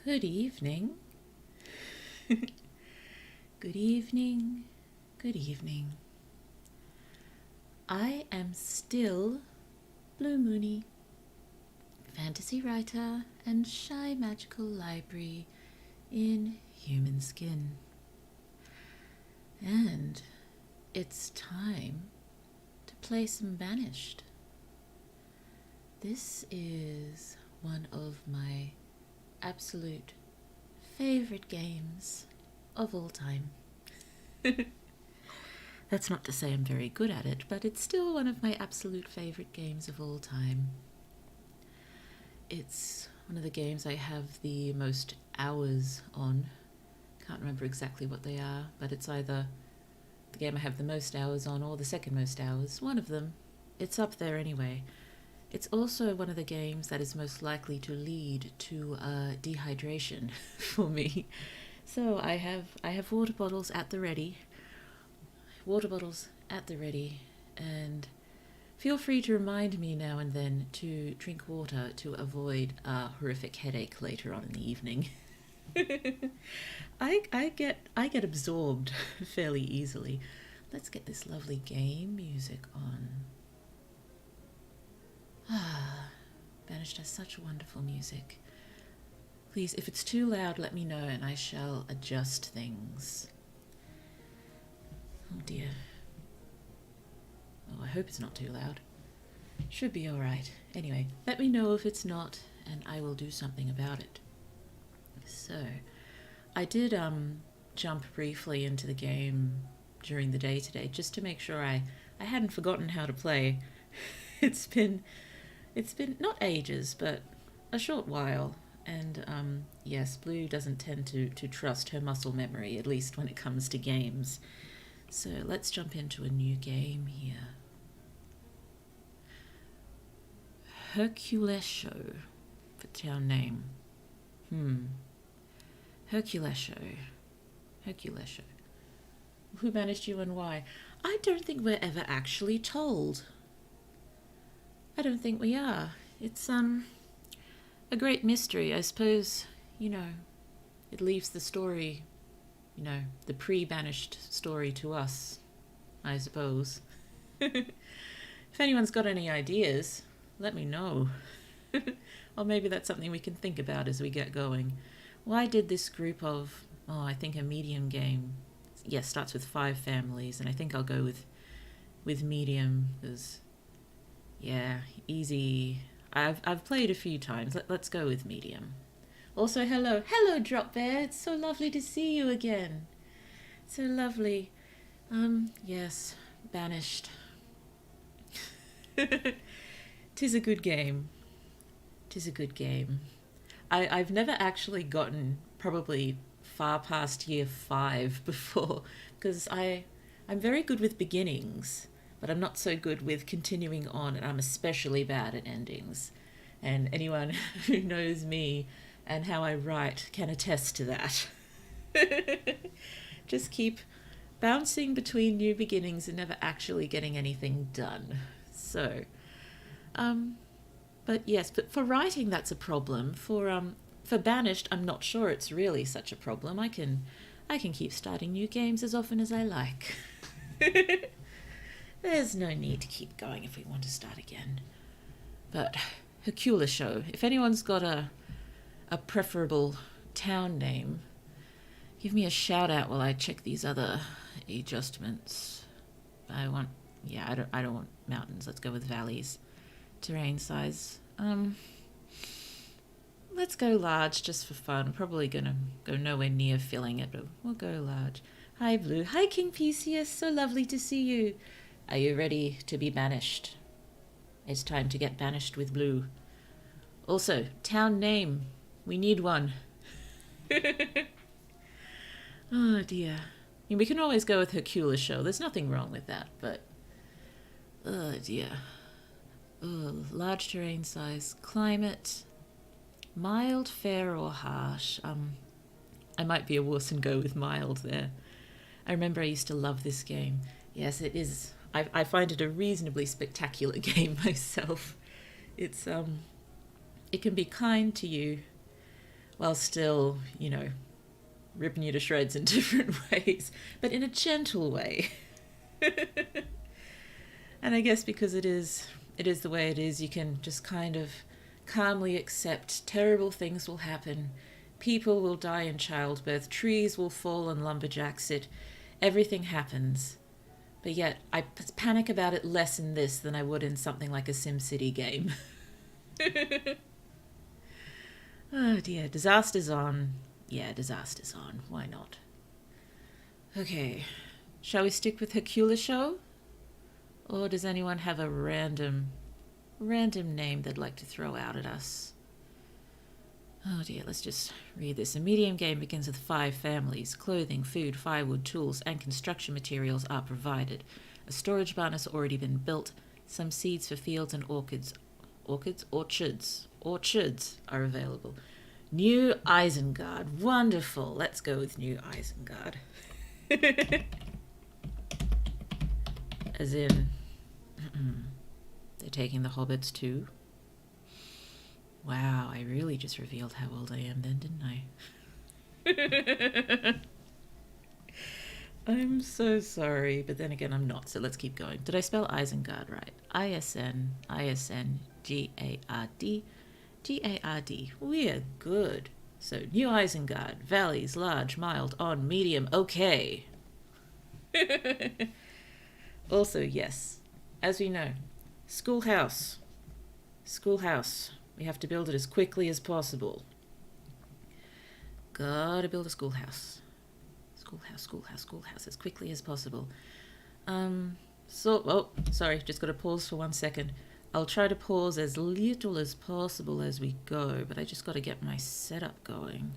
Good evening. Good evening. Good evening. I am still Blue Moony, fantasy writer and shy magical library in human skin. And it's time to play some Banished. This is one of my absolute favorite games of all time. That's not to say I'm very good at it, but it's still one of my absolute favorite games of all time. It's one of the games I have the most hours on. Can't remember exactly what they are, but it's either the game I have the most hours on or the second most hours. One of them. It's up there anyway. It's also one of the games that is most likely to lead to dehydration for me. So I have water bottles at the ready. And feel free to remind me now and then to drink water to avoid a horrific headache later on in the evening. I get absorbed fairly easily. Let's get this lovely game music on. Banished has such wonderful music. Please, if it's too loud, let me know and I shall adjust things. Oh dear. Oh, I hope it's not too loud. Should be alright. Anyway, let me know if it's not and I will do something about it. So, I did jump briefly into the game during the day today just to make sure I hadn't forgotten how to play. It's been not ages, but a short while. And yes, Blue doesn't tend to trust her muscle memory, at least when it comes to games. So let's jump into a new game here. Herculesho for town name. Herculesho. Who banished you and why? I don't think we're ever actually told. I don't think we are. It's a great mystery. I suppose, it leaves the story, the pre-banished story to us, I suppose. If anyone's got any ideas, let me know. Or maybe that's something we can think about as we get going. Why did this group of, I think a medium game, starts with 5 families, and I think I'll go with medium, because, easy. I've played a few times. Let's go with medium. Also, hello Drop Bear. It's so lovely to see you again. So lovely. Yes, Banished. 'Tis a good game. I've never actually gotten probably far past year 5 before, because I'm very good with beginnings, but I'm not so good with continuing on, and I'm especially bad at endings. And anyone who knows me and how I write can attest to that. Just keep bouncing between new beginnings and never actually getting anything done. So, but for writing that's a problem. For Banished, I'm not sure it's really such a problem. I can keep starting new games as often as I like. There's no need to keep going if we want to start again. But Herculesho, if anyone's got a preferable town name, give me a shout out while I check these other adjustments. I don't want mountains. Let's go with valleys. Terrain size. Let's go large just for fun. Probably gonna go nowhere near filling it, but we'll go large. Hi Blue. Hi King Perseus. So lovely to see you. Are you ready to be banished? It's time to get banished with Blue. Also, town name. We need one. Oh dear. I mean, we can always go with Herculesho. There's nothing wrong with that, but oh dear. Oh, large terrain size. Climate. Mild, fair, or harsh. I might be a wuss and go with mild there. I remember I used to love this game. Yes, it is. I find it a reasonably spectacular game myself. It's it can be kind to you, while still, ripping you to shreds in different ways, but in a gentle way. And I guess because it is the way it is, you can just kind of calmly accept terrible things will happen. People will die in childbirth, trees will fall and lumberjacks it. Everything happens. But yet, I panic about it less in this than I would in something like a SimCity game. Oh dear, disaster's on. Yeah, disaster's on. Why not? Okay, shall we stick with Hercule Show? Or does anyone have a random name they'd like to throw out at us? Oh dear, let's just read this. A medium game begins with 5 families. Clothing, food, firewood, tools, and construction materials are provided. A storage barn has already been built. Some seeds for fields and orchards are available. New Isengard. Wonderful. Let's go with New Isengard. As in, they're taking the hobbits too. Wow, I really just revealed how old I am then, didn't I? I'm so sorry, but then again, I'm not, so let's keep going. Did I spell Isengard right? Isengard. Gard. We're good. So, New Isengard. Valleys, large, mild, on, medium, okay. Also, yes, as we know, Schoolhouse. We have to build it as quickly as possible. Gotta build a schoolhouse. Schoolhouse as quickly as possible. Sorry, just gotta pause for 1 second. I'll try to pause as little as possible as we go, but I just gotta get my setup going.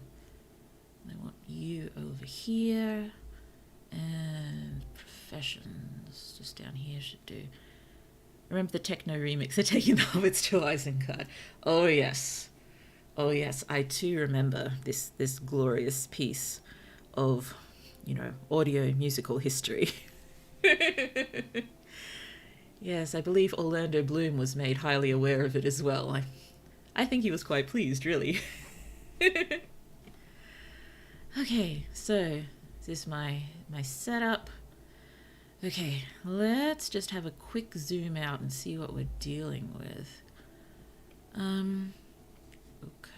I want you over here, and professions just down here should do. Remember the techno remix, they're taking the hobbits to Isengard. Oh yes, I too remember this glorious piece of, audio musical history. Yes, I believe Orlando Bloom was made highly aware of it as well. I think he was quite pleased, really. Okay, so is this my setup? Okay, let's just have a quick zoom out and see what we're dealing with.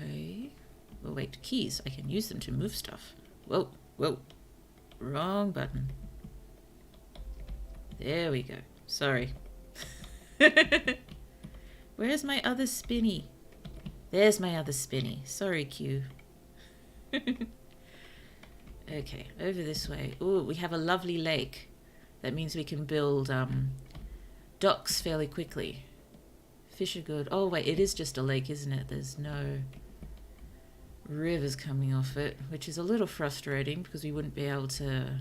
Okay. Well, wait, keys. I can use them to move stuff. Whoa. Wrong button. There we go. Sorry. Where's my other spinny? There's my other spinny. Sorry, Q. Okay, over this way. Ooh, we have a lovely lake. That means we can build docks fairly quickly. Fish are good. Oh, wait, it is just a lake, isn't it? There's no rivers coming off it, which is a little frustrating because we wouldn't be able to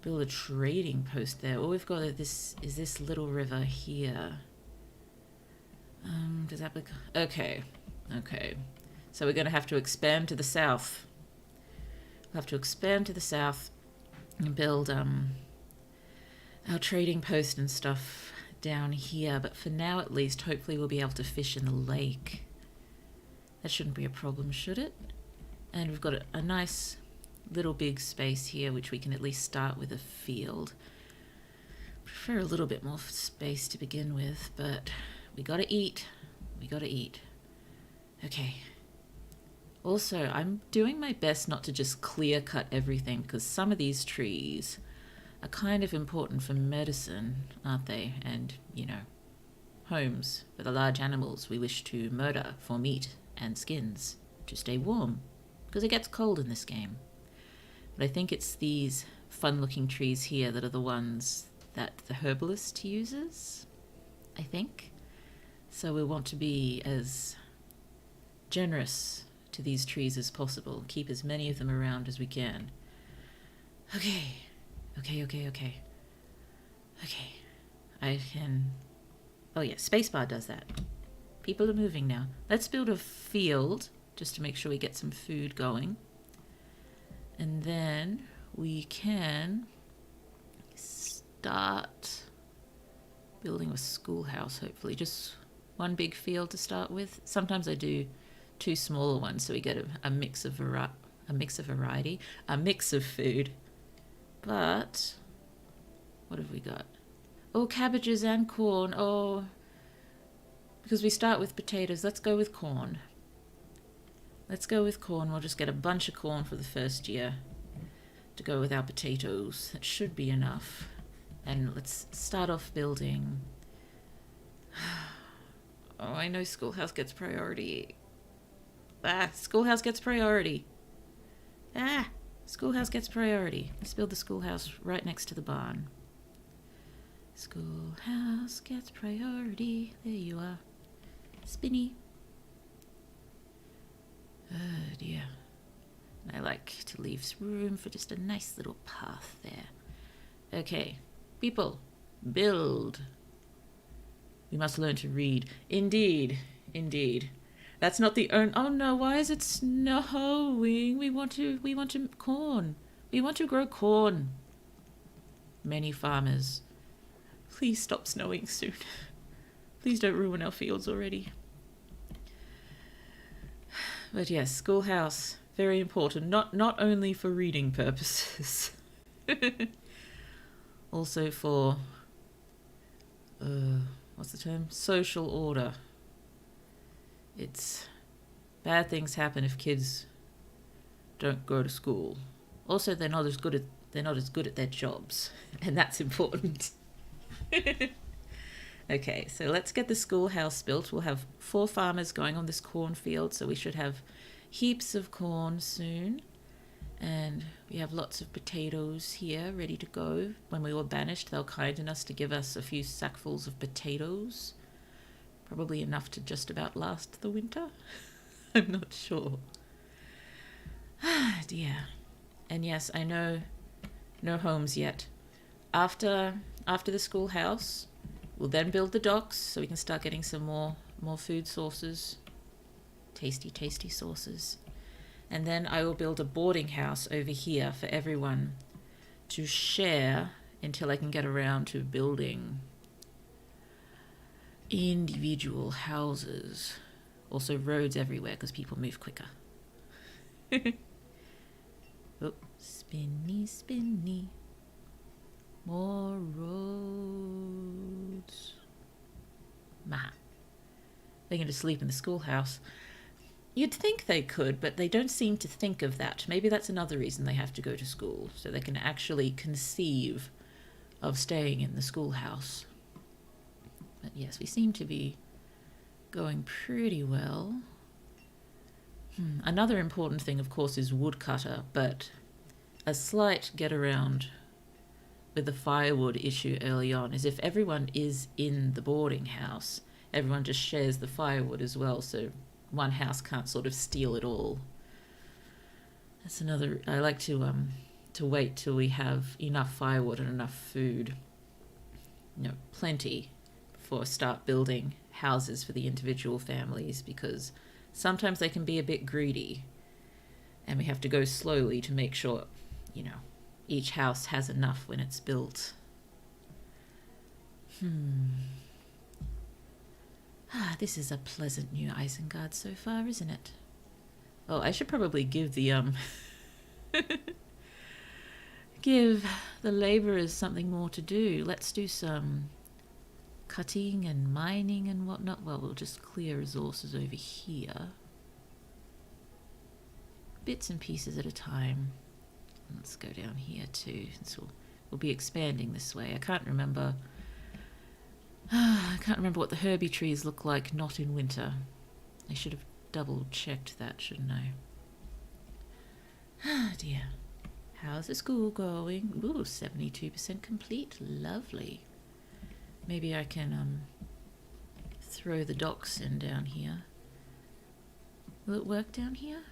build a trading post there. All we've got is this little river here. Does that look... Okay. So we're going to have to expand to the south. We'll have to expand to the south and build our trading post and stuff down here, but for now at least, hopefully we'll be able to fish in the lake. That shouldn't be a problem, should it? And we've got a nice little big space here, which we can at least start with a field. Prefer a little bit more space to begin with, but we gotta eat. Okay. Also, I'm doing my best not to just clear cut everything, because some of these trees are kind of important for medicine, aren't they? And, homes for the large animals we wish to murder for meat and skins to stay warm, because it gets cold in this game. But I think it's these fun-looking trees here that are the ones that the herbalist uses, I think. So we want to be as generous to these trees as possible, keep as many of them around as we can. Okay. I can... Oh yeah, spacebar does that. People are moving now. Let's build a field, just to make sure we get some food going. And then we can start building a schoolhouse, hopefully. Just one big field to start with. Sometimes I do 2 smaller ones so we get a mix of variety, a mix of food. But what have we got? Oh, cabbages and corn. Oh, because we start with potatoes. Let's go with corn. Let's go with corn. We'll just get a bunch of corn for the first year to go with our potatoes. That should be enough. And let's start off building. Oh, I know Schoolhouse gets priority. Schoolhouse gets priority. Schoolhouse gets priority. Let's build the schoolhouse right next to the barn. Schoolhouse gets priority. There you are. Spinny. Oh dear. I like to leave room for just a nice little path there. Okay, people, build. We must learn to read. Indeed, indeed. That's not the only. Oh no! Why is it snowing? We want to corn. We want to grow corn. Many farmers. Please stop snowing soon. Please don't ruin our fields already. But yes, schoolhouse, very important. Not only for reading purposes, also for what's the term? Social order. It's bad things happen if kids don't go to school. Also, they're not as good at their jobs, and that's important. Okay, so let's get the schoolhouse built. We'll have 4 farmers going on this cornfield, so we should have heaps of corn soon. And we have lots of potatoes here ready to go. When we were banished, they were kind enough to give us a few sackfuls of potatoes. Probably enough to just about last the winter. I'm not sure. Ah, dear. And yes, I know no homes yet. After the schoolhouse, we'll then build the docks so we can start getting some more food sources. Tasty, tasty sources. And then I will build a boarding house over here for everyone to share until I can get around to building individual houses. Also roads everywhere because people move quicker. Oh, spinny, spinny. More roads. They can just sleep in the schoolhouse. You'd think they could, but they don't seem to think of that. Maybe that's another reason they have to go to school, so they can actually conceive of staying in the schoolhouse. But yes, we seem to be going pretty well. Another important thing, of course, is woodcutter, but a slight get around with the firewood issue early on is if everyone is in the boarding house, everyone just shares the firewood as well, so one house can't sort of steal it all. That's another. I like to wait till we have enough firewood and enough food, plenty, before I start building houses for the individual families, because sometimes they can be a bit greedy, and we have to go slowly to make sure, each house has enough when it's built. This is a pleasant new Isengard so far, isn't it? Oh, I should probably give the give the labourers something more to do. Let's do some cutting and mining and whatnot. Well, we'll just clear resources over here. Bits and pieces at a time. Let's go down here too. So we'll be expanding this way. I can't remember what the herby trees look like not in winter. I should have double checked that, shouldn't I? Ah, dear. How's the school going? Ooh, 72% complete. Lovely. Maybe I can throw the docks in down here. Will it work down here?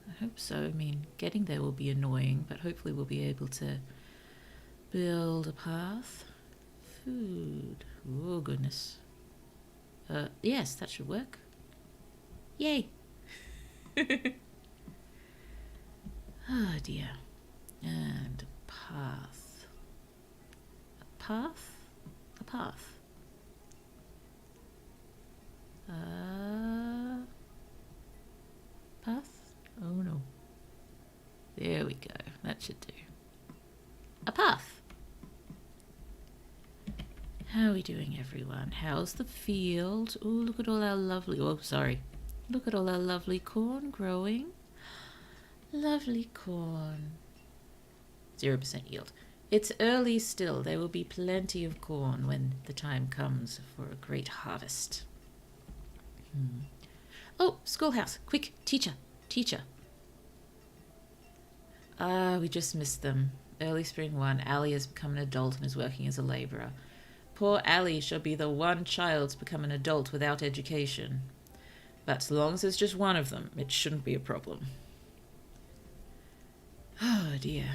I hope so. I mean, getting there will be annoying, but hopefully we'll be able to build a path. Food. Oh, goodness. Yes, that should work. Yay! Oh, dear. And a path. A path? A path. There we go. That should do. A path. How are we doing, everyone? How's the field? Oh, look at all our lovely... Oh, sorry. Look at all our lovely corn growing. Lovely corn. 0% yield. It's early still. There will be plenty of corn when the time comes for a great harvest. Oh, schoolhouse. Quick, teacher. Teacher. Ah, we just missed them. Early spring 1. Ali has become an adult and is working as a labourer. Poor Ali shall be the one child to become an adult without education. But as long as there's just one of them, it shouldn't be a problem. Oh dear.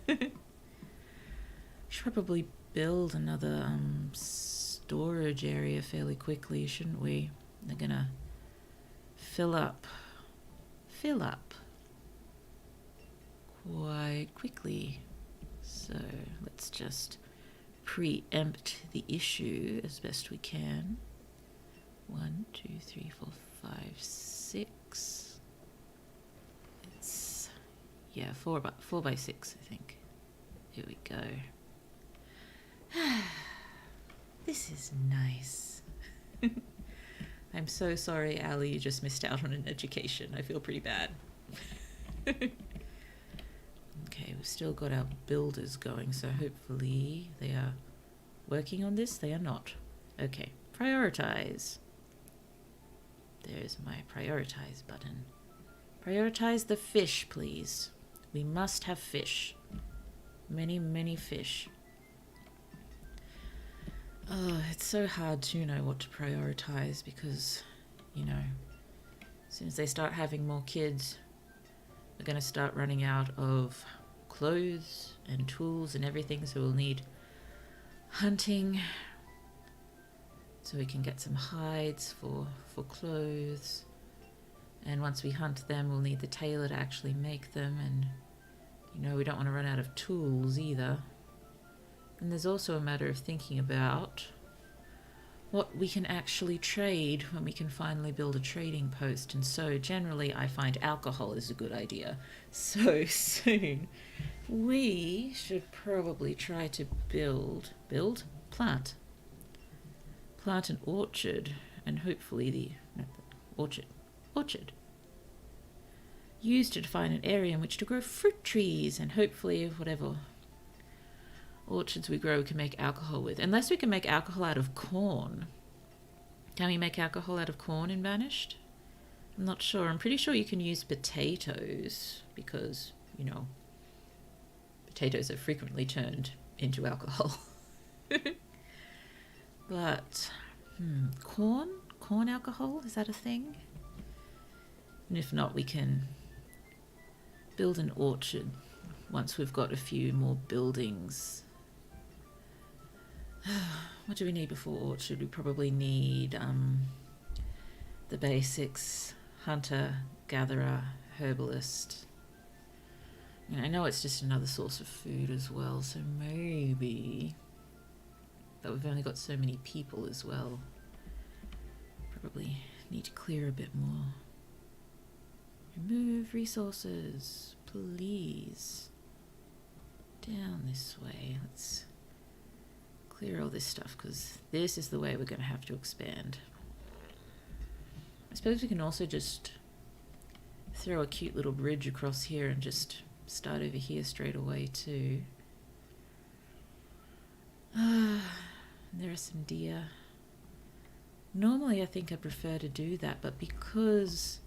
Should probably build another storage area fairly quickly, shouldn't we? They're gonna fill up quite quickly. So let's just preempt the issue as best we can. 1, 2, 3, 4, 5, 6. It's, yeah, 4 by 6, I think. Here we go. This is nice. I'm so sorry, Ali, you just missed out on an education. I feel pretty bad. Okay, we've still got our builders going, so hopefully they are working on this. They are not. Okay, prioritize. There's my prioritize button. Prioritize the fish, please. We must have fish. Many, many fish. Oh, it's so hard to know what to prioritize because, you know, as soon as they start having more kids, we're going to start running out of clothes and tools and everything, so we'll need hunting so we can get some hides for clothes, and once we hunt them we'll need the tailor to actually make them, and you know we don't want to run out of tools either. And there's also a matter of thinking about what we can actually trade when we can finally build a trading post, and so generally I find alcohol is a good idea. So soon we should probably try to plant an orchard, and hopefully orchard used to define an area in which to grow fruit trees, and hopefully whatever orchards we grow we can make alcohol with. Unless we can make alcohol out of corn. Can we make alcohol out of corn in Banished? I'm not sure. I'm pretty sure you can use potatoes because, you know, potatoes are frequently turned into alcohol. But corn alcohol, is that a thing? And if not, we can build an orchard once we've got a few more buildings. What do we need before orchard? We probably need the basics: hunter, gatherer, herbalist. And I know it's just another source of food as well, so maybe, but we've only got so many people as well. Probably need to clear a bit more. Remove resources, please. Down this way. Let's clear all this stuff because this is the way we're going to have to expand. I suppose we can also just throw a cute little bridge across here and just start over here straight away too. There are some deer. Normally I think I prefer to do that, but because,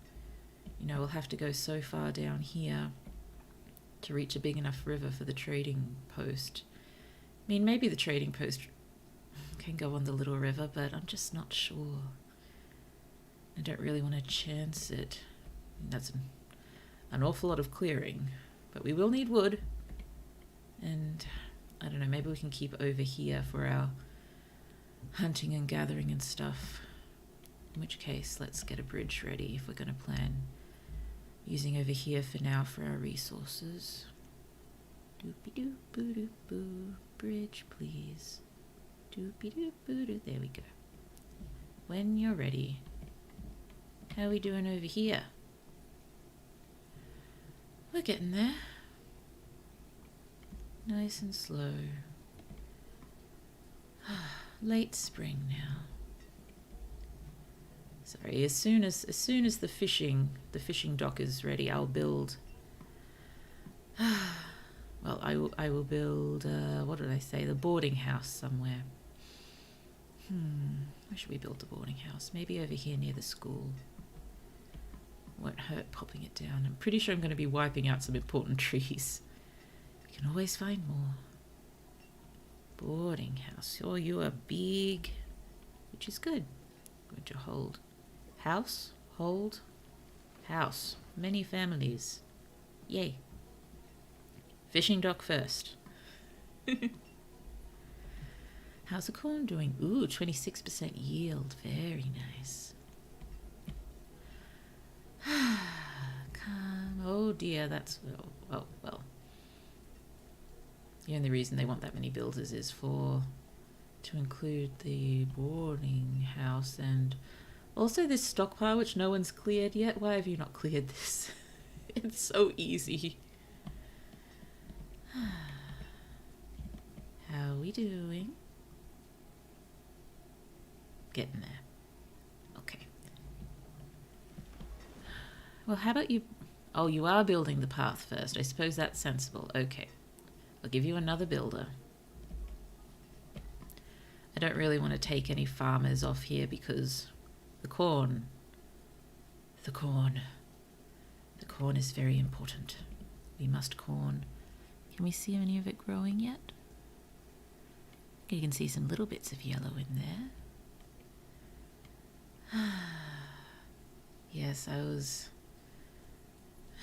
you know, we'll have to go so far down here to reach a big enough river for the trading post. I mean, maybe the trading post can go on the little river, but I'm just not sure. I don't really want to chance it. That's an awful lot of clearing, but we will need wood. And I don't know, maybe we can keep over here for our hunting and gathering and stuff. In which case, let's get a bridge ready if we're going to plan using over here for now for our resources. Doopy-doop-boo-doop-boo. Bridge, please. Doopy-doop-boo-doo. There we go. When you're ready. How are we doing over here? We're getting there. Nice and slow. Late spring now. Sorry, as soon as the fishing dock is ready, I'll build. Well, I will build. What did I say? The boarding house somewhere. Where should we build the boarding house? Maybe over here near the school. Won't hurt popping it down. I'm pretty sure I'm going to be wiping out some important trees. We can always find more. Boarding house. Oh, you are big, which is good. Going to hold. House, hold, house. Many families. Yay. Fishing dock first. How's the corn doing? Ooh, 26% yield. Very nice. Come. Oh dear, that's... Oh, well. The only reason they want that many builders is to include the boarding house and also this stockpile which no one's cleared yet. Why have you not cleared this? It's so easy. How are we doing? Getting there. Okay. Well, how about you... Oh, you are building the path first. I suppose that's sensible. Okay. I'll give you another builder. I don't really want to take any farmers off here because the corn is very important. We must corn. Can we see any of it growing yet? You can see some little bits of yellow in there. Yes, I was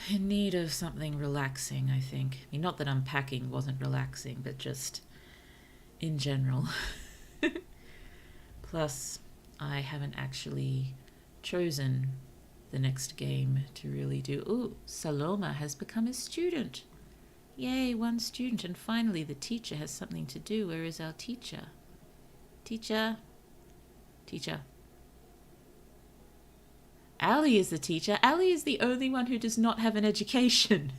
in need of something relaxing, I think. I mean, not that unpacking wasn't relaxing, but just in general. Plus, I haven't actually chosen the next game to really do. Ooh, Saloma has become a student. Yay, one student. And finally, the teacher has something to do. Where is our teacher? Teacher. Teacher. Ali is the teacher. Ali is the only one who does not have an education.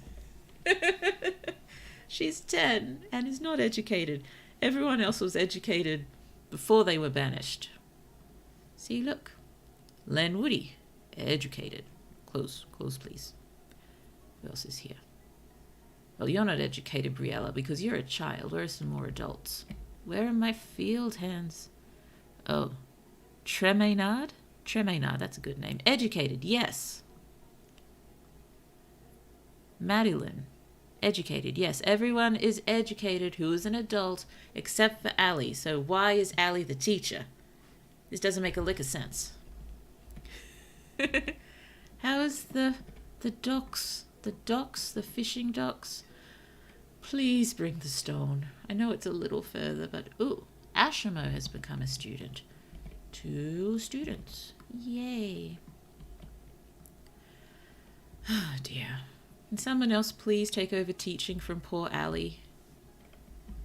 She's 10 and is not educated. Everyone else was educated before they were banished. See, look. Len Woody, educated. Close, please. Who else is here? Well, you're not educated, Briella, because you're a child. Where are some more adults? Where are my field hands? Oh, Tremenard? Tremenard, that's a good name. Educated, yes. Madeline, educated, yes. Everyone is educated who is an adult except for Ali. So why is Ali the teacher? This doesn't make a lick of sense. How is the docks? The fishing docks? Please bring the stone. I know it's a little further, but ooh, Ashimo has become a student. 2 students. Yay. Oh dear. Can someone else please take over teaching from poor Ali?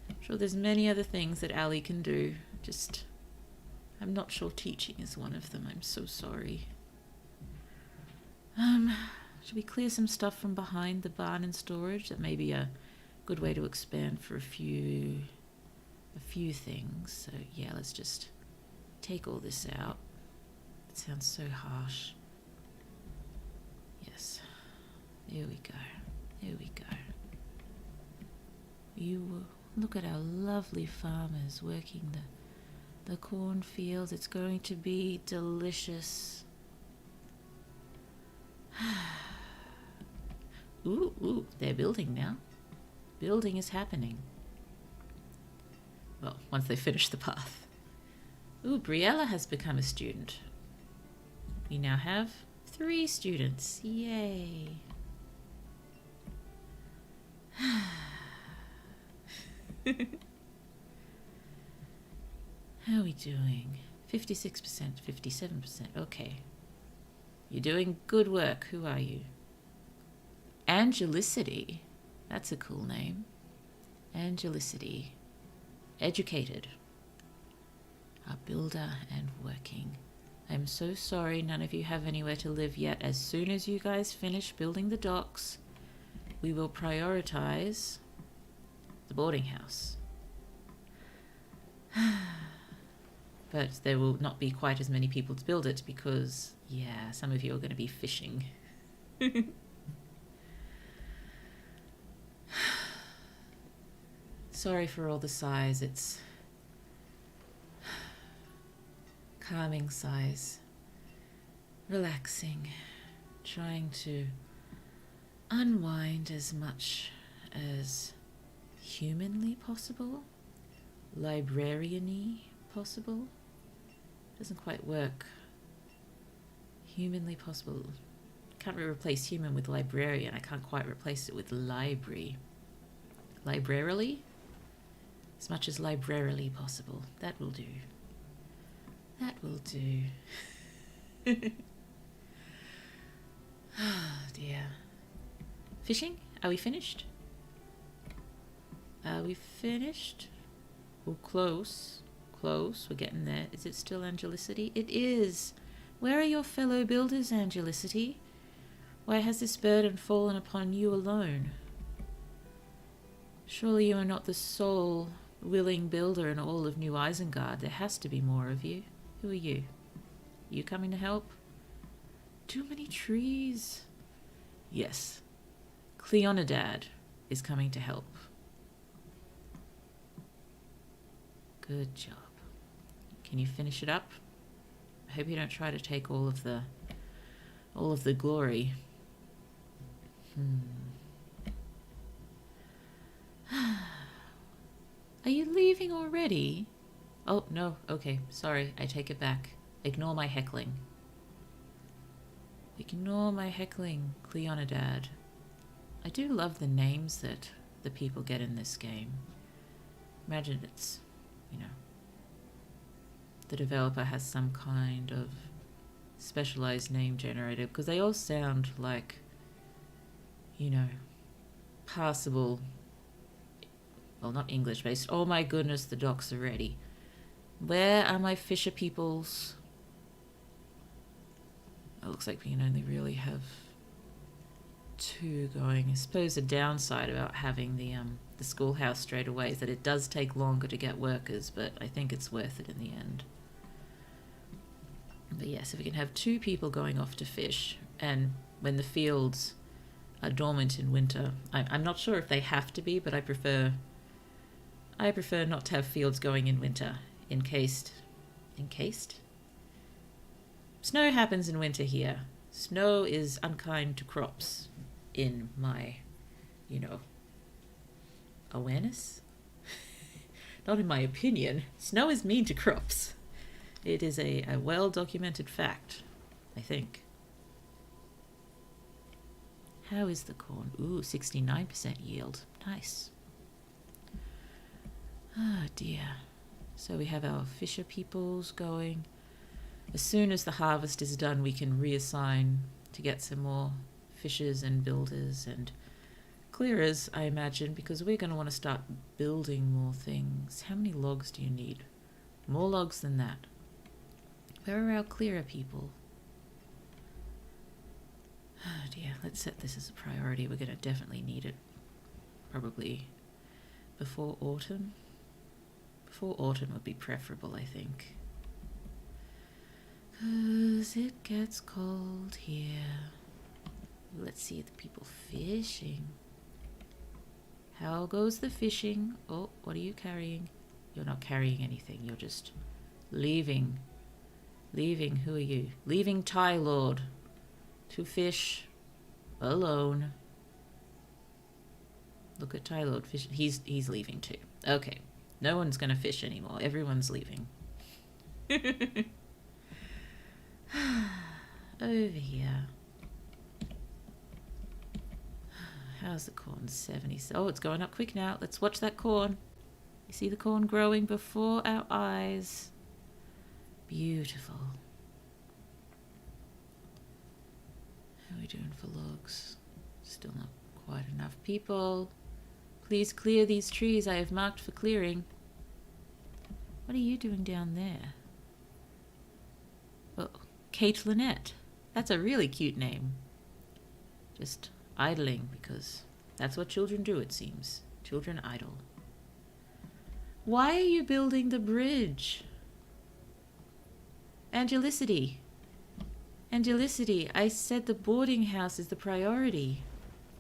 I'm sure there's many other things that Ali can do. Just, I'm not sure teaching is one of them. I'm so sorry. Should we clear some stuff from behind the barn and storage? That may be a good way to expand for a few things. So yeah, let's just take all this out. It sounds so harsh. Yes. There we go. There we go. You look at our lovely farmers working the cornfields. It's going to be delicious. Ooh, they're building now. Building is happening. Well, once they finish the path. Ooh, Briella has become a student. We now have 3 students. Yay. How are we doing? 56%, 57%. Okay. You're doing good work. Who are you? Angelicity. That's a cool name. Angelicity. Educated. A builder and working. I'm so sorry none of you have anywhere to live yet. As soon as you guys finish building the docks, we will prioritize the boarding house. But there will not be quite as many people to build it because, yeah, some of you are going to be fishing. Sorry for all the sighs. It's calming sighs. Relaxing. Trying to unwind as much as humanly possible. Librarian-y possible. Doesn't quite work. Humanly possible. Can't replace human with librarian. I can't quite replace it with library. Librarily? As much as librarily possible. That will do. That will do. Oh dear. Fishing? Are we finished? Are we finished? Oh, close. Close. We're getting there. Is it still Angelicity? It is. Where are your fellow builders, Angelicity? Why has this burden fallen upon you alone? Surely you are not the sole willing builder in all of New Isengard. There has to be more of you. Who are you? You coming to help? Too many trees. Yes. Cleonidad is coming to help. Good job. Can you finish it up? I hope you don't try to take all of the glory. Are you leaving already? Oh, no. Okay. Sorry. I take it back. Ignore my heckling. Ignore my heckling, Cleonidad. I do love the names that the people get in this game. Imagine it's, you know, the developer has some kind of specialized name generator because they all sound like, you know, passable. Well, not English based. Oh my goodness, the docs are ready. Where are my fisher peoples? It looks like we can only really have 2 going. I suppose the downside about having the schoolhouse straight away is that it does take longer to get workers, but I think it's worth it in the end. But yes, if we can have 2 people going off to fish, and when the fields are dormant in winter, I'm not sure if they have to be, but I prefer not to have fields going in winter. Encased? Snow happens in winter here. Snow is unkind to crops, in my, you know, awareness. Not in my opinion. Snow is mean to crops. It is a well-documented fact, I think. How is the corn? Ooh, 69% yield. Nice. Oh dear. So we have our fisher peoples going. As soon as the harvest is done, we can reassign to get some more fishers and builders and clearers, I imagine, because we're going to want to start building more things. How many logs do you need? More logs than that. Where are our clearer people? Oh dear, let's set this as a priority. We're going to definitely need it. Probably before autumn. Before autumn would be preferable, I think. 'Cause it gets cold here. Let's see the people fishing. How goes the fishing? Oh, what are you carrying? You're not carrying anything. You're just leaving. Leaving. Who are you? Leaving Ty Lord to fish alone. Look at Ty Lord fish. He's leaving too. Okay. No one's going to fish anymore. Everyone's leaving. Over here. How's the corn? 70. Oh, it's going up quick now. Let's watch that corn. You see the corn growing before our eyes. Beautiful. How are we doing for logs? Still not quite enough people. Please clear these trees I have marked for clearing. What are you doing down there? Oh, Kate Lynette. That's a really cute name. Just idling because That's what children do, it seems. Children idle. Why are you building the bridge? Angelicity. Angelicity, I said the boarding house is the priority.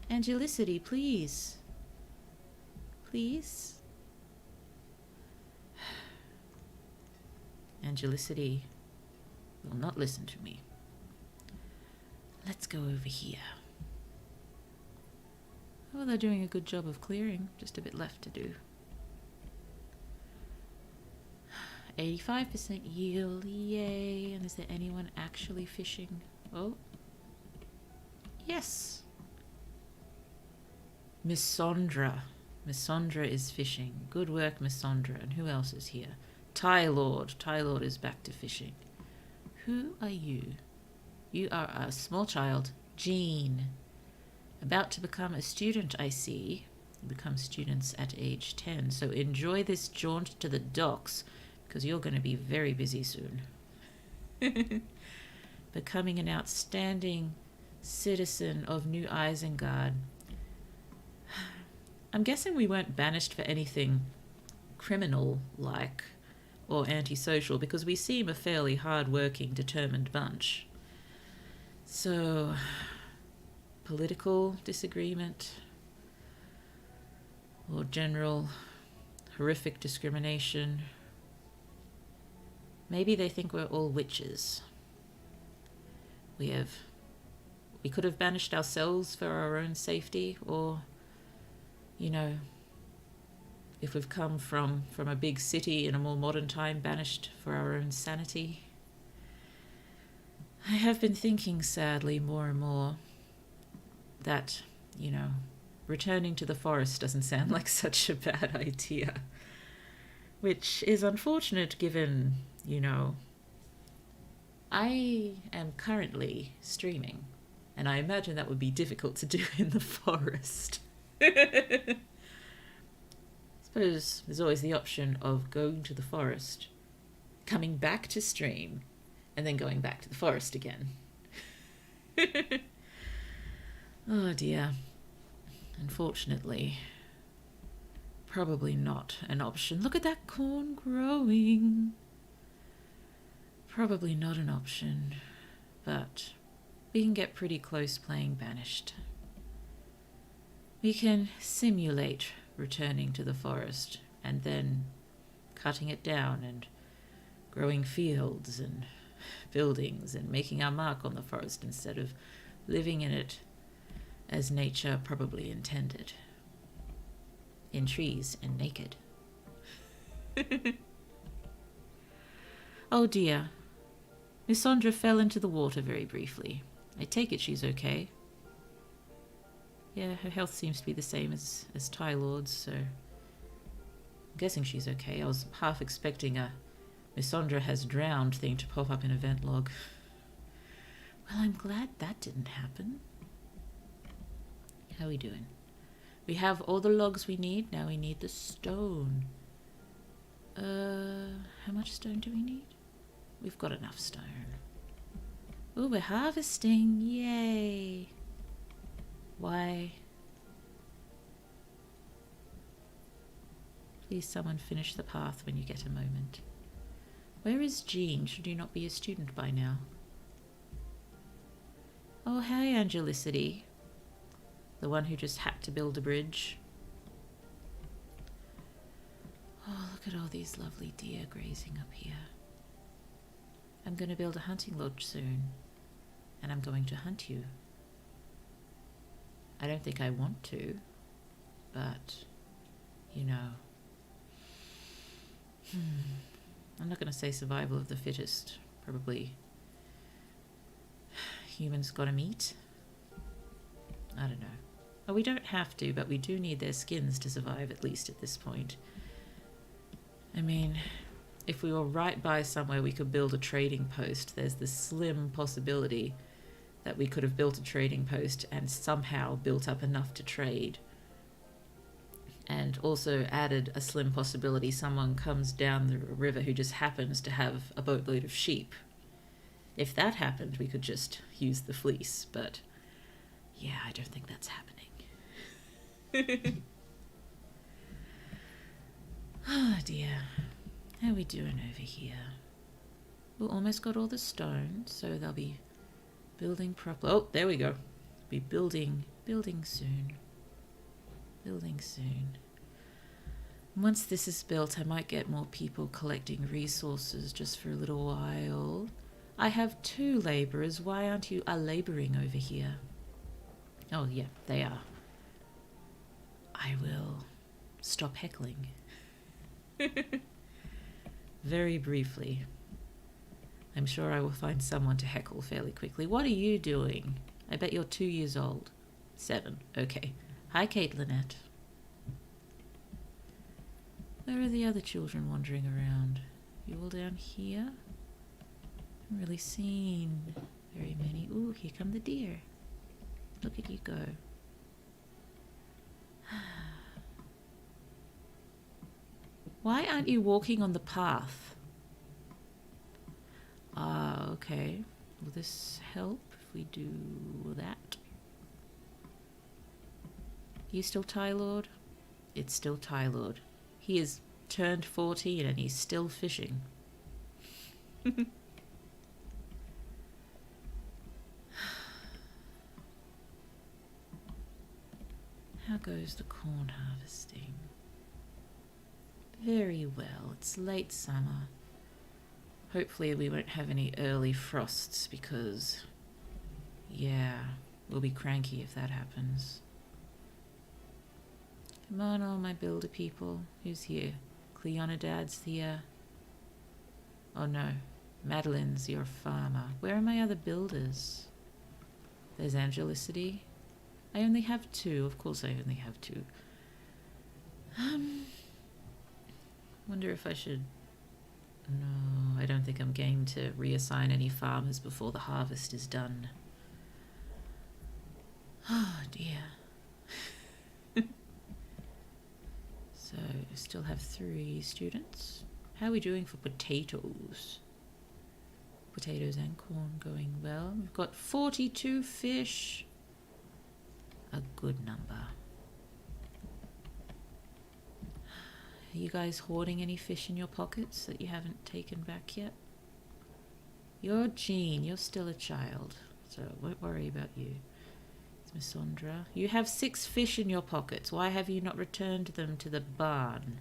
Angelicity, please. Please? Angelicity will not listen to me. Let's go over here. Oh, they're doing a good job of clearing. Just a bit left to do. 85% yield, yay. And is there anyone actually fishing? Oh. Yes. Miss Sondra. Miss Sondra is fishing. Good work, Miss Sondra. And who else is here? Ty Lord. Ty Lord is back to fishing. Who are you? You are a small child, Jean. About to become a student, I see. You become students at age 10. So enjoy this jaunt to the docks, because you're going to be very busy soon. Becoming an outstanding citizen of New Isengard. I'm guessing we weren't banished for anything criminal-like or antisocial, because we seem a fairly hard-working, determined bunch. So, political disagreement or general horrific discrimination. Maybe they think we're all witches. We could have banished ourselves for our own safety, or, you know, if we've come from a big city in a more modern time, banished for our own sanity. I have been thinking, sadly, more and more that, you know, returning to the forest doesn't sound like such a bad idea. Which is unfortunate given, you know, I am currently streaming, and I imagine that would be difficult to do in the forest. Suppose there's always the option of going to the forest, coming back to stream, and then going back to the forest again. Oh dear. Unfortunately, probably not an option. Look at that corn growing. Probably not an option, but we can get pretty close playing Banished. We can simulate returning to the forest and then cutting it down and growing fields and buildings and making our mark on the forest instead of living in it as nature probably intended. In trees and naked. Oh dear. Miss Sondra fell into the water very briefly. I take it she's okay. Yeah, her health seems to be the same as Ty Lord's, so I'm guessing she's okay. I was half expecting a Miss Sondra has drowned thing to pop up in event log. Well, I'm glad that didn't happen. How are we doing? We have all the logs we need. Now we need the stone. How much stone do we need? We've got enough stone. Oh, we're harvesting. Yay. Why? Please someone finish the path when you get a moment. Where is Jean? Should you not be a student by now? Oh, hey, Angelicity. The one who just had to build a bridge. Oh, look at all these lovely deer grazing up here. I'm going to build a hunting lodge soon, and I'm going to hunt you. I don't think I want to, but, you know. I'm not going to say survival of the fittest. Probably humans gotta meet. I don't know. Oh, we don't have to, but we do need their skins to survive, at least at this point. I mean, if we were right by somewhere we could build a trading post, there's the slim possibility that we could have built a trading post and somehow built up enough to trade. And also added a slim possibility someone comes down the river who just happens to have a boatload of sheep. If that happened, we could just use the fleece, but yeah, I don't think that's happening. Oh dear. How are we doing over here? We almost got all the stone, so they'll be building properly. Oh, there we go. Be building soon. Building soon. Once this is built, I might get more people collecting resources just for a little while. I have 2 labourers. Why aren't you labouring over here? Oh, yeah, they are. I will stop heckling. Very briefly. I'm sure I will find someone to heckle fairly quickly. What are you doing? I bet you're 2 years old. 7. Okay. Hi, Caitlinette. Where are the other children wandering around? You all down here? I haven't really seen very many. Ooh, here come the deer. Look at you go. Why aren't you walking on the path? Ah, okay. Will this help if we do that? You still Tie Lord? It's still Tie Lord. He has turned 14 and he's still fishing. How goes the corn harvesting? Very well. It's late summer. Hopefully we won't have any early frosts because, yeah, we'll be cranky if that happens. Come on, all my builder people. Who's here? Cleonidad's here. Oh no, Madeline's your farmer. Where are my other builders? There's Angelicity. I only have 2. Of course I only have 2. Wonder if I should... No, I don't think I'm game to reassign any farmers before the harvest is done. Oh dear. So, still have 3 students. How are we doing for potatoes? Potatoes and corn going well. We've got 42 fish. A good number. Are you guys hoarding any fish in your pockets that you haven't taken back yet? You're Jean, you're still a child, so won't worry about you. It's Miss Sandra. You have 6 fish in your pockets. Why have you not returned them to the barn?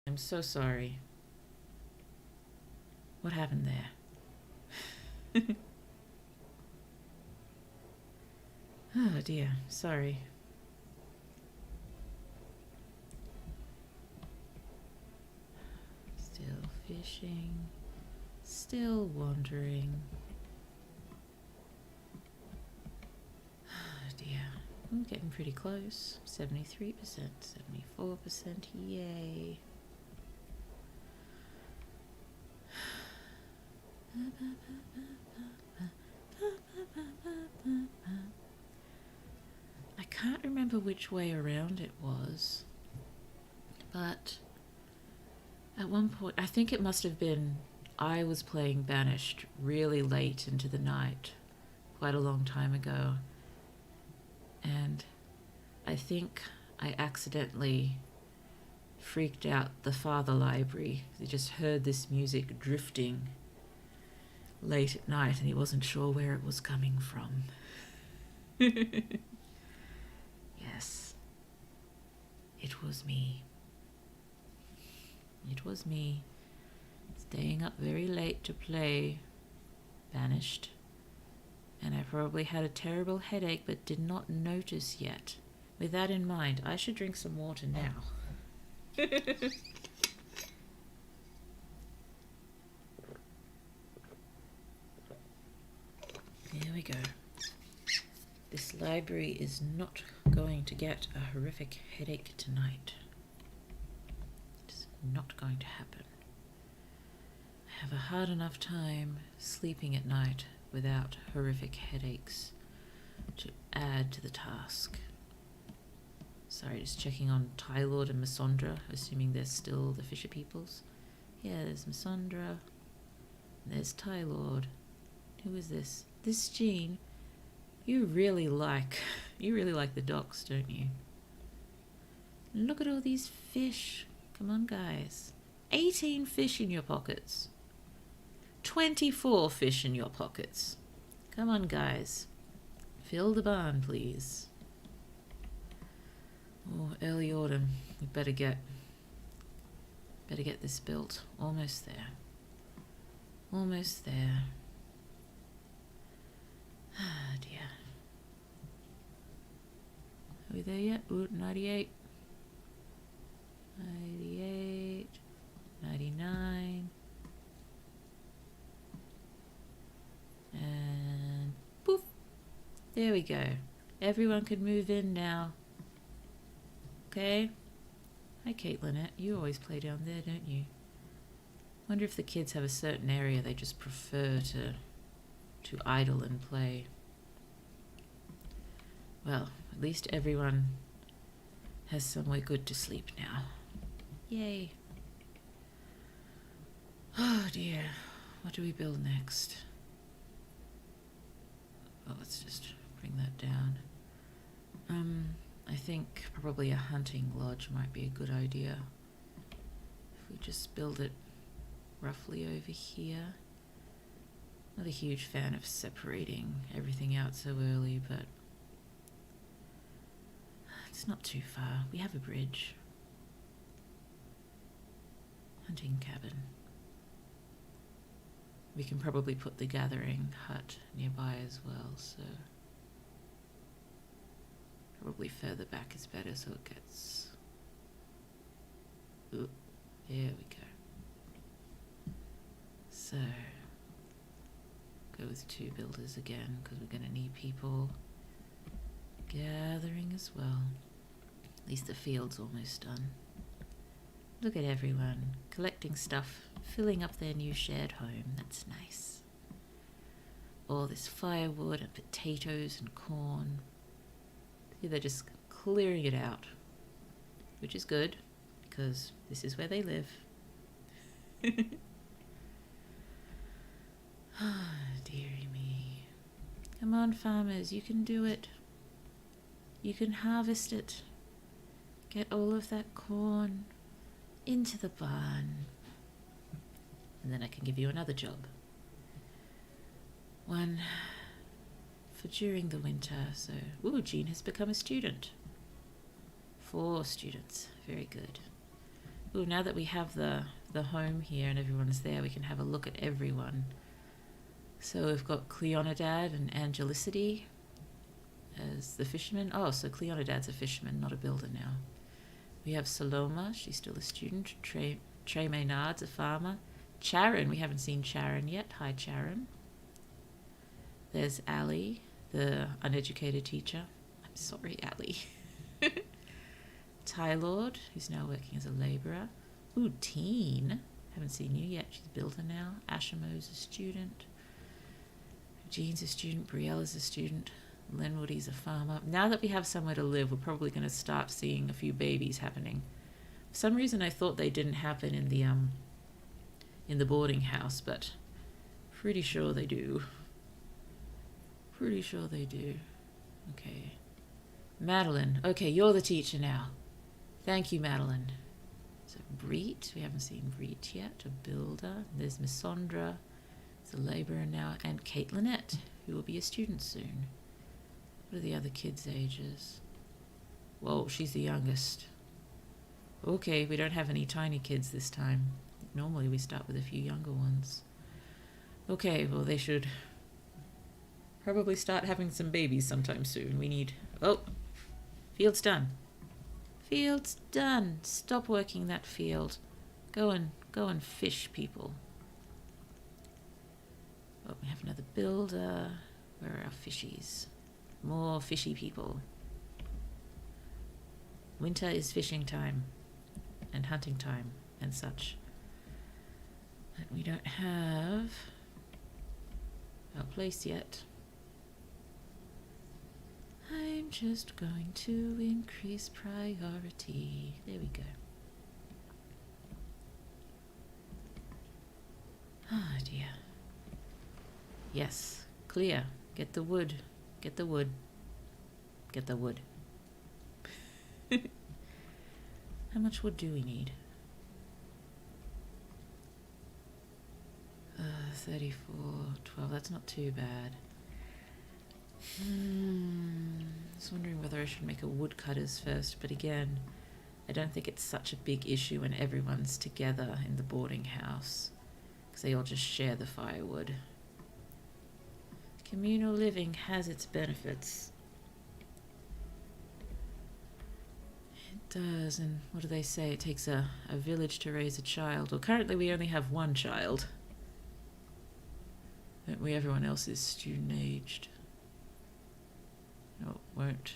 I'm so sorry. What happened there? Oh dear, sorry. Still fishing, still wandering. Oh dear, we're getting pretty close. 73%, 74%, yay. I can't remember which way around it was, but at one point, I think it must have been, I was playing Banished really late into the night, quite a long time ago, and I think I accidentally freaked out the father library. He just heard this music drifting late at night and he wasn't sure where it was coming from. Yes, it was me. It was me, staying up very late to play Banished, and I probably had a terrible headache but did not notice yet. With that in mind, I should drink some water now. There we go. This library is not going to get a horrific headache tonight. It's not going to happen. I have a hard enough time sleeping at night without horrific headaches to add to the task. Sorry, just checking on Tie Lord and Missandra, assuming they're still the Fisher Peoples. Yeah, there's Missandra. There's Tie Lord. Who is this? This Jean. You really like the docks, don't you? Look at all these fish. Come on, guys. 18 fish in your pockets. 24 fish in your pockets. Come on, guys. Fill the barn, please. Oh, early autumn. We better get this built. Almost there. Almost there. Ah, dear. Are we there yet? Ooh, 98. 98. 99. And poof. There we go. Everyone can move in now. Okay. Hi, Caitlinette. You always play down there, don't you? Wonder if the kids have a certain area they just prefer to idle and play. Well, at least everyone has somewhere good to sleep now. Yay. Oh dear. What do we build next? Oh, let's just bring that down. I think probably a hunting lodge might be a good idea. If we just build it roughly over here. Not a huge fan of separating everything out so early, but it's not too far. We have a bridge. Hunting cabin. We can probably put the gathering hut nearby as well, so probably further back is better so it gets... Ooh, there we go. So, go with 2 builders again because we're going to need people gathering as well. At least the field's almost done. Look at everyone collecting stuff, filling up their new shared home. That's nice. All this firewood and potatoes and corn. See, they're just clearing it out, which is good because this is where they live. Ah, dearie me. Come on, farmers, you can do it. You can harvest it. Get all of that corn into the barn. And then I can give you another job. One for during the winter, so... Ooh, Jean has become a student. 4 students, very good. Ooh, now that we have the home here and everyone's there, we can have a look at everyone. So we've got Cleonidad and Angelicity as the fishermen. Oh, so Cleonidad's a fisherman, not a builder now. We have Saloma, she's still a student. Trey Maynard's a farmer. Charon, we haven't seen Charon yet. Hi, Charon. There's Ali, the uneducated teacher. I'm sorry, Ali. Tylord, who's now working as a labourer. Ooh, Teen. Haven't seen you yet. She's a builder now. Ashimo's a student. Jean's a student. Briella's a student. Lenwoody's a farmer. Now that we have somewhere to live, we're probably going to start seeing a few babies happening. For some reason, I thought they didn't happen in the boarding house, but pretty sure they do. Pretty sure they do. Okay. Madeline. Okay, you're the teacher now. Thank you, Madeline. So Breet. We haven't seen Breet yet. A builder. There's Missandra. There's a labourer now. And Caitlinette, who will be a student soon. What are the other kids' ages? Whoa, she's the youngest. Okay, we don't have any tiny kids this time. Normally we start with a few younger ones. Okay, well they should probably start having some babies sometime soon. We need... Oh! Field's done. Field's done. Stop working that field. Go and fish, people. Oh, we have another builder. Where are our fishies? More fishy people. Winter is fishing time and hunting time and such. But we don't have our place yet. I'm just going to increase priority. There we go. Ah, dear. Yes, clear. Get the wood. Get the wood. Get the wood. How much wood do we need? 34, 12, that's not too bad. I was wondering whether I should make a woodcutters first, but again, I don't think it's such a big issue when everyone's together in the boarding house, because they all just share the firewood. Communal living has its benefits. It does, and what do they say? It takes a village to raise a child. Well, currently we only have one child. Don't we? Everyone else is student-aged. No, it won't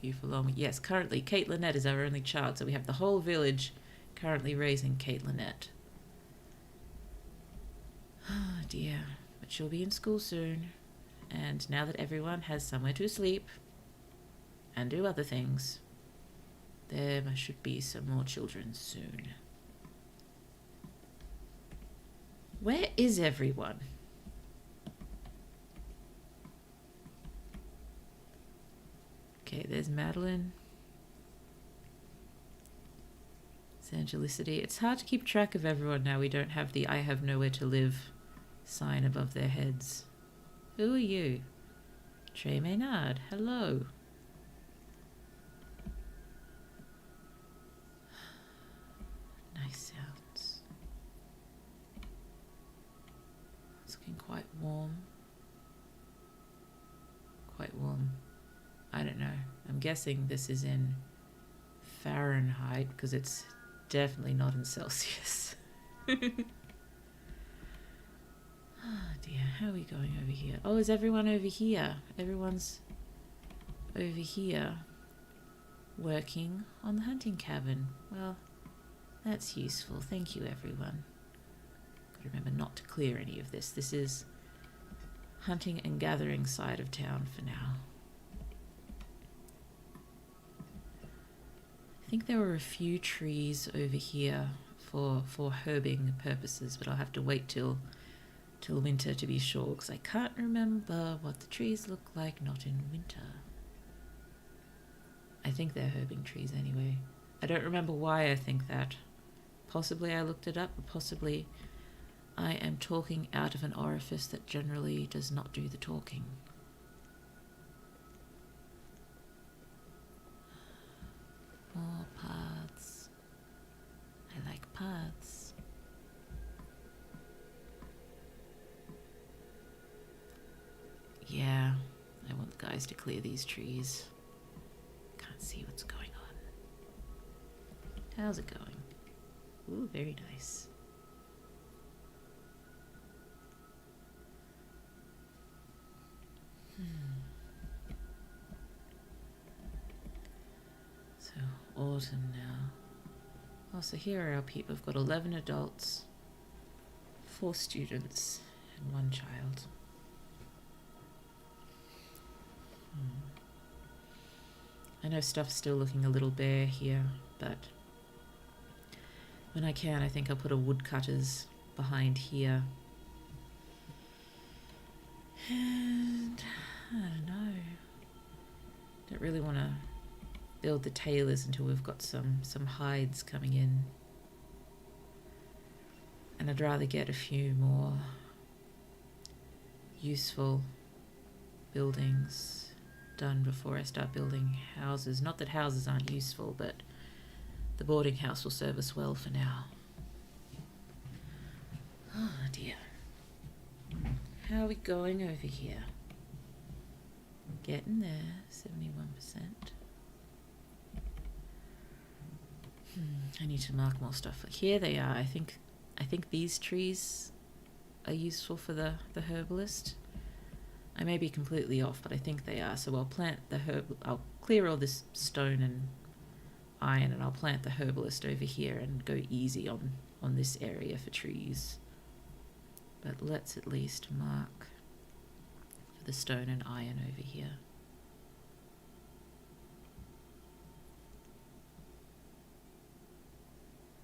be for long. Yes, currently Kate Lynette is our only child, so we have the whole village currently raising Kate Lynette. Oh dear, but she'll be in school soon, and now that everyone has somewhere to sleep and do other things, there should be some more children soon. Where is everyone? Okay, there's Madeline. It's Angelicity. It's hard to keep track of everyone now. We don't have the I have nowhere to live sign above their heads. Who are you? Trey Maynard. Hello. Nice sounds. It's looking quite warm. Quite warm. I don't know. I'm guessing this is in Fahrenheit because it's definitely not in Celsius. Oh dear, how are we going over here? Oh, is everyone over here? Everyone's over here working on the hunting cabin. Well, that's useful. Thank you, everyone. Gotta remember not to clear any of this. This is hunting and gathering side of town for now. I think there were a few trees over here for herbing purposes, but I'll have to wait till winter to be sure, because I can't remember what the trees look like not in winter. I think they're herbing trees anyway. I don't remember why I think that. Possibly I looked it up, or possibly I am talking out of an orifice that generally does not do the talking. More paths. I like paths. Yeah, I want the guys to clear these trees. Can't see what's going on. How's it going? Ooh, very nice. So, autumn now. Oh, so here are our people. We've got 11 adults, 4 students, and 1 child. I know stuff's still looking a little bare here, but when I can, I think I'll put a woodcutters behind here. And I don't know. Don't really want to build the tailors until we've got some hides coming in. And I'd rather get a few more useful buildings done before I start building houses. Not that houses aren't useful, but the boarding house will serve us well for now. Oh dear. How are we going over here? Getting there, 71%. I need to mark more stuff. Here they are. I think these trees are useful for the herbalist. I may be completely off, but I think they are. So I'll plant the I'll clear all this stone and iron, and I'll plant the herbalist over here and go easy on this area for trees. But let's at least mark for the stone and iron over here.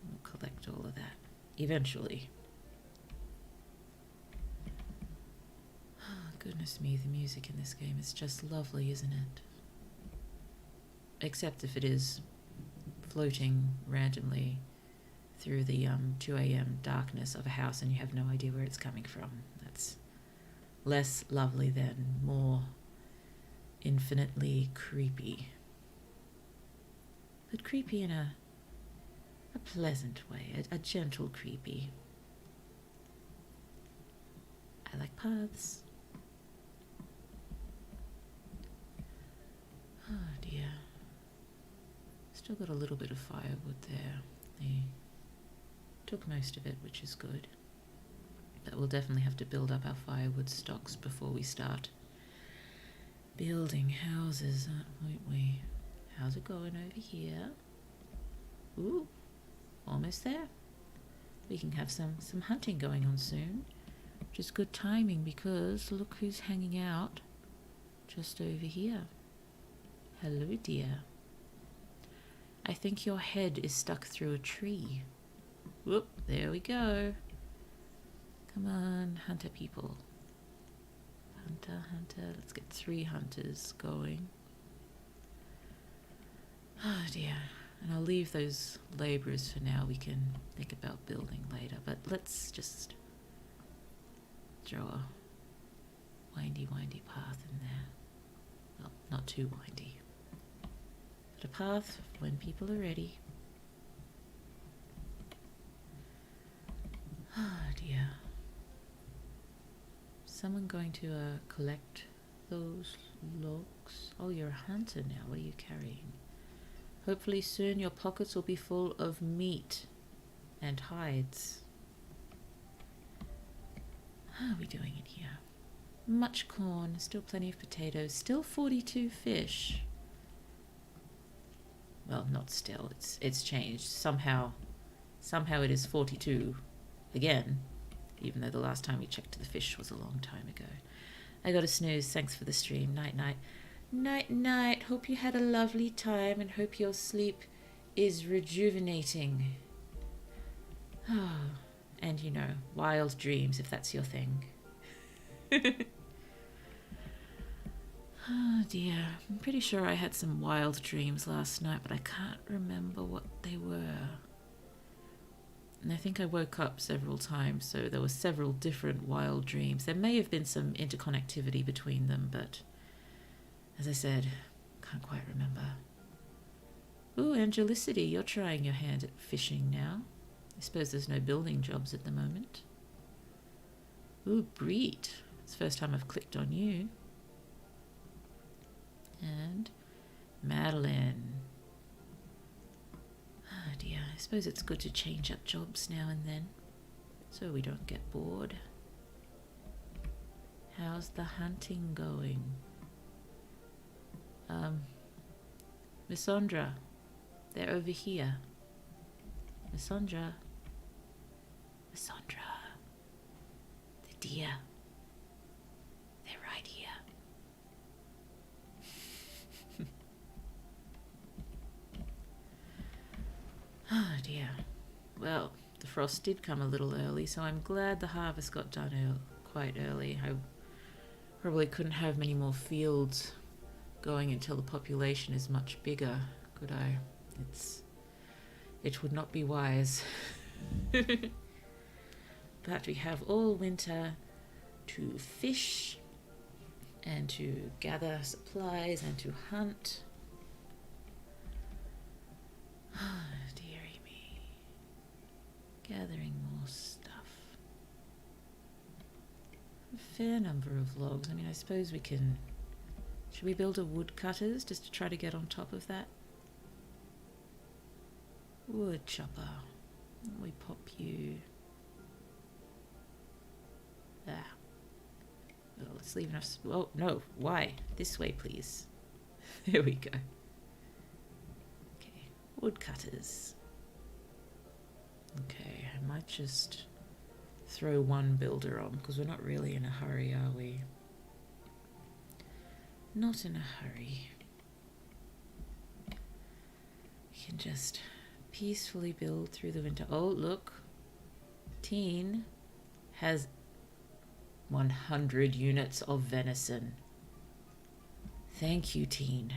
We'll collect all of that eventually. Goodness me, the music in this game is just lovely, isn't it? Except if it is floating randomly through the 2 a.m. darkness of a house and you have no idea where it's coming from. That's less lovely than more infinitely creepy. But creepy in a pleasant way, a gentle creepy. I like paths. Oh dear. Still got a little bit of firewood there. They took most of it, which is good. But we'll definitely have to build up our firewood stocks before we start building houses, aren't we? How's it going over here? Ooh, almost there. We can have some hunting going on soon, which is good timing because look who's hanging out just over here. Hello, dear. I think your head is stuck through a tree. Whoop, there we go. Come on, hunter people. Hunter, hunter. Let's get 3 hunters going. Oh dear. And I'll leave those labourers for now. We can think about building later. But let's just draw a windy, windy path in there. Well, not too windy. But a path when people are ready. Oh dear. Someone going to collect those logs? Oh, you're a hunter now. What are you carrying? Hopefully soon your pockets will be full of meat and hides. How are we doing in here? Much corn, still plenty of potatoes, still 42 fish. Well, not still. It's changed. Somehow it is 42 again. Even though the last time we checked the fish was a long time ago. I got a snooze. Thanks for the stream. Night, night. Night, night. Hope you had a lovely time and hope your sleep is rejuvenating. Oh, and you know, wild dreams if that's your thing. Oh dear. I'm pretty sure I had some wild dreams last night, but I can't remember what they were. And I think I woke up several times, so there were several different wild dreams. There may have been some interconnectivity between them, but as I said, can't quite remember. Ooh, Angelicity, you're trying your hand at fishing now. I suppose there's no building jobs at the moment. Ooh, Breed. It's the first time I've clicked on you. And Madeline. Oh dear, I suppose it's good to change up jobs now and then, so we don't get bored. How's the hunting going? Miss Sandra, they're over here. Miss Sandra. Miss Sandra. The deer. They're right here. Oh dear. Well, the frost did come a little early, so I'm glad the harvest got done quite early. I probably couldn't have many more fields going until the population is much bigger, could I? It would not be wise. But we have all winter to fish and to gather supplies and to hunt. Oh, dearie me. Gathering more stuff. A fair number of logs. I mean, I suppose we can... Should we build a woodcutters just to try to get on top of that? Wood chopper. We pop you... There. Well, let's leave enough... Oh, no. Why? This way, please. There we go. Okay. Woodcutters. Okay, I might just throw one builder on, because we're not really in a hurry, are we? Not in a hurry. We can just peacefully build through the winter. Oh, look. Teen has 100 units of venison. Thank you, teen.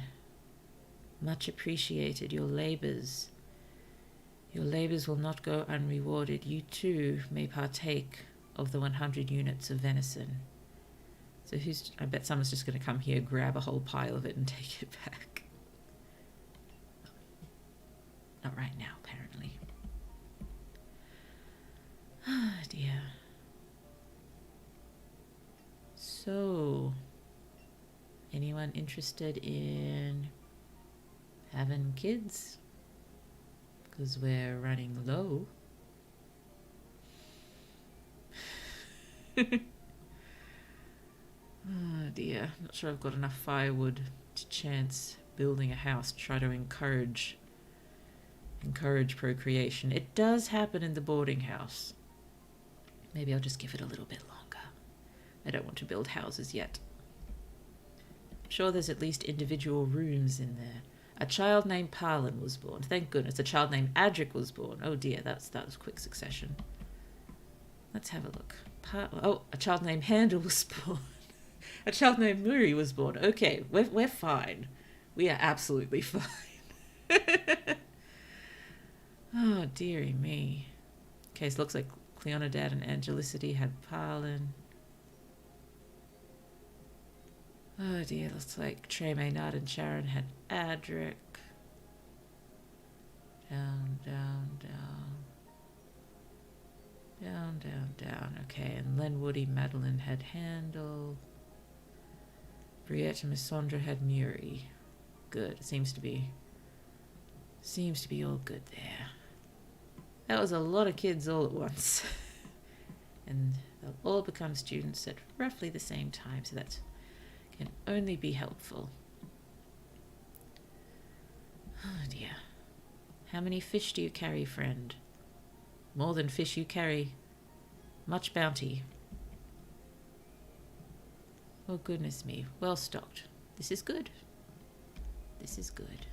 Much appreciated. Your labors will not go unrewarded. You too may partake of the 100 units of venison. So I bet someone's just going to come here, grab a whole pile of it and take it back. Not right now, apparently. Ah, dear. So, anyone interested in having kids? Because we're running low. Oh dear, not sure I've got enough firewood to chance building a house. Try to encourage procreation. It does happen in the boarding house. Maybe I'll just give it a little bit longer. I don't want to build houses yet. I'm sure there's at least individual rooms in there. A child named Parlin was born. Thank goodness. A child named Adric was born. Oh dear, that was quick succession. Let's have a look. A child named Handel was born. A child named Muri was born. Okay, we're fine. We are absolutely fine. Oh, dearie me. Okay, so it looks like Cleonidad and Angelicity had Parlin. Oh dear, looks like Trey Maynard and Sharon had Adric. Down, down, down. Down, down, down. Okay, and Len Woody Madeline had Handel. Briette and Missandra had Muri. Good. Seems to be all good there. That was a lot of kids all at once. And they'll all become students at roughly the same time, so that can only be helpful. Oh dear. How many fish do you carry, friend? More than fish you carry. Much bounty. Oh goodness me. Well stocked. This is good. This is good.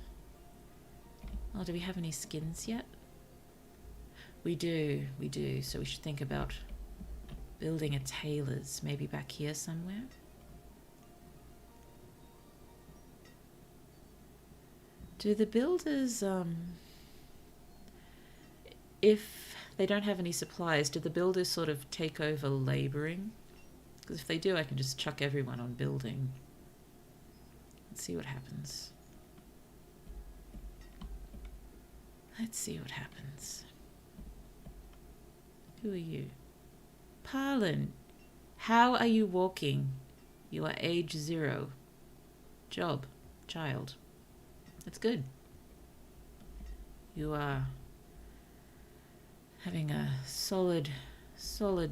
Oh, do we have any skins yet? We do. So we should think about building a tailor's, maybe back here somewhere. Do the builders, if they don't have any supplies, do the builders sort of take over labouring? Because if they do, I can just chuck everyone on building. Let's see what happens. Let's see what happens. Who are you? Parlin, how are you walking? You are age 0. Job, child. That's good. You are having a solid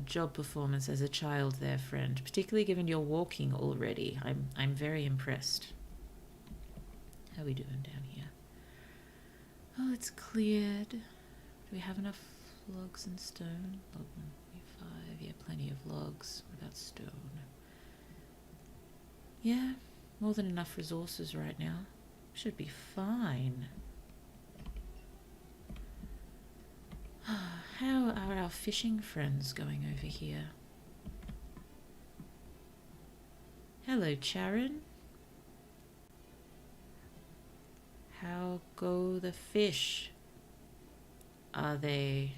job performance as a child there, friend. Particularly given you're walking already. I'm very impressed. How are we doing down here? Oh, it's cleared. Do we have enough logs and stone? Log 1.5. Yeah, plenty of logs. What about stone? Yeah, more than enough resources right now. Should be fine. How are our fishing friends going over here? Hello, Charon. How go the fish? Are they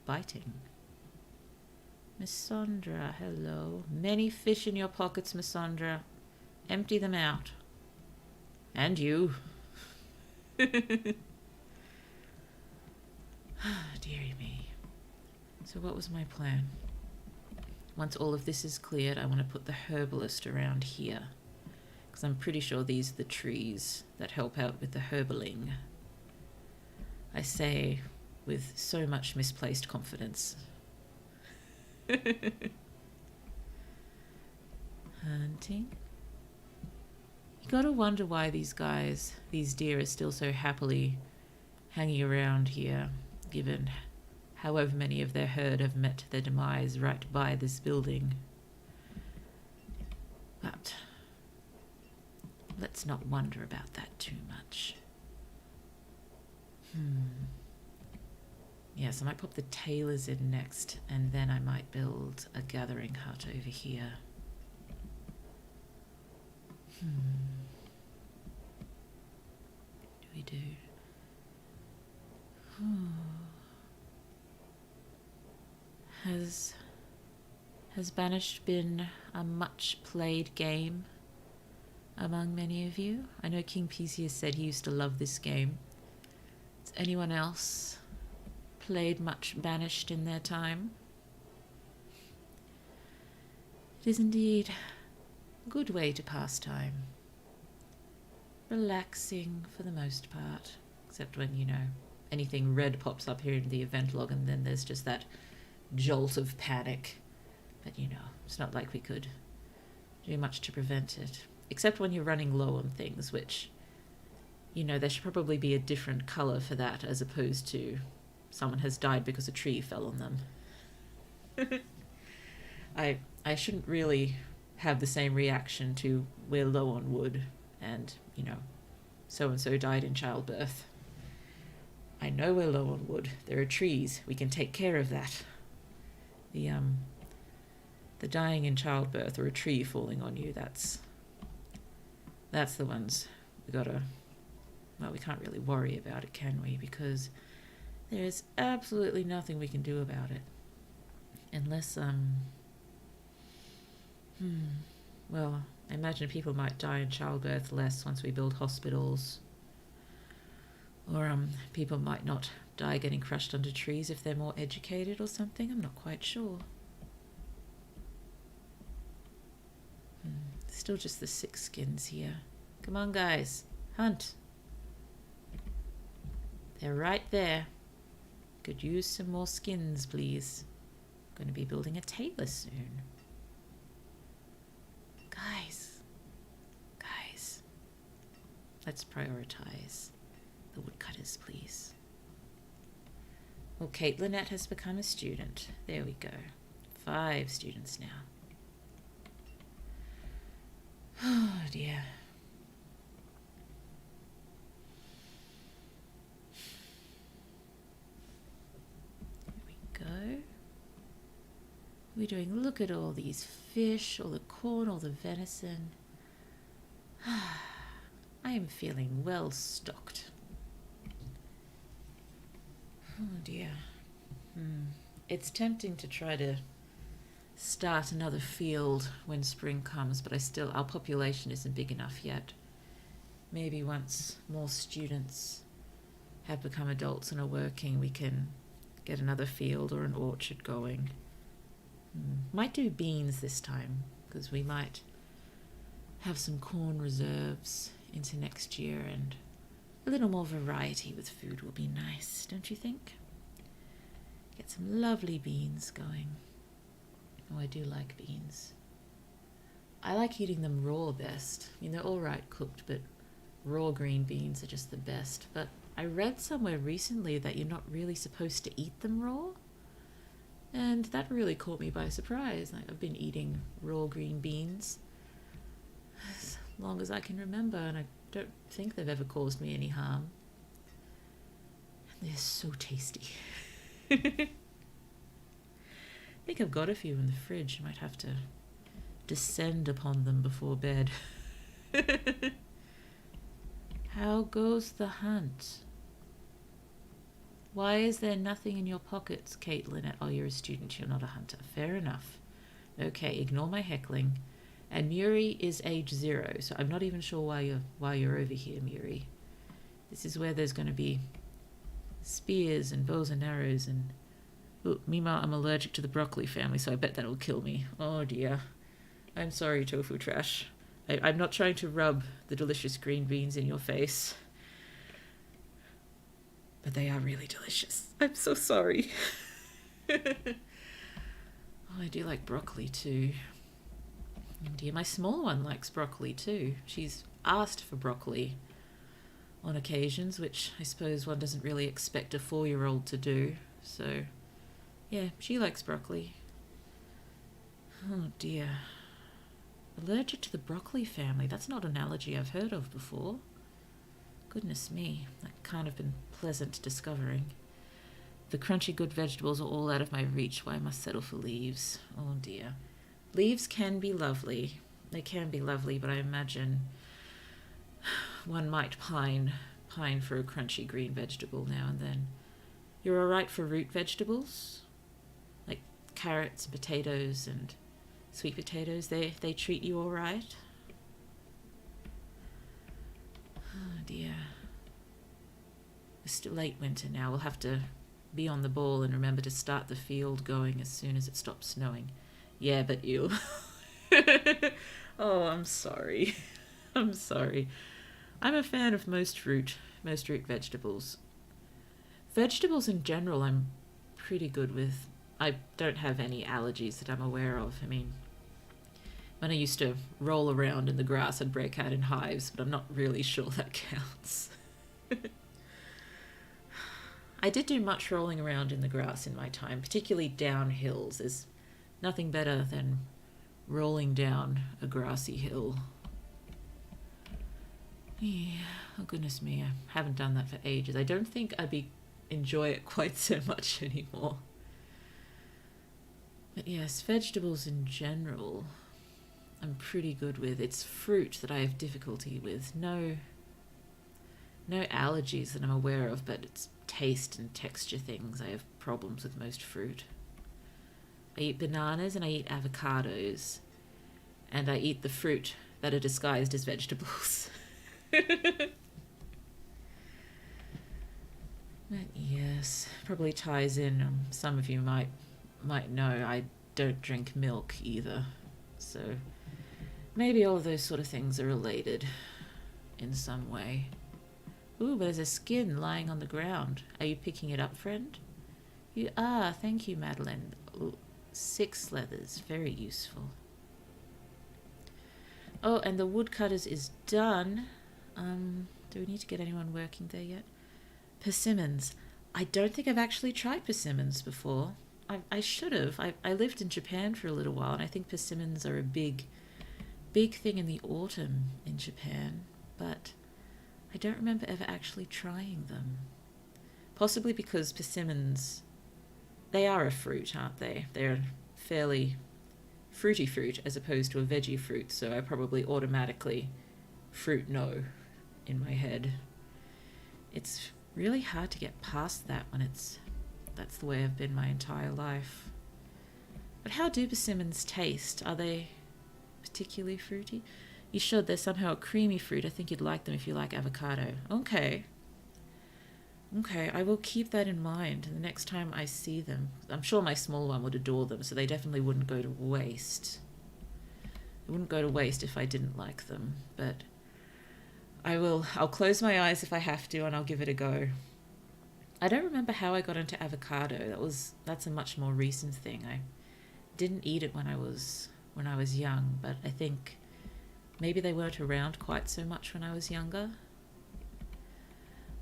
biting? Missandra, hello. Many fish in your pockets, Missandra. Empty them out. And you. Dearie me. So what was my plan? Once all of this is cleared, I want to put the herbalist around here. Because I'm pretty sure these are the trees that help out with the herbaling. I say with so much misplaced confidence. Hunting. You gotta wonder why these deer are still so happily hanging around here, given however many of their herd have met their demise right by this building. But let's not wonder about that too much. Yeah, Yes, I might pop the tailors in next, and then I might build a gathering hut over here. What do we do? Has Banished been a much played game among many of you? I know King PC has said he used to love this game. Has anyone else played much Banished in their time? It is indeed a good way to pass time. Relaxing for the most part, except when, you know, anything red pops up here in the event log, and then there's just that jolt of panic. But, you know, it's not like we could do much to prevent it. Except when you're running low on things, which, you know, there should probably be a different colour for that as opposed to someone has died because a tree fell on them. I shouldn't really have the same reaction to we're low on wood and, you know, so-and-so died in childbirth. I know we're low on wood. There are trees. We can take care of that. The dying in childbirth or a tree falling on you, that's the ones we gotta... Well, we can't really worry about it, can we? Because there's absolutely nothing we can do about it. Unless, well, I imagine people might die in childbirth less once we build hospitals. Or, people might not die getting crushed under trees if they're more educated or something. I'm not quite sure. Still just the 6 skins here. Come on, guys. Hunt. They're right there. Could use some more skins, please. Going to be building a tailor soon. Guys. Let's prioritize the woodcutters, please. Well, Caitlinette has become a student. There we go. 5 students now. Oh dear. Here we go. What are we doing? Look at all these fish, all the corn, all the venison. I am feeling well stocked. Oh dear. It's tempting to try to start another field when spring comes, but our population isn't big enough yet. Maybe once more students have become adults and are working, we can get another field or an orchard going. Might do beans this time, because we might have some corn reserves into next year, and a little more variety with food will be nice, don't you think? Get some lovely beans going. Oh, I do like beans. I like eating them raw best. I mean, they're all right cooked, but raw green beans are just the best. But I read somewhere recently that you're not really supposed to eat them raw. And that really caught me by surprise. I've been eating raw green beans as long as I can remember, and I don't think they've ever caused me any harm. And they're so tasty. I think I've got a few in the fridge. I might have to descend upon them before bed. How goes the hunt? Why is there nothing in your pockets, Caitlinette? Oh, you're a student, you're not a hunter. Fair enough. Okay, ignore my heckling. And Muri is age 0, so I'm not even sure why you're over here, Muri. This is where there's going to be spears and bows and arrows and... Ooh, meanwhile, I'm allergic to the broccoli family, so I bet that'll kill me. Oh dear. I'm sorry, Tofu Trash. I'm not trying to rub the delicious green beans in your face. But they are really delicious. I'm so sorry. Oh, I do like broccoli too. Oh dear, my small one likes broccoli too. She's asked for broccoli on occasions, which I suppose one doesn't really expect a 4-year-old to do. So, yeah, she likes broccoli. Oh dear. Allergic to the broccoli family. That's not an allergy I've heard of before. Goodness me, that can't have been pleasant discovering. The crunchy good vegetables are all out of my reach. Why I must settle for leaves? Oh dear. Leaves can be lovely. They can be lovely, but I imagine one might pine for a crunchy green vegetable now and then. You're alright for root vegetables? Like carrots and potatoes and sweet potatoes, they treat you alright? Oh dear. It's still late winter now. We'll have to be on the ball and remember to start the field going as soon as it stops snowing. Yeah, but you. Oh, I'm sorry. I'm sorry. I'm a fan of most root vegetables. Vegetables in general I'm pretty good with. I don't have any allergies that I'm aware of. I mean, when I used to roll around in the grass, I'd break out in hives, but I'm not really sure that counts. I did do much rolling around in the grass in my time, particularly down hills. There's nothing better than rolling down a grassy hill. Yeah, oh goodness me, I haven't done that for ages. I don't think I'd enjoy it quite so much anymore. But yes, vegetables in general, I'm pretty good with. It's fruit that I have difficulty with. No allergies that I'm aware of, but it's taste and texture things. I have problems with most fruit. I eat bananas and I eat avocados, and I eat the fruit that are disguised as vegetables. But yes, probably ties in. Some of you might know I don't drink milk either, so maybe all of those sort of things are related in some way. Ooh, but there's a skin lying on the ground. Are you picking it up, friend? You are. Thank you, Madeline. Ooh, 6 leathers. Very useful. Oh, and the woodcutters is done. Do we need to get anyone working there yet? Persimmons. I don't think I've actually tried persimmons before. I should have. I lived in Japan for a little while, and I think persimmons are a big thing in the autumn in Japan, but I don't remember ever actually trying them. Possibly because persimmons, they are a fruit, aren't they? They're fairly fruity fruit as opposed to a veggie fruit, so I probably automatically fruit no in my head. It's really hard to get past that when that's the way I've been my entire life. But how do persimmons taste? Are they particularly fruity? You should. They're somehow a creamy fruit. I think you'd like them if you like avocado. Okay, I will keep that in mind the next time I see them. I'm sure my small one would adore them, so they definitely wouldn't go to waste. They wouldn't go to waste if I didn't like them, but I'll close my eyes if I have to, and I'll give it a go. I don't remember how I got into avocado. That's a much more recent thing. I didn't eat it when I was young, but I think maybe they weren't around quite so much when I was younger.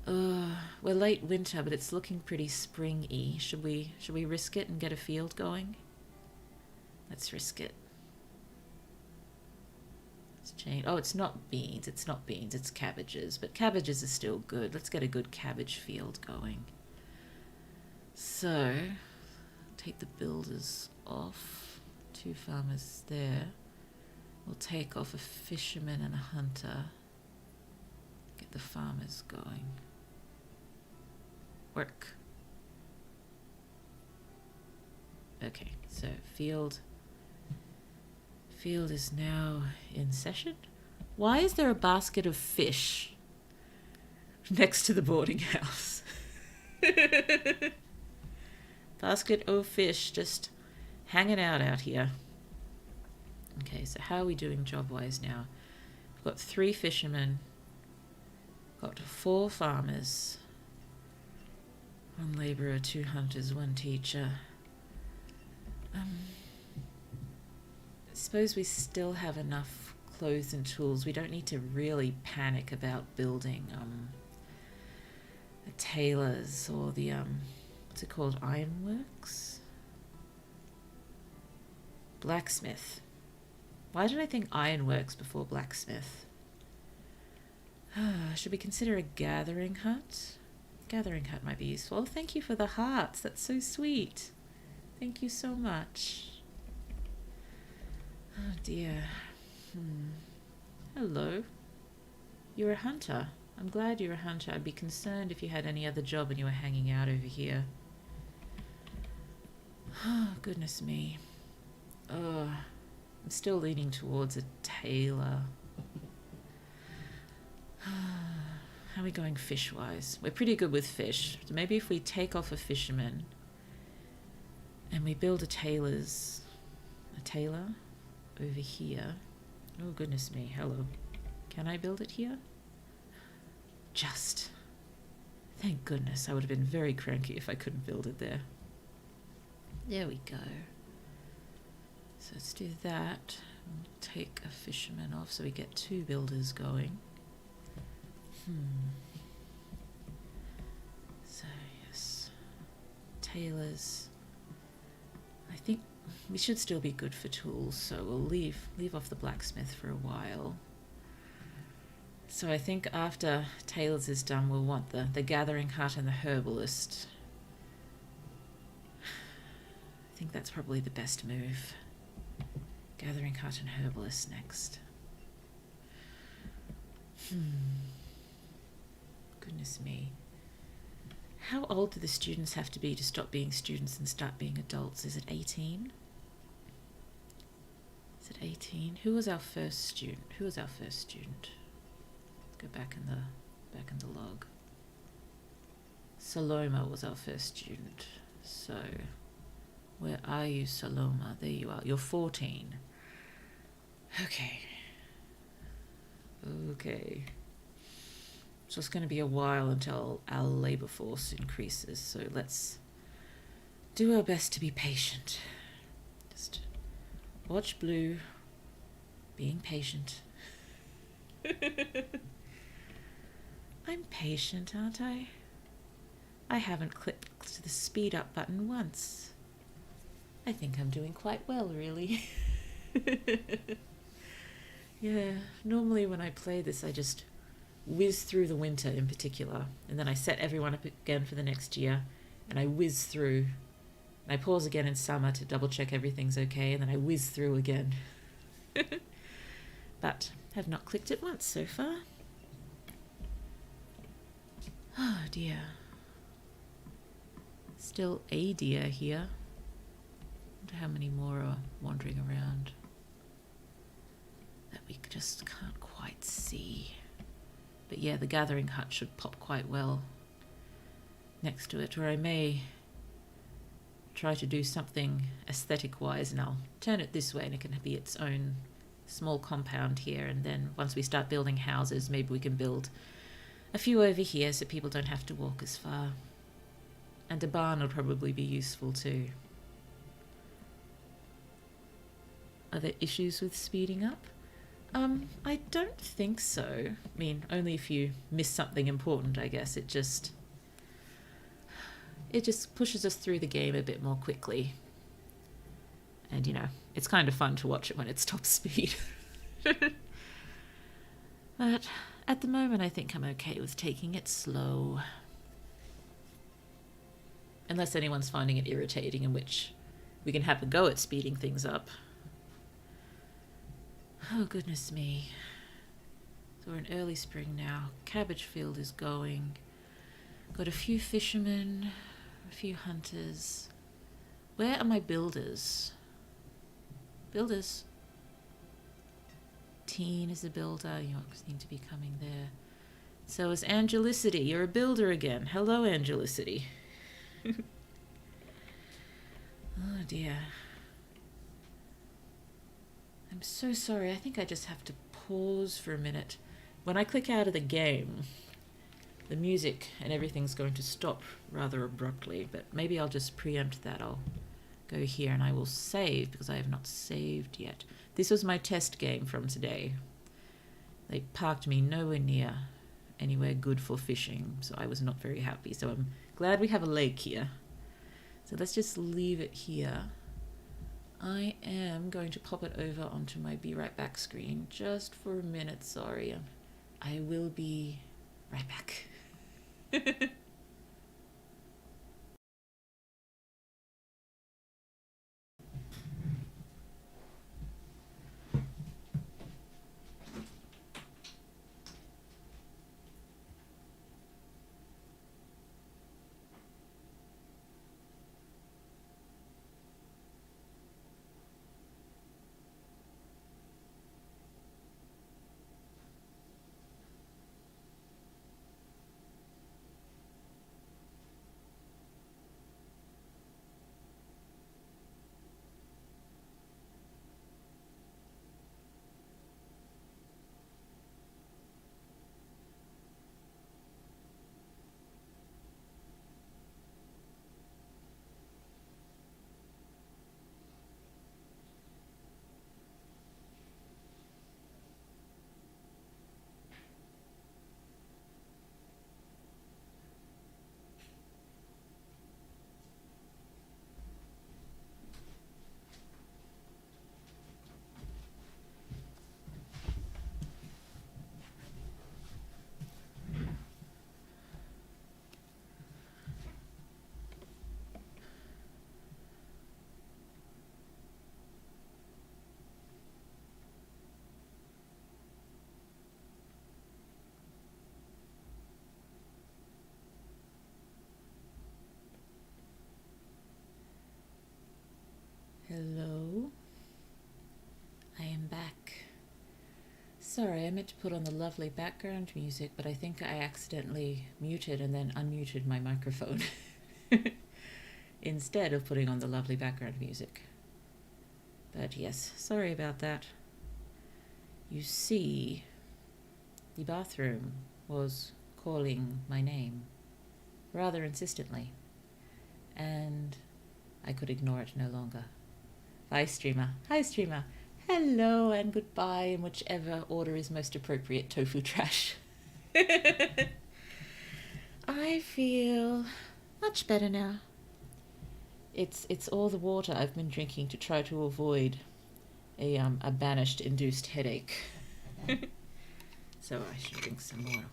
We're late winter, but it's looking pretty spring-y. Should we risk it and get a field going? Let's risk it. Let's change. Oh, it's not beans. It's cabbages. But cabbages are still good. Let's get a good cabbage field going. So, take the builders off. 2 farmers there. We'll take off a fisherman and a hunter. Get the farmers going. Work. Okay, so field is now in session. Why is there a basket of fish next to the boarding house? Basket of fish just hanging out here. Okay, so how are we doing job-wise now? We've got 3 fishermen, got 4 farmers, 1 labourer, 2 hunters, 1 teacher. I suppose we still have enough clothes and tools. We don't need to really panic about building the tailors or the what's it called, ironworks? Blacksmith. Why did I think ironworks before blacksmith? Should we consider a gathering hut? Gathering hut might be useful. Oh, thank you for the hearts. That's so sweet. Thank you so much. Oh dear. Hello. You're a hunter. I'm glad you're a hunter. I'd be concerned if you had any other job and you were hanging out over here. Oh, goodness me. I'm still leaning towards a tailor. How are we going fish-wise? We're pretty good with fish. So maybe if we take off a fisherman and we build a tailor over here. Oh, goodness me. Hello. Can I build it here? Just. Thank goodness. I would have been very cranky if I couldn't build it there. There we go. So let's do that. We'll take a fisherman off so we get 2 builders going. So yes, tailors. I think we should still be good for tools, so we'll leave off the blacksmith for a while. So I think after tailors is done, we'll want the gathering hut and the herbalist. I think that's probably the best move. Gathering hut and herbalist next. Goodness me. How old do the students have to be to stop being students and start being adults? Is it 18? Is it 18? Who was our first student? Let's go back in the log. Saloma was our first student. So, where are you, Saloma? There you are. You're 14. Okay. So it's going to be a while until our labor force increases, so let's do our best to be patient. Just watch Blue being patient. I'm patient, aren't I? I haven't clicked the speed up button once. I think I'm doing quite well, really. Yeah, normally when I play this, I just whiz through the winter in particular, and then I set everyone up again for the next year, and I whiz through. And I pause again in summer to double check everything's okay, and then I whiz through again. But have not clicked it once so far. Oh dear. Still a deer here. Wonder how many more are wandering around that we just can't quite see. But yeah, the gathering hut should pop quite well next to it, or I may try to do something aesthetic-wise, and I'll turn it this way and it can be its own small compound here, and then once we start building houses, maybe we can build a few over here so people don't have to walk as far. And a barn will probably be useful too. Are there issues with speeding up? I don't think so. I mean, only if you miss something important, I guess. It just pushes us through the game a bit more quickly. And, you know, it's kind of fun to watch it when it stops speed. But at the moment, I think I'm okay with taking it slow. Unless anyone's finding it irritating, in which we can have a go at speeding things up. Oh, goodness me. So we're in early spring now. Cabbage field is going. Got a few fishermen, a few hunters. Where are my builders? Builders. Teen is a builder. You seem to be coming there. So is Angelicity. You're a builder again. Hello, Angelicity. Oh, dear. I'm so sorry. I think I just have to pause for a minute. When I click out of the game, the music and everything's going to stop rather abruptly, but maybe I'll just preempt that. I'll go here and I will save because I have not saved yet. This was my test game from today. They parked me nowhere near anywhere good for fishing, so I was not very happy. So I'm glad we have a lake here. So let's just leave it here. I am going to pop it over onto my Be Right Back screen just for a minute. Sorry. I will be right back. Sorry, I meant to put on the lovely background music, but I think I accidentally muted and then unmuted my microphone instead of putting on the lovely background music. But yes, sorry about that. You see, the bathroom was calling my name rather insistently, and I could ignore it no longer. Bye, streamer. Hi, streamer. Hello and goodbye in whichever order is most appropriate, tofu trash. I feel much better now. It's all the water I've been drinking to try to avoid a Banished induced headache. So I should drink some more.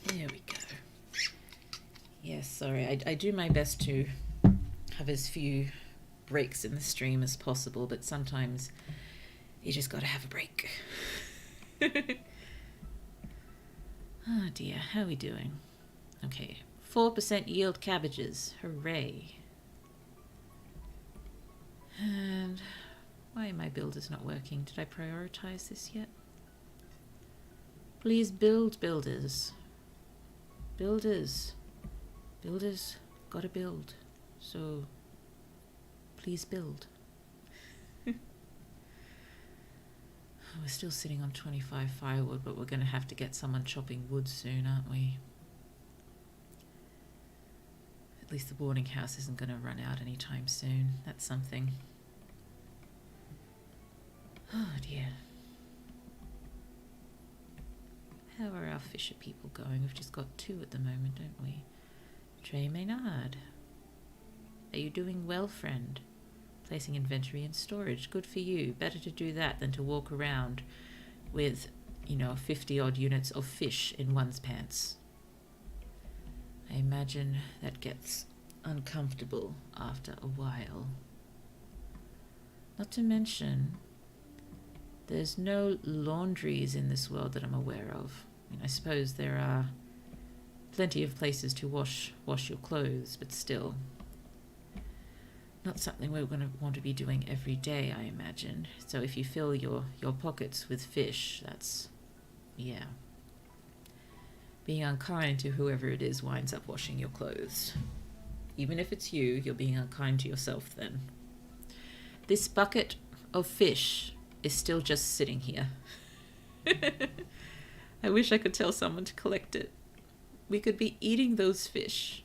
There we go. Yes, sorry, I do my best to have as few breaks in the stream as possible, but sometimes you just gotta have a break. Oh dear, how are we doing? Okay, 4% yield cabbages, hooray. And why are my builders not working? Did I prioritize this yet? Please build, builders. Builders. Builders gotta build. So please build. We're still sitting on 25 firewood, but we're going to have to get someone chopping wood soon, aren't we? At least the boarding house isn't going to run out anytime soon. That's something. Oh dear. How are our fisher people going? We've just got 2 at the moment, don't we? Trey Maynard. Are you doing well, friend? Placing inventory in storage. Good for you. Better to do that than to walk around with, 50 odd units of fish in one's pants. I imagine that gets uncomfortable after a while. Not to mention, there's no laundries in this world that I'm aware of. I suppose there are plenty of places to wash your clothes, but still. Not something we're going to want to be doing every day, I imagine. So if you fill your pockets with fish, that's, yeah. Being unkind to whoever it is winds up washing your clothes. Even if it's you, you're being unkind to yourself then. This bucket of fish is still just sitting here. I wish I could tell someone to collect it. We could be eating those fish.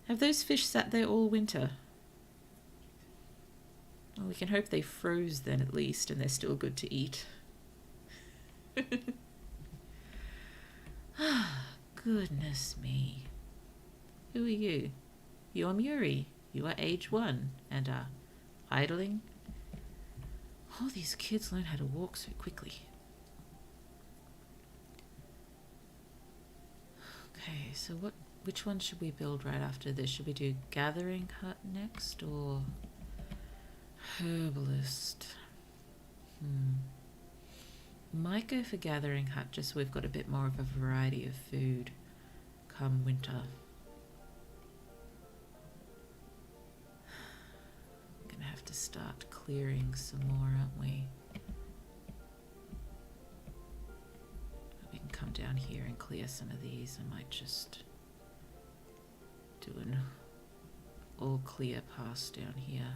Have those fish sat there all winter? Well, we can hope they froze then at least, and they're still good to eat. Goodness me. Who are you? You're Muri. You are age 1 and are idling. All these kids learn how to walk so quickly. Okay, so which one should we build right after this? Should we do gathering hut next or herbalist? Might go for gathering hut just so we've got a bit more of a variety of food come winter. I'm gonna have to start clearing some more, aren't we? We can come down here and clear some of these. I might just do an all clear pass down here.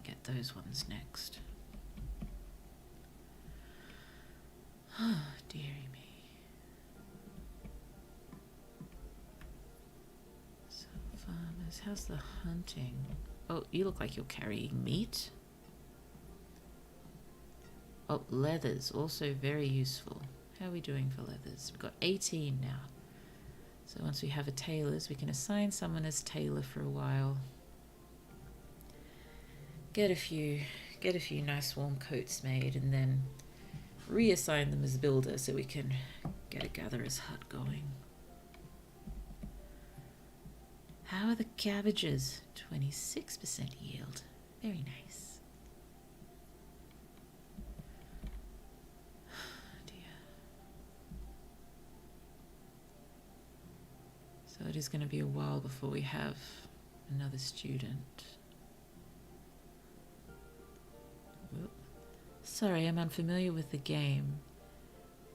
Get those ones next. Oh, dearie me. So, farmers, how's the hunting? Oh, you look like you're carrying meat. Oh, leathers, also very useful. How are we doing for leathers? We've got 18 now. So once we have a tailor's, we can assign someone as tailor for a while. Get a few nice warm coats made and then reassign them as builder so we can get a gatherer's hut going. How are the cabbages? 26% yield. Very nice. Oh dear. So So it is going to be a while before we have another student. Whoop. Sorry, I'm unfamiliar with the game.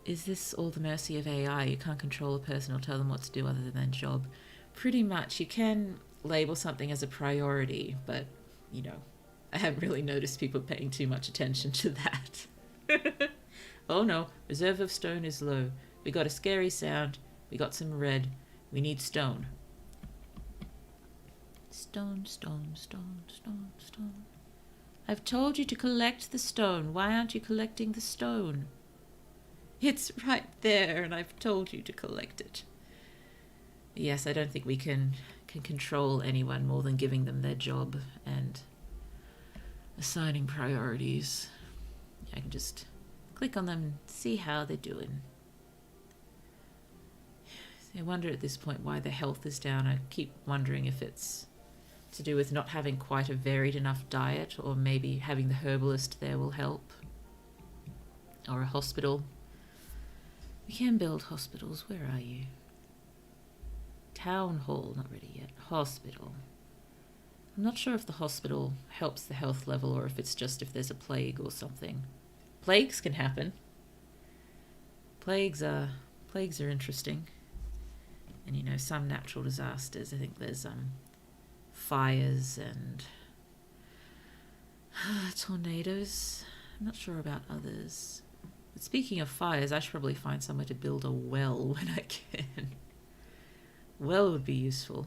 Is this all the mercy of AI? You can't control a person or tell them what to do other than their job. Pretty much. You can label something as a priority, but, you know, I haven't really noticed people paying too much attention to that. Oh no, reserve of stone is low. We got a scary sound. We got some red. We need stone. Stone, stone, stone, stone, stone. I've told you to collect the stone. Why aren't you collecting the stone? It's right there, and I've told you to collect it. Yes, I don't think we can control anyone more than giving them their job and assigning priorities. I can just click on them and see how they're doing. I wonder at this point why their health is down. I keep wondering if it's to do with not having quite a varied enough diet, or maybe having the herbalist there will help. Or a hospital. We can build hospitals. Where are you? Town hall, not ready yet. Hospital. I'm not sure if the hospital helps the health level or if it's just if there's a plague or something. Plagues can happen. Plagues are interesting. And you know, some natural disasters. I think there's fires and tornadoes. I'm not sure about others. But speaking of fires, I should probably find somewhere to build a well when I can. Well would be useful.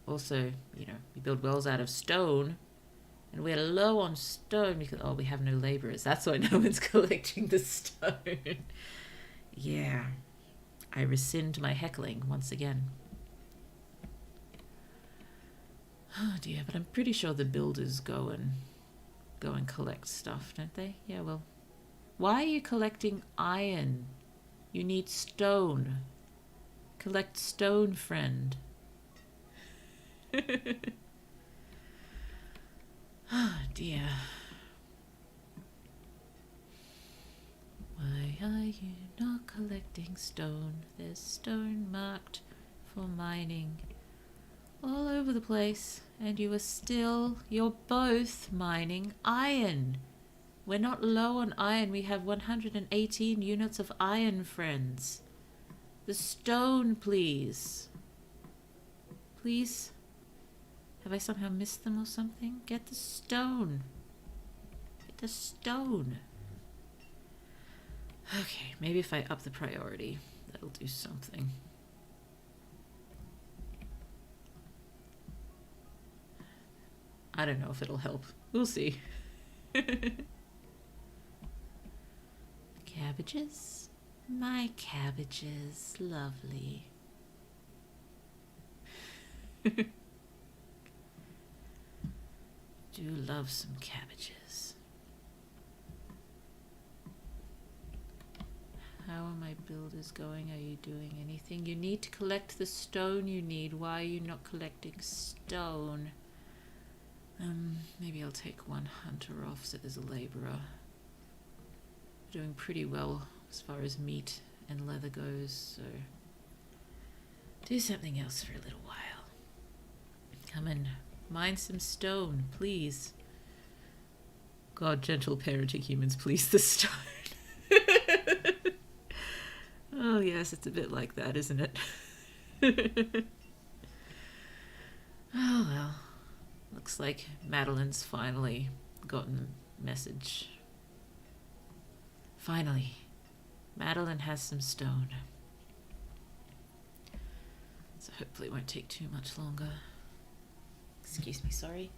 Also, you know, we build wells out of stone, and we're low on stone because, we have no labourers. That's why no one's collecting the stone. Yeah. I rescind my heckling once again. Oh dear, but I'm pretty sure the builders go and collect stuff, don't they? Yeah, well. Why are you collecting iron? You need stone. Collect stone, friend. Oh dear. Why are you not collecting stone? There's stone marked for mining all over the place, and you're both mining iron. We're not low on iron. We have 118 units of iron, friends. The stone, please. Please? Have I somehow missed them or something? Get the stone. Get the stone. Okay, maybe if I up the priority, that'll do something. I don't know if it'll help. We'll see. Cabbages? My cabbages. Lovely. Do love some cabbages. How are my builders going? Are you doing anything? You need to collect the stone you need. Why are you not collecting stone? Maybe I'll take one hunter off so there's a labourer. Doing pretty well as far as meat and leather goes, so do something else for a little while. Come and mine some stone, please. God, gentle parenting humans, please the stone. Oh yes, it's a bit like that, isn't it? Oh well. Looks like Madeline's finally gotten the message. Finally, Madeline has some stone. So hopefully it won't take too much longer. Excuse me, sorry.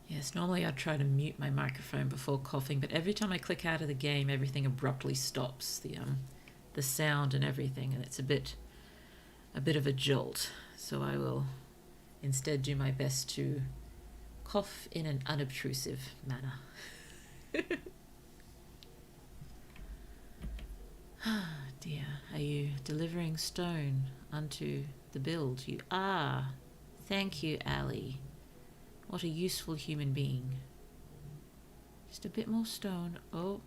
Yes, normally I'd try to mute my microphone before coughing, but every time I click out of the game, everything abruptly stops, the sound and everything, and it's a bit of a jolt. So I will instead do my best to cough in an unobtrusive manner. Ah, dear. Are you delivering stone unto the build? You are. Thank you, Ali. What a useful human being. Just a bit more stone. Oh.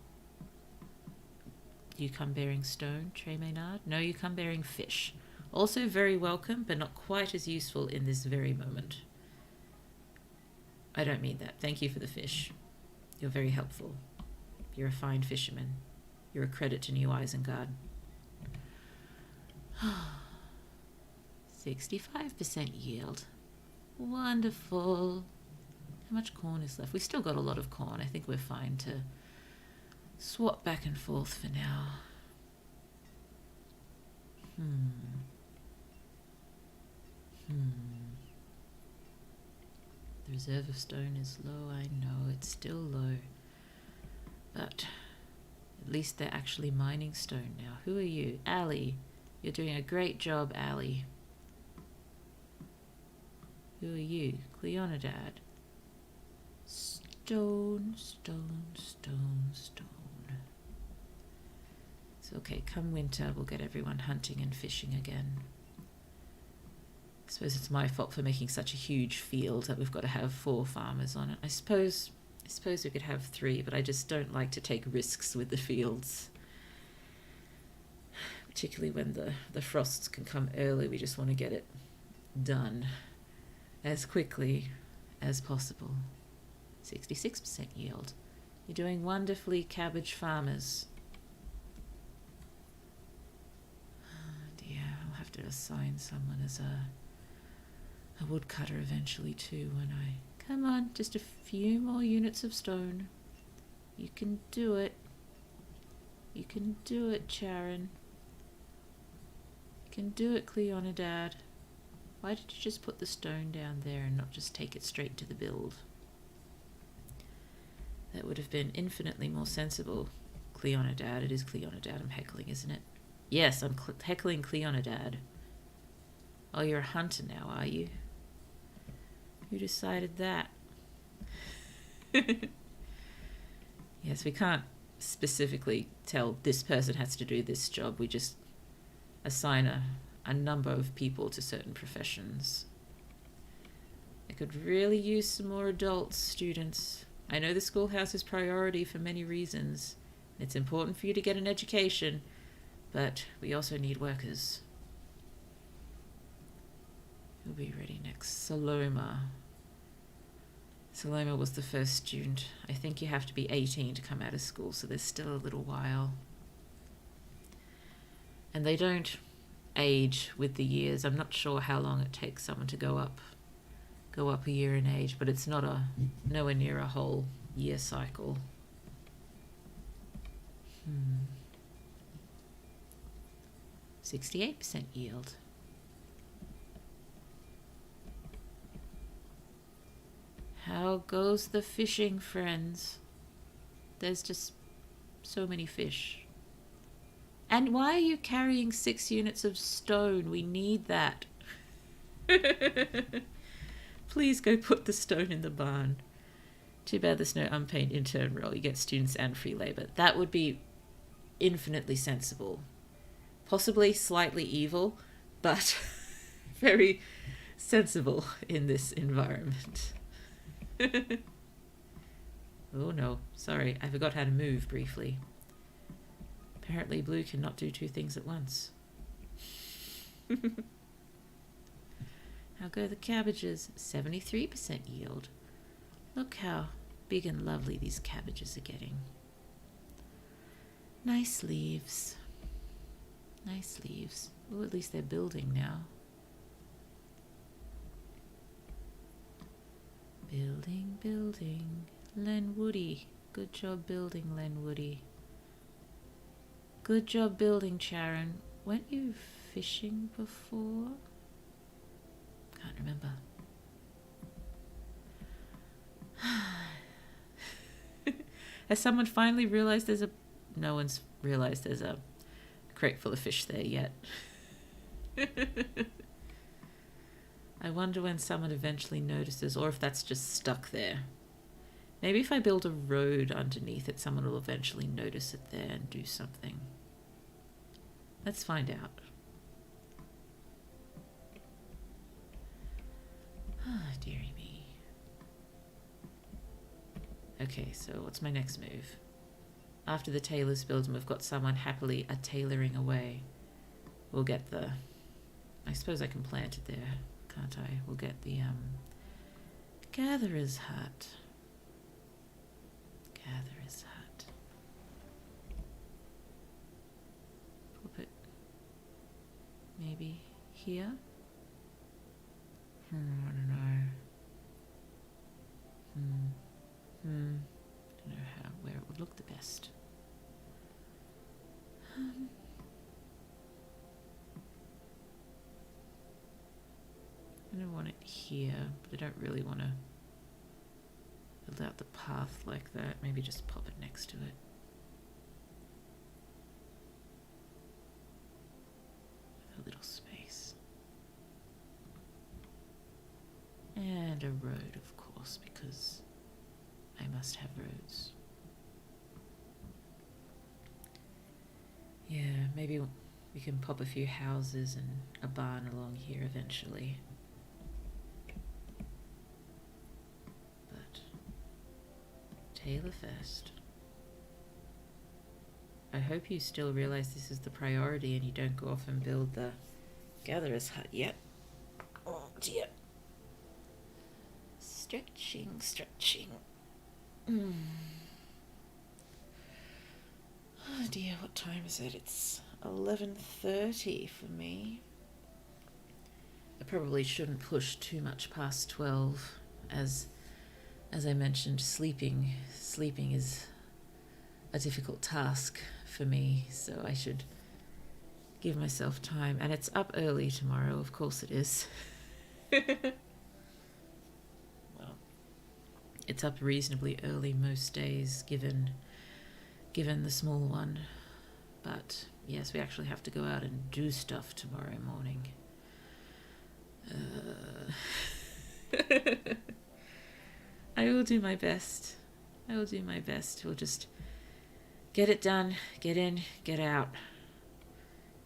You come bearing stone, Trey Maynard? No, you come bearing fish. Also very welcome, but not quite as useful in this very moment. I don't mean that. Thank you for the fish. You're very helpful. You're a fine fisherman. You're a credit to New Isengard. 65% yield. Wonderful. How much corn is left? We've still got a lot of corn. I think we're fine to swap back and forth for now. The reserve of stone is low, I know, it's still low. But at least they're actually mining stone now. Who are you? Allie. You're doing a great job, Allie. Who are you? Cleonidad. Stone, stone, stone, stone. It's okay, come winter we'll get everyone hunting and fishing again. I suppose it's my fault for making such a huge field that we've got to have 4 farmers on it. I suppose we could have 3, but I just don't like to take risks with the fields. Particularly when the frosts can come early, we just want to get it done as quickly as possible. 66% yield. You're doing wonderfully, cabbage farmers. Oh dear, I'll have to assign someone as a woodcutter eventually too when I... Come on, just a few more units of stone. You can do it. You can do it, Charon. You can do it, Cleonidad. Why did you just put the stone down there and not just take it straight to the build? That would have been infinitely more sensible. Cleonidad, it is Cleonidad I'm heckling, isn't it? Yes, I'm heckling Cleonidad. Oh, you're a hunter now, are you? Who decided that? Yes, we can't specifically tell this person has to do this job. We just assign a number of people to certain professions. I could really use some more adults, students. I know the schoolhouse is priority for many reasons. It's important for you to get an education, but we also need workers. Who'll be ready next? Saloma. Saloma was the first student. I think you have to be 18 to come out of school, so there's still a little while. And they don't age with the years. I'm not sure how long it takes someone to go up a year in age, but it's not nowhere near a whole year cycle. 68% yield. How goes the fishing, friends? There's just so many fish. And why are you carrying 6 units of stone? We need that. Please go put the stone in the barn. Too bad there's no unpaid intern role. You get students and free labor. That would be infinitely sensible. Possibly slightly evil, but very sensible in this environment. Oh no, sorry, I forgot how to move briefly. Apparently blue cannot do 2 things at once. How go the cabbages? 73% yield. Look how big and lovely these cabbages are getting. Nice leaves. Nice leaves. Oh, at least they're building now. Building, building. Len Woody. Good job building, Len Woody. Good job building, Charon. Weren't you fishing before? Can't remember. Has someone finally realized there's a... No one's realized there's a crate full of fish there yet. I wonder when someone eventually notices, or if that's just stuck there. Maybe if I build a road underneath it, someone will eventually notice it there and do something. Let's find out. Ah, dearie me. Okay, so what's my next move? After the tailor's build and we've got someone happily a-tailoring away, we'll get the... I suppose I can plant it there, can't I? We'll get the gatherer's hut. Gatherer's hut. Pop it maybe here? I don't know. I don't know where it would look the best. I don't want it here, but I don't really want to build out the path like that. Maybe just pop it next to it. A little space. And a road, of course, because I must have roads. Yeah, maybe we can pop a few houses and a barn along here eventually. But tailor first. I hope you still realize this is the priority and you don't go off and build the gatherer's hut yet. Oh dear. Stretching. Oh dear, what time is it? It's 11:30 for me. I probably shouldn't push too much past 12, as I mentioned, sleeping is a difficult task for me, so I should give myself time. And it's up early tomorrow, of course it is. Well, it's up reasonably early most days, given the small one. But yes, we actually have to go out and do stuff tomorrow morning. I will do my best. We'll just get it done, get in, get out,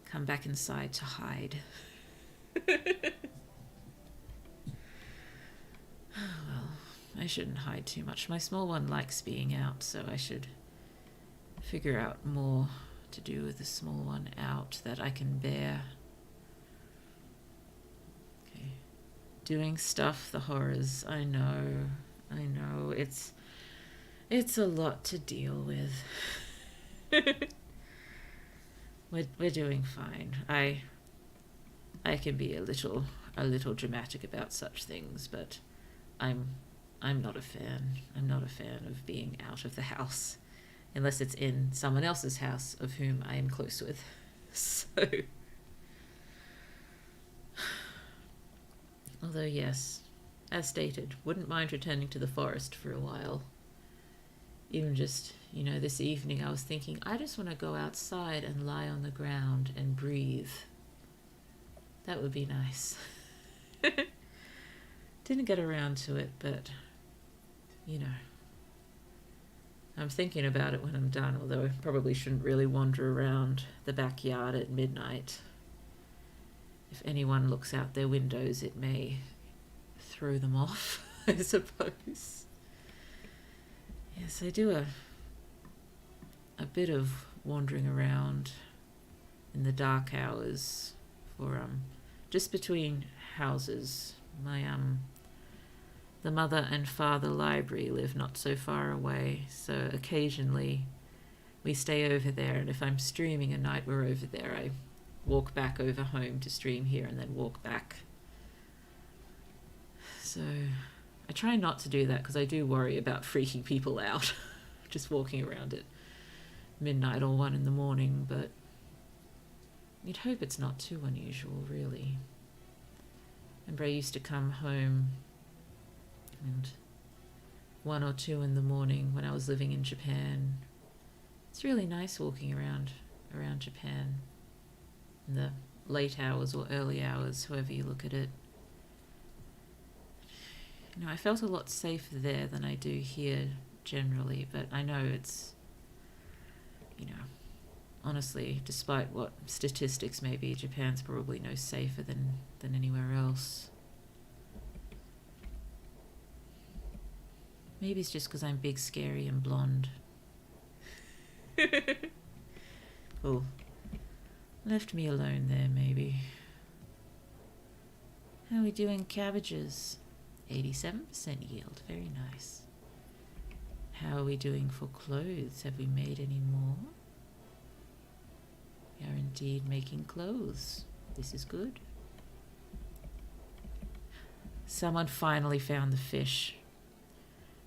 come back inside to hide. Well, I shouldn't hide too much. My small one likes being out, so I should figure out more to do with the small one out that I can bear. Okay. Doing stuff, the horrors. I know. It's a lot to deal with. We're doing fine. I can be a little dramatic about such things, but I'm not a fan. I'm not a fan of being out of the house, unless it's in someone else's house of whom I am close with. So, although yes, as stated, wouldn't mind returning to the forest for a while. Even just, this evening I was thinking, I just want to go outside and lie on the ground and breathe. That would be nice. Didn't get around to it, but, I'm thinking about it when I'm done, although I probably shouldn't really wander around the backyard at midnight. If anyone looks out their windows, it may throw them off, I suppose. Yes, I do a bit of wandering around in the dark hours for just between houses. The mother and father library live not so far away, so occasionally we stay over there, and if I'm streaming a night we're over there, I walk back over home to stream here and then walk back. So I try not to do that because I do worry about freaking people out just walking around at midnight or 1 a.m, but you'd hope it's not too unusual, really. Remember, I used to come home and 1 or 2 a.m. when I was living in Japan. It's really nice walking around Japan in the late hours or early hours, however you look at it. I felt a lot safer there than I do here generally, but I know it's, honestly, despite what statistics may be, Japan's probably no safer than anywhere else. Maybe it's just because I'm big, scary, and blonde. Oh, left me alone there, maybe. How are we doing cabbages? 87% yield, very nice. How are we doing for clothes? Have we made any more? We are indeed making clothes. This is good. Someone finally found the fish.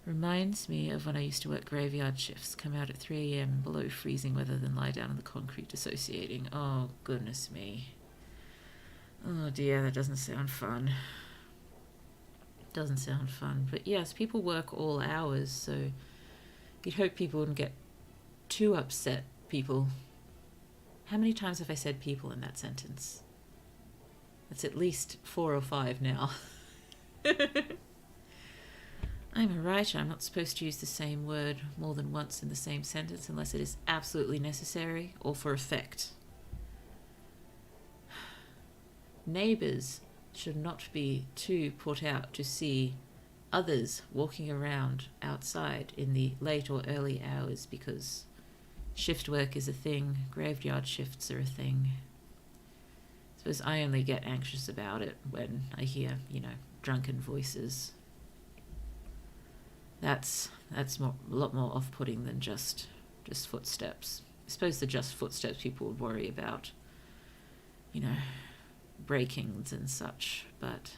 Reminds me of when I used to work graveyard shifts, come out at 3 a.m. below freezing weather, then lie down on the concrete dissociating. Oh, goodness me. Oh dear, that doesn't sound fun. Doesn't sound fun. But yes, people work all hours, so you'd hope people wouldn't get too upset. People. How many times have I said people in that sentence? That's at least 4 or 5 now. I'm a writer. I'm not supposed to use the same word more than once in the same sentence unless it is absolutely necessary or for effect. Neighbours should not be too put out to see others walking around outside in the late or early hours, because shift work is a thing, graveyard shifts are a thing. I suppose I only get anxious about it when I hear, drunken voices. That's a lot more off-putting than just footsteps. I suppose the just footsteps people would worry about, breakings and such, but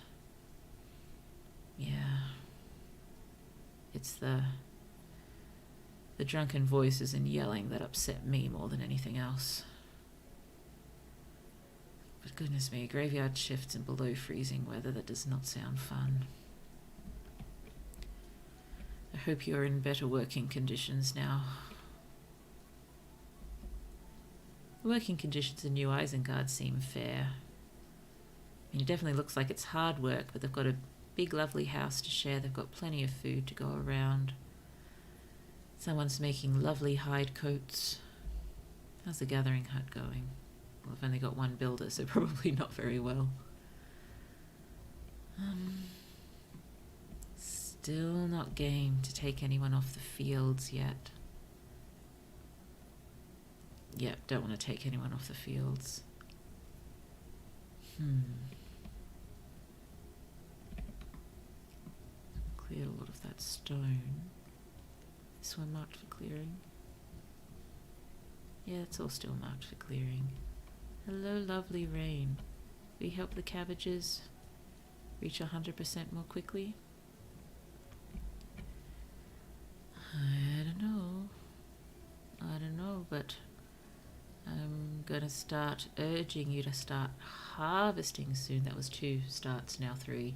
yeah, it's the drunken voices and yelling that upset me more than anything else. But goodness me, graveyard shifts in below freezing weather, that does not sound fun. I hope you're in better working conditions now. The working conditions in New Isengard seem fair. It definitely looks like it's hard work, but they've got a big, lovely house to share. They've got plenty of food to go around. Someone's making lovely hide coats. How's the gathering hut going? Well, I've only got one builder, so probably not very well. Still not game to take anyone off the fields yet. Yep, don't want to take anyone off the fields. Cleared a lot of that stone. This one marked for clearing. Yeah, it's all still marked for clearing. Hello, lovely rain. We help the cabbages reach 100% more quickly? I don't know, but I'm gonna start urging you to start harvesting soon. That was 2 starts, now 3.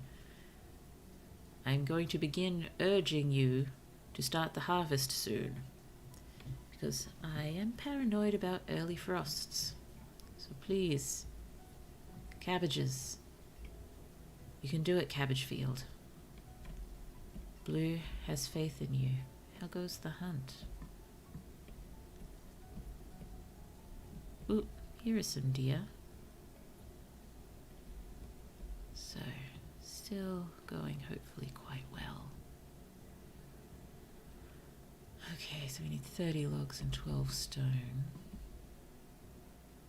I'm going to begin urging you to start the harvest soon, because I am paranoid about early frosts. So please, cabbages, you can do it, cabbage field. Blue has faith in you. How goes the hunt? Ooh, here are some deer. So, still going hopefully quite well. Okay, so we need 30 logs and 12 stone.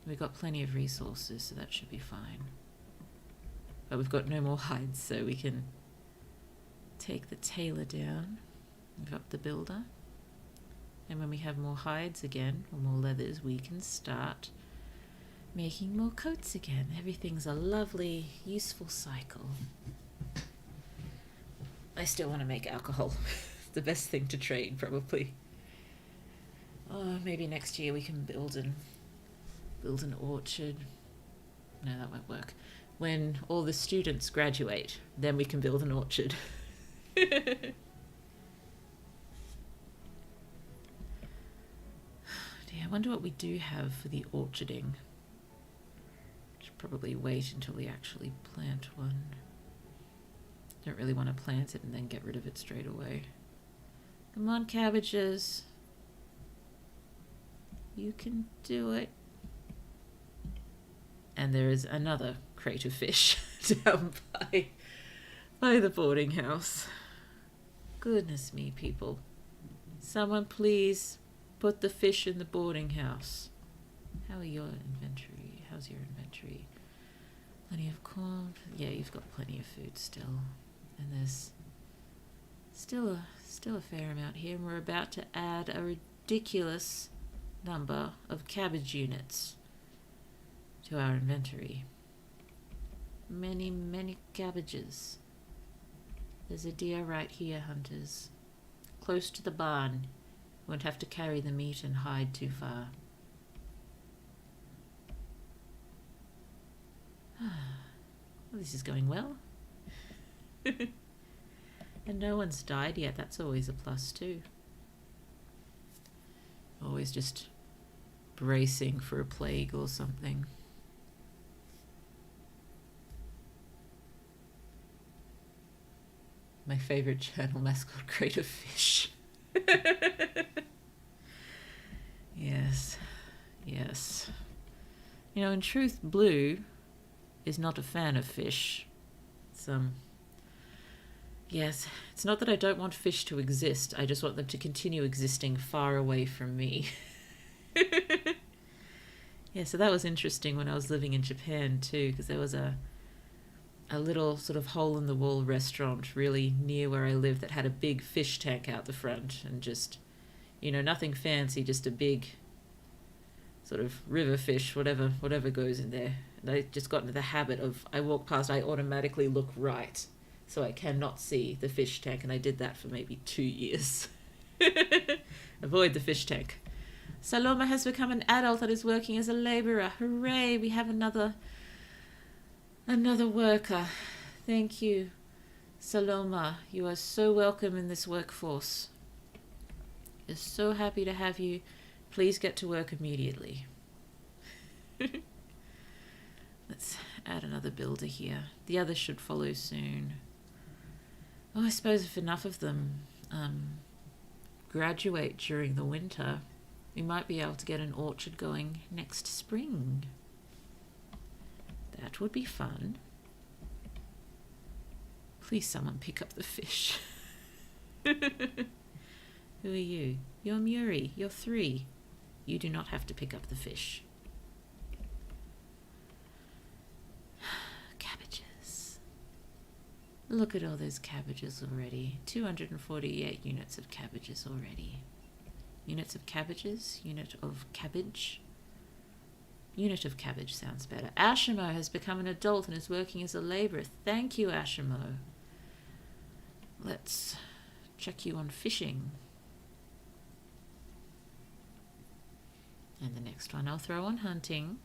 We've got plenty of resources, so that should be fine. But we've got no more hides, so we can take the tailor down, move up the builder. And when we have more hides again, or more leathers, we can start making more coats again. Everything's a lovely, useful cycle. I still want to make alcohol. The best thing to trade, probably. Oh, maybe next year we can build an orchard. No, that won't work. When all the students graduate, then we can build an orchard. I wonder what we do have for the orcharding. Should probably wait until we actually plant one. Don't really want to plant it and then get rid of it straight away. Come on, cabbages. You can do it. And there is another crate of fish down by the boarding house. Goodness me, people. Someone please put the fish in the boarding house. How are your inventory? How's your inventory? Plenty of corn. Yeah, you've got plenty of food still. And there's still a fair amount here. And we're about to add a ridiculous number of cabbage units to our inventory. Many, many cabbages. There's a deer right here, hunters. Close to the barn. Won't have to carry the meat and hide too far. Well, this is going well. And no one's died yet. That's always a plus too. Always just bracing for a plague or something. My favorite channel mascot, Greater Fish. Yes, yes. You know, in truth, Blue is not a fan of fish. Yes, it's not that I don't want fish to exist. I just want them to continue existing far away from me. Yeah, so that was interesting when I was living in Japan too, because there was a little sort of hole-in-the-wall restaurant really near where I lived that had a big fish tank out the front, and just, you know, nothing fancy, just a big sort of river fish, whatever goes in there. And I just got into the habit of, I walk past, I automatically look right, so I cannot see the fish tank, and I did that for maybe 2 years. Avoid the fish tank. Saloma has become an adult and is working as a labourer. Hooray, we have another worker. Thank you, Saloma. You are so welcome in this workforce. We're so happy to have you. Please get to work immediately. Let's add another builder here. The others should follow soon. Oh, I suppose if enough of them graduate during the winter, we might be able to get an orchard going next spring. That would be fun. Please someone pick up the fish. Who are you? You're Muri. You're 3. You do not have to pick up the fish. Cabbages. Look at all those cabbages already. 248 units of cabbages already. Units of cabbages? Unit of cabbage? Unit of cabbage sounds better. Ashimo has become an adult and is working as a labourer. Thank you, Ashimo. Let's check you on fishing. And the next one I'll throw on hunting.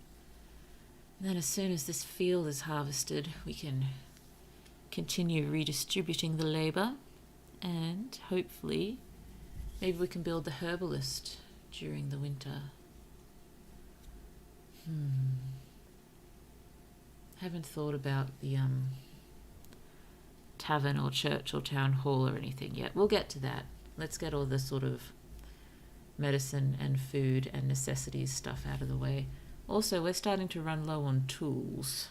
And then as soon as this field is harvested, we can continue redistributing the labour, and hopefully maybe we can build the herbalist during the winter. Haven't thought about the tavern or church or town hall or anything yet. We'll get to that. Let's get all the sort of medicine and food and necessities stuff out of the way. Also, we're starting to run low on tools.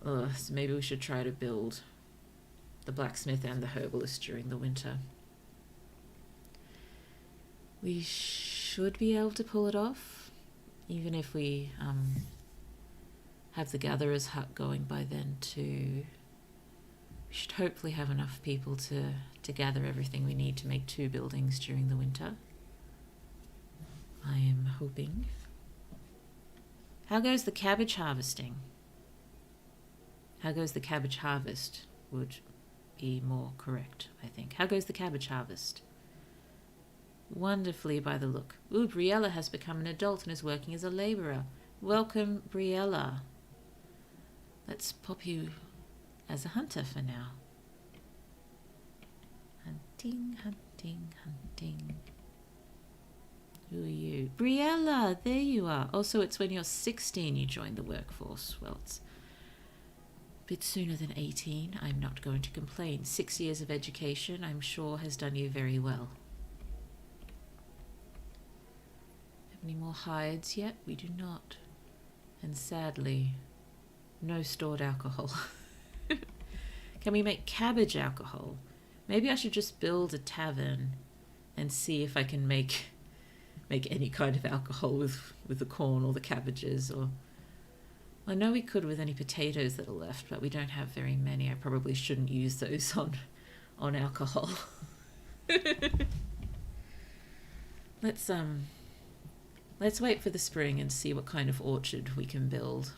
So maybe we should try to build the blacksmith and the herbalist during the winter. We should be able to pull it off, even if we have the gatherer's hut going by then too. We should hopefully have enough people to gather everything we need to make 2 buildings during the winter. I am hoping. How goes the cabbage harvesting? How goes the cabbage harvest would be more correct, I think. How goes the cabbage harvest? Wonderfully by the look. Ooh, Briella has become an adult and is working as a labourer. Welcome, Briella. Let's pop you as a hunter for now. Hunting, hunting, hunting. Who are you? Briella, there you are. Also, it's when you're 16 you join the workforce. Well, it's a bit sooner than 18. I'm not going to complain. 6 years of education, I'm sure, has done you very well. Have any more hides yet? We do not. And sadly, no stored alcohol. Can we make cabbage alcohol? Maybe I should just build a tavern and see if I can make any kind of alcohol with the corn or the cabbages. Or I know we could with any potatoes that are left, but we don't have very many. I probably shouldn't use those on alcohol. Let's wait for the spring and see what kind of orchard we can build.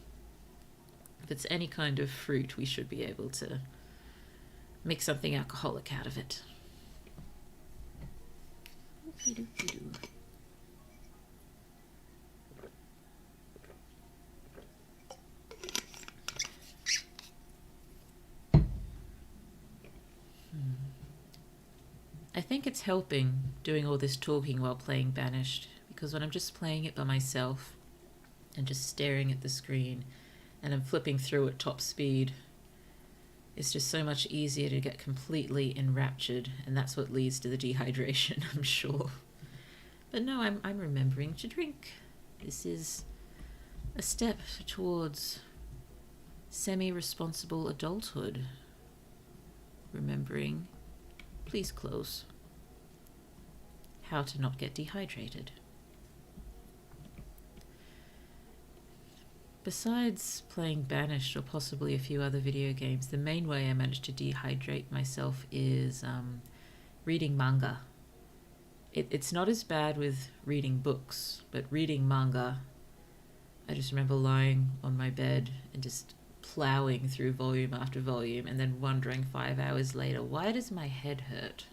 If it's any kind of fruit, we should be able to make something alcoholic out of it. I think it's helping doing all this talking while playing Banished, because when I'm just playing it by myself and just staring at the screen and I'm flipping through at top speed, it's just so much easier to get completely enraptured, and that's what leads to the dehydration, I'm sure. But no, I'm remembering to drink. This is a step towards semi-responsible adulthood. Remembering, please close, how to not get dehydrated. Besides playing Banished or possibly a few other video games, the main way I manage to dehydrate myself is reading manga. It's not as bad with reading books, but reading manga, I just remember lying on my bed and just plowing through volume after volume and then wondering 5 hours later, why does my head hurt?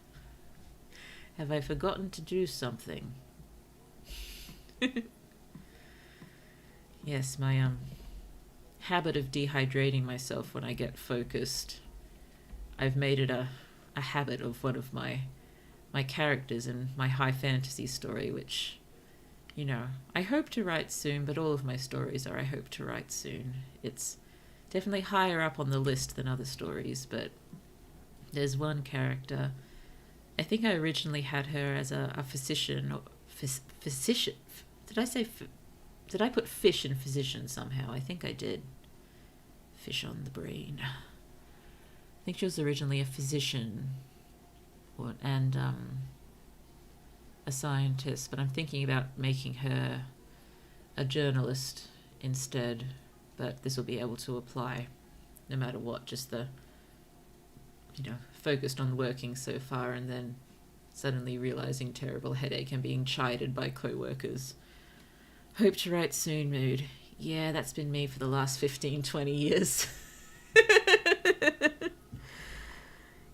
Have I forgotten to do something? Yes, my habit of dehydrating myself when I get focused, I've made it a habit of one of my characters in my high fantasy story, which, you know, I hope to write soon, but all of my stories are I hope to write soon. It's definitely higher up on the list than other stories, but there's one character, I think I originally had her as a physician, or physician, did I put fish in physician somehow? I think I did. Fish on the brain. I think she was originally a physician and a scientist, but I'm thinking about making her a journalist instead, but this will be able to apply no matter what, just the, focused on working so far and then suddenly realizing terrible headache and being chided by co-workers. Hope to write soon mood. Yeah, that's been me for the last 15, 20 years.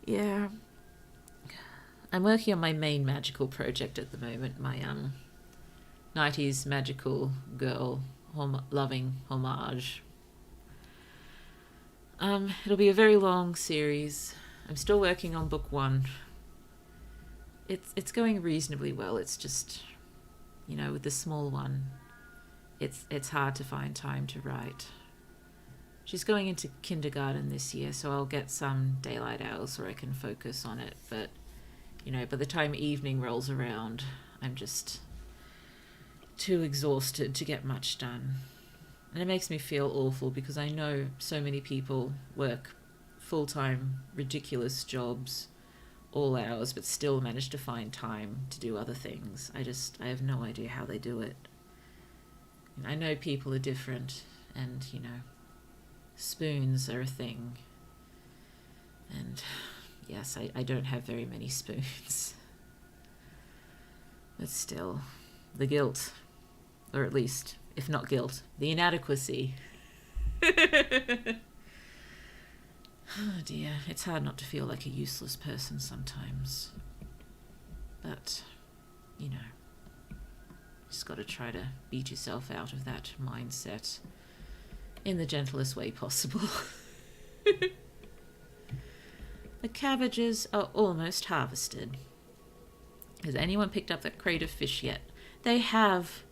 Yeah. I'm working on my main magical project at the moment, my 90s magical girl loving homage. It'll be a very long series. I'm still working on book 1. It's going reasonably well. It's just, with the small one, it's hard to find time to write. She's going into kindergarten this year, so I'll get some daylight hours where I can focus on it. But, by the time evening rolls around, I'm just too exhausted to get much done. And it makes me feel awful because I know so many people work full-time, ridiculous jobs, all hours, but still manage to find time to do other things. I have no idea how they do it. I know people are different, and, spoons are a thing. And, yes, I don't have very many spoons. But still, the guilt, or at least, if not guilt, the inadequacy. Oh dear, it's hard not to feel like a useless person sometimes. But, just got to try to beat yourself out of that mindset in the gentlest way possible. The cabbages are almost harvested. Has anyone picked up that crate of fish yet? They have.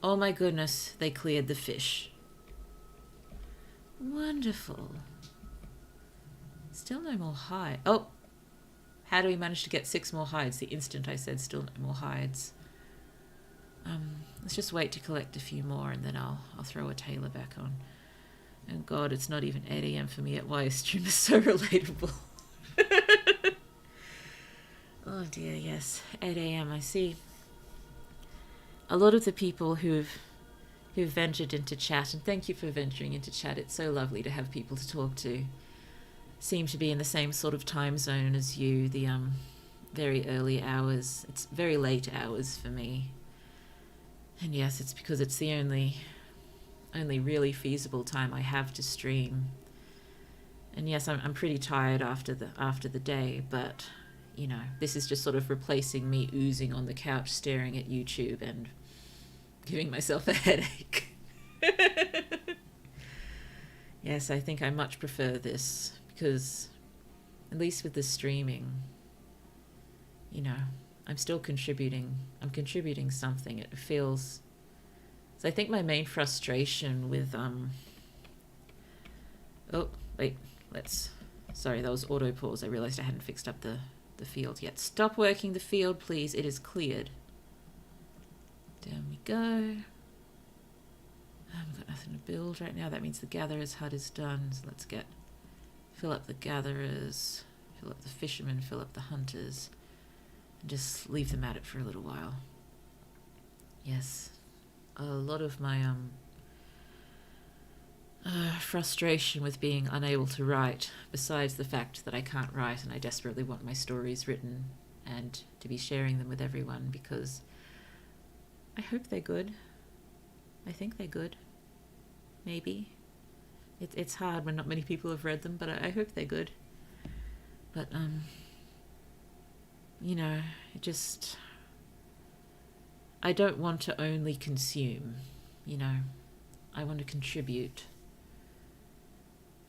Oh my goodness, they cleared the fish. Wonderful. Still no more hide. Oh! How do we manage to get 6 more hides the instant I said still no more hides? Let's just wait to collect a few more and then I'll throw a tailor back on. And God, it's not even 8 AM for me at why a stream is so relatable. Oh dear, yes. 8 a.m. I see a lot of the people who've ventured into chat, and thank you for venturing into chat. It's so lovely to have people to talk to. Seem to be in the same sort of time zone as you, the very early hours. It's very late hours for me. And yes, it's because it's the only really feasible time I have to stream. And yes, I'm pretty tired after the day, but you know, this is just sort of replacing me oozing on the couch staring at YouTube and giving myself a headache. Yes, I think I much prefer this because at least with the streaming, you know, I'm still contributing. I'm contributing something. It feels. So I think my main frustration with Oh wait, Sorry, that was auto pause. I realized I hadn't fixed up the field yet. Stop working the field, please. It is cleared. Down we go. I've got nothing to build right now. That means the gatherer's hut is done. So let's fill up the gatherers, fill up the fishermen, fill up the hunters, and just leave them at it for a little while. Yes, a lot of my frustration with being unable to write, besides the fact that I can't write and I desperately want my stories written and to be sharing them with everyone because I hope they're good. I think they're good. Maybe. It's hard when not many people have read them, but I hope they're good. But, you know, I don't want to only consume, you know. I want to contribute.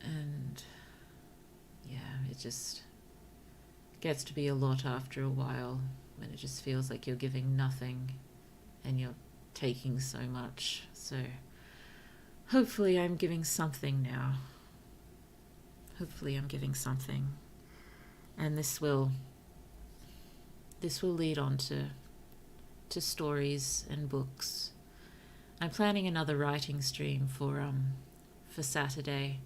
And, yeah, it just gets to be a lot after a while when it just feels like you're giving nothing and you're taking so much. So hopefully I'm giving something now. Hopefully I'm giving something. And this will lead on to stories and books. I'm planning another writing stream for Saturday.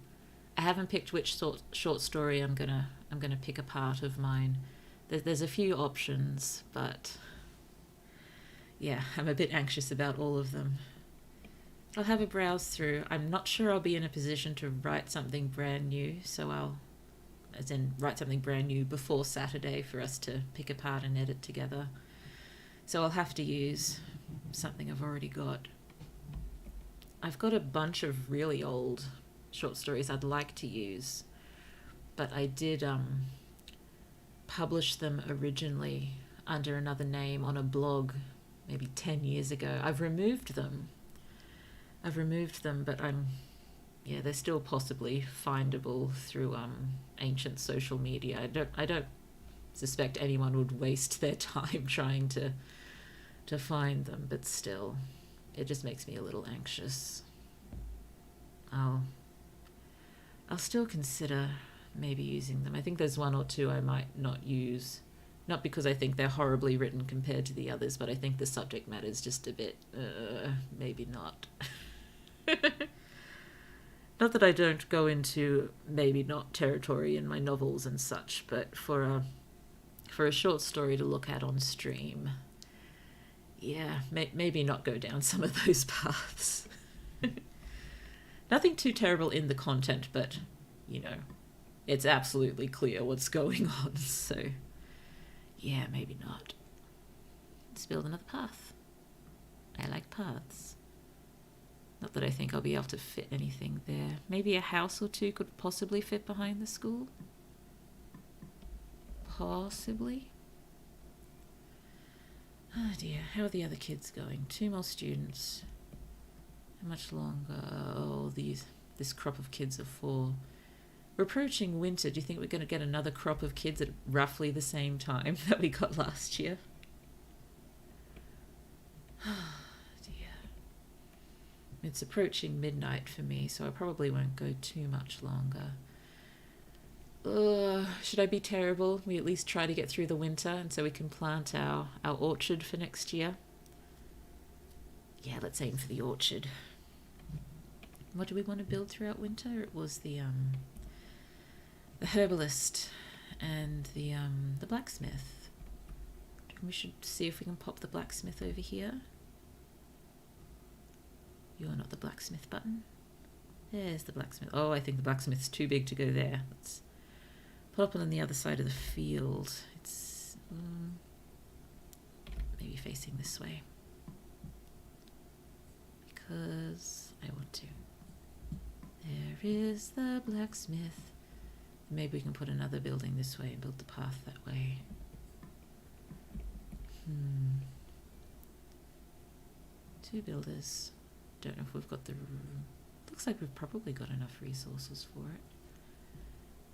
I haven't picked which short story I'm gonna pick a part of mine. There's a few options, but yeah, I'm a bit anxious about all of them. I'll have a browse through. I'm not sure I'll be in a position to write something brand new, so as in write something brand new before Saturday for us to pick apart and edit together. So I'll have to use something I've already got. I've got a bunch of really old short stories I'd like to use, but I did publish them originally under another name on a blog maybe 10 years ago. I've removed them, but they're still possibly findable through ancient social media. I don't suspect anyone would waste their time trying to find them, but still, it just makes me a little anxious. I'll still consider maybe using them. I think there's one or two I might not use, not because I think they're horribly written compared to the others, but I think the subject matter is just a bit, maybe not. Not that I don't go into maybe not territory in my novels and such, but for a short story to look at on stream, yeah, maybe not go down some of those paths. Nothing too terrible in the content, but, you know, it's absolutely clear what's going on, so yeah, maybe not. Let's build another path. I like paths. Not that I think I'll be able to fit anything there. Maybe a house or two could possibly fit behind the school. Possibly. Oh dear, how are the other kids going? 2 more students. How much longer? Oh, this crop of kids of 4. We're approaching winter. Do you think we're going to get another crop of kids at roughly the same time that we got last year? Oh dear. It's approaching midnight for me, so I probably won't go too much longer. Should I be terrible? We at least try to get through the winter and so we can plant our orchard for next year. Yeah, let's aim for the orchard. What do we want to build throughout winter? It was the herbalist and the blacksmith. We should see if we can pop the blacksmith over here. You're not the blacksmith button. There's the blacksmith. Oh, I think the blacksmith's too big to go there. Let's pop it on the other side of the field. It's maybe facing this way. Because I want to. There is the blacksmith. Maybe we can put another building this way and build the path that way. Two builders. Don't know if we've got the... Looks like we've probably got enough resources for it.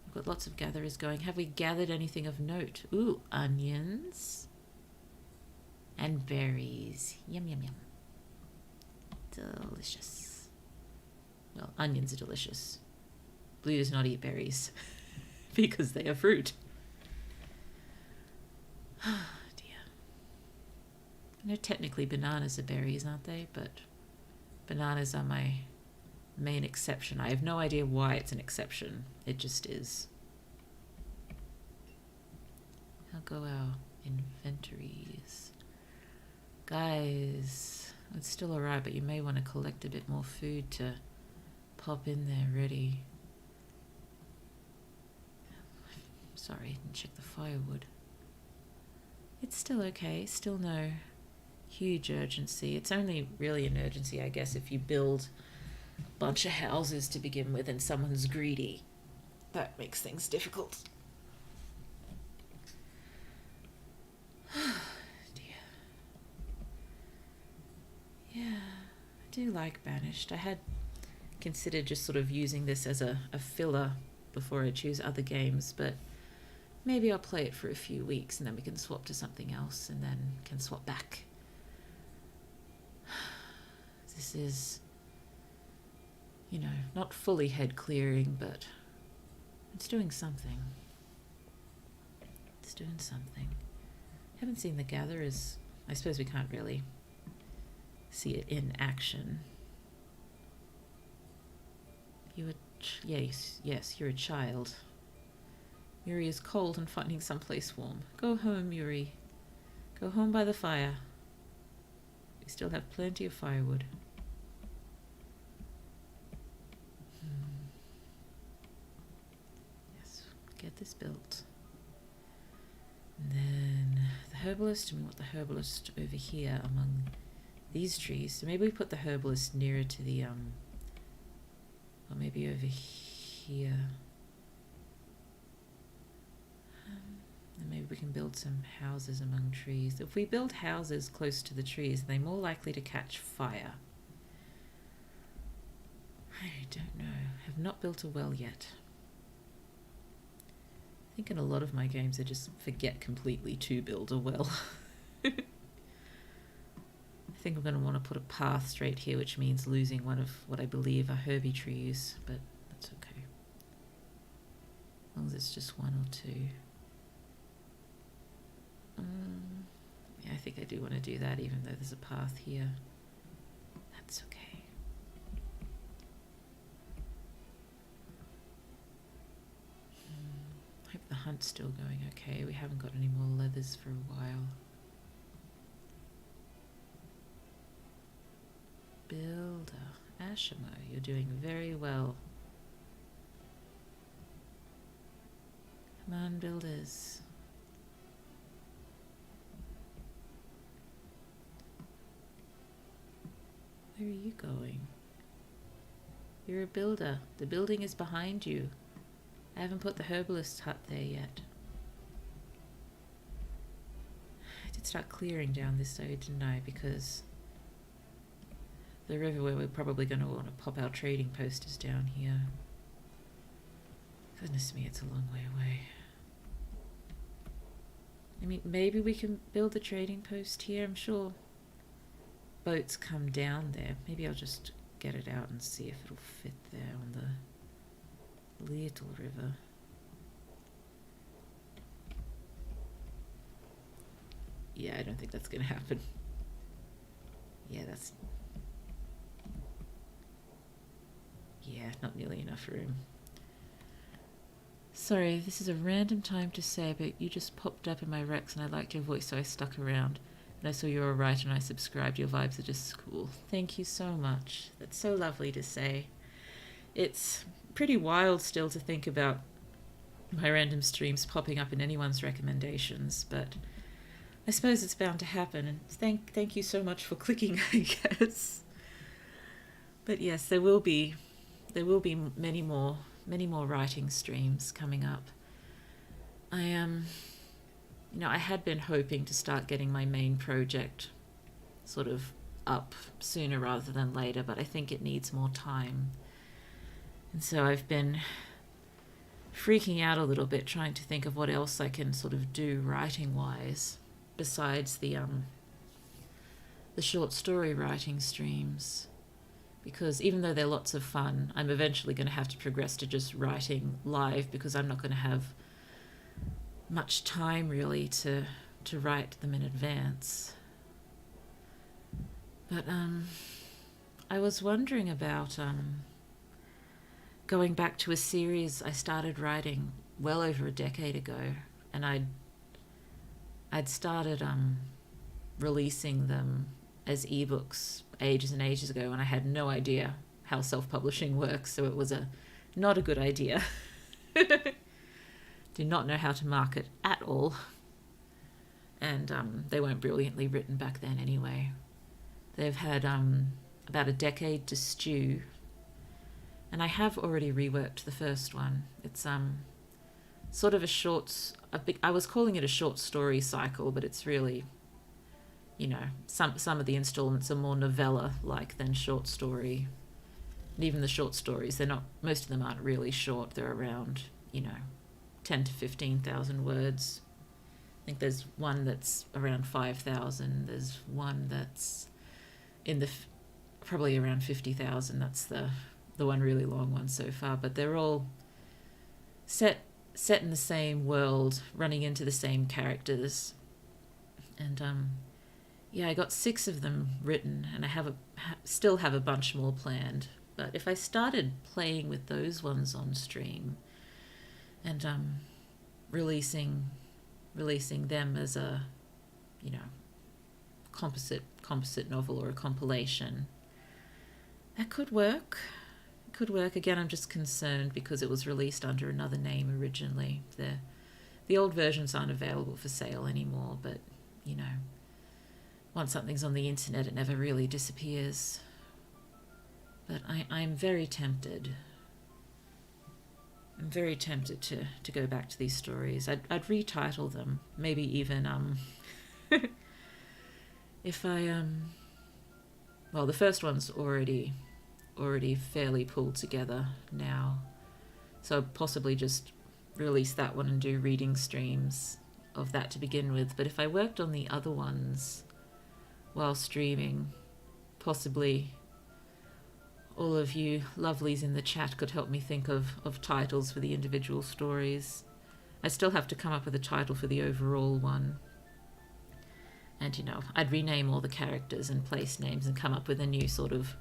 We've got lots of gatherers going. Have we gathered anything of note? Ooh, onions. And berries. Yum, yum, yum. Delicious. Well, onions are delicious. Blue does not eat berries because they are fruit. Oh dear. I know technically bananas are berries, aren't they? But bananas are my main exception. I have no idea why it's an exception. It just is. How go our inventories? Guys, it's still alright, but you may want to collect a bit more food to pop in there ready. Sorry, didn't check the firewood. It's still okay, still no huge urgency. It's only really an urgency, I guess, if you build a bunch of houses to begin with and someone's greedy. That makes things difficult. Dear. Yeah, I do like Banished. I had considered just sort of using this as a filler before I choose other games, but maybe I'll play it for a few weeks and then we can swap to something else and then can swap back. This is, you know, not fully head clearing, but it's doing something. It's doing something. Haven't seen the gatherers. I suppose we can't really see it in action. Yes, you're a child. Yuri is cold and finding someplace warm. Go home, Yuri. Go home by the fire. We still have plenty of firewood. Yes, get this built. And then the herbalist, and we want the herbalist over here among these trees. So maybe we put the herbalist nearer to the, or maybe over here. And maybe we can build some houses among trees. If we build houses close to the trees, they're more likely to catch fire. I don't know. Have not built a well yet. I think in a lot of my games I just forget completely to build a well. I think I'm going to want to put a path straight here, which means losing one of what I believe are herby trees, but that's okay. As long as it's just one or two. Yeah, I think I do want to do that, even though there's a path here. That's okay. Hope the hunt's still going okay. We haven't got any more leathers for a while. Builder. Ashimo, you're doing very well. Come on, builders. Where are you going? You're a builder. The building is behind you. I haven't put the herbalist's hut there yet. I did start clearing down this side, didn't I? Because the river where we're probably going to want to pop our trading post is down here. Goodness me, it's a long way away. I mean, maybe we can build the trading post here. I'm sure boats come down there. Maybe I'll just get it out and see if it'll fit there on the little river. Yeah, I don't think that's going to happen. Yeah, not nearly enough room. Sorry, this is a random time to say, but you just popped up in my Rex and I liked your voice, so I stuck around. And I saw you were a writer and I subscribed. Your vibes are just cool. Thank you so much. That's so lovely to say. It's pretty wild still to think about my random streams popping up in anyone's recommendations, but I suppose it's bound to happen. And thank you so much for clicking, I guess. But yes, there will be many more writing streams coming up. I had been hoping to start getting my main project sort of up sooner rather than later, but I think it needs more time. And so I've been freaking out a little bit trying to think of what else I can sort of do writing-wise besides the short story writing streams. Because even though they're lots of fun, I'm eventually going to have to progress to just writing live because I'm not going to have much time really to write them in advance. But I was wondering about going back to a series I started writing well over a decade ago, and I'd started releasing them as ebooks ages and ages ago, and I had no idea how self-publishing works, so it was not a good idea. Did not know how to market at all, and they weren't brilliantly written back then anyway. They've had about a decade to stew, and I have already reworked the first one. It's sort of I was calling it a short story cycle, but it's really, some of the installments are more novella-like than short story. And even the short stories, most of them aren't really short. They're around, 10 to 15,000 words. I think there's one that's around 5,000. There's one that's in probably around 50,000. That's the one really long one so far. But they're all set in the same world, running into the same characters. And I got 6 of them written, and I still have a bunch more planned. But if I started playing with those ones on stream and releasing them as a composite novel or a compilation, that could work. Again, I'm just concerned because it was released under another name originally. The old versions aren't available for sale anymore, but once something's on the internet, it never really disappears. But I'm very tempted. I'm very tempted to go back to these stories. I'd retitle them, maybe even if I well, the first one's already fairly pulled together now, so possibly just release that one and do reading streams of that to begin with. But if I worked on the other ones while streaming, possibly all of you lovelies in the chat could help me think of titles for the individual stories. I still have to come up with a title for the overall one. And, I'd rename all the characters and place names and come up with a new sort of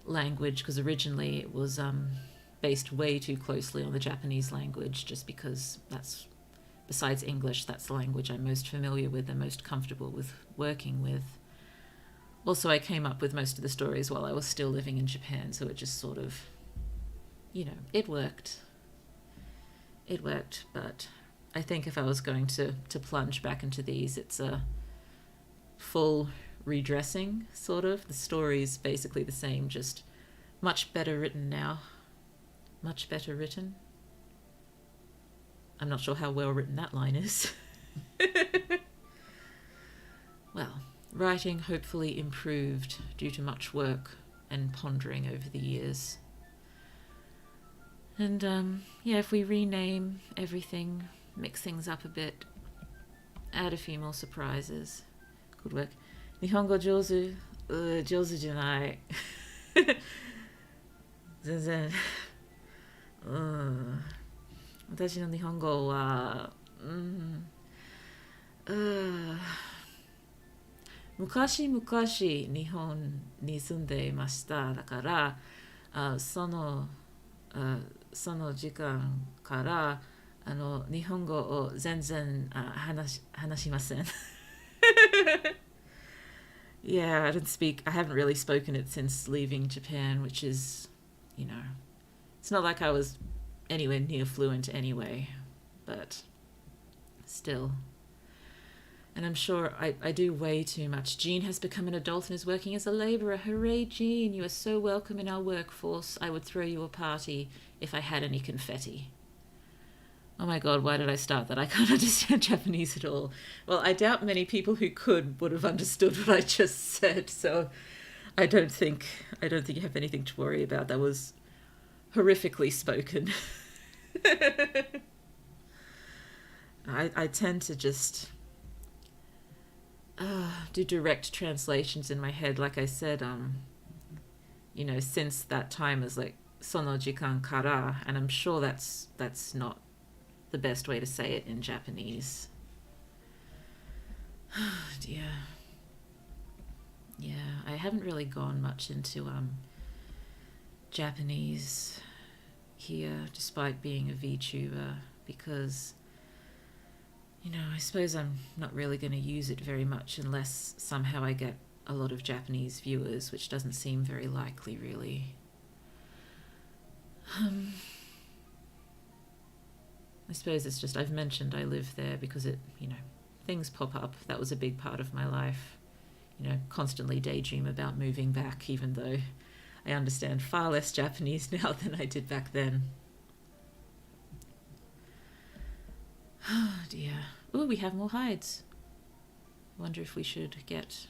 language, because originally it was based way too closely on the Japanese language, just because besides English, that's the language I'm most familiar with and most comfortable with working with. Also, I came up with most of the stories while I was still living in Japan, so it just sort of, it worked. It worked, but I think if I was going to plunge back into these, it's a full redressing, sort of. The story's basically the same, just much better written now. Much better written. I'm not sure how well written that line is. Well, writing hopefully improved due to much work and pondering over the years. And if we rename everything, mix things up a bit, add a few more surprises, could work. Nihongo jozu, jozu janai. 全然私の日本語は昔々日本に住んでいました。だからその時間から日本語を全然話しません. Yeah, I haven't really spoken it since leaving Japan, which is, it's not like I was anywhere near fluent anyway, but still. And I'm sure I do way too much. Jean has become an adult and is working as a labourer. Hooray, Jean, you are so welcome in our workforce. I would throw you a party if I had any confetti. Oh my god, why did I start that? I can't understand Japanese at all. Well, I doubt many people who could would have understood what I just said, so I don't think you have anything to worry about. That was horrifically spoken. I tend to just do direct translations in my head. Like I said, since that time is like sono jikan kara, and I'm sure that's not the best way to say it in Japanese. Oh dear. Yeah, I haven't really gone much into Japanese here, despite being a VTuber, because I suppose I'm not really going to use it very much unless somehow I get a lot of Japanese viewers, which doesn't seem very likely, really. I suppose it's just I've mentioned I live there because things pop up. That was a big part of my life. Constantly daydream about moving back, even though I understand far less Japanese now than I did back then. Oh dear. Oh, we have more hides. Wonder if we should get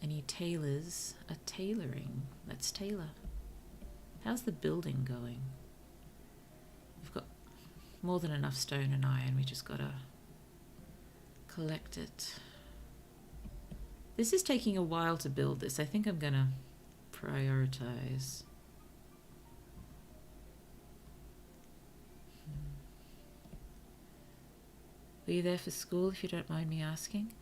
any tailors tailoring. Let's tailor. How's the building going? We've got more than enough stone and iron. We just gotta collect it. This is taking a while to build this. I think I'm gonna prioritize. Were you there for school, if you don't mind me asking?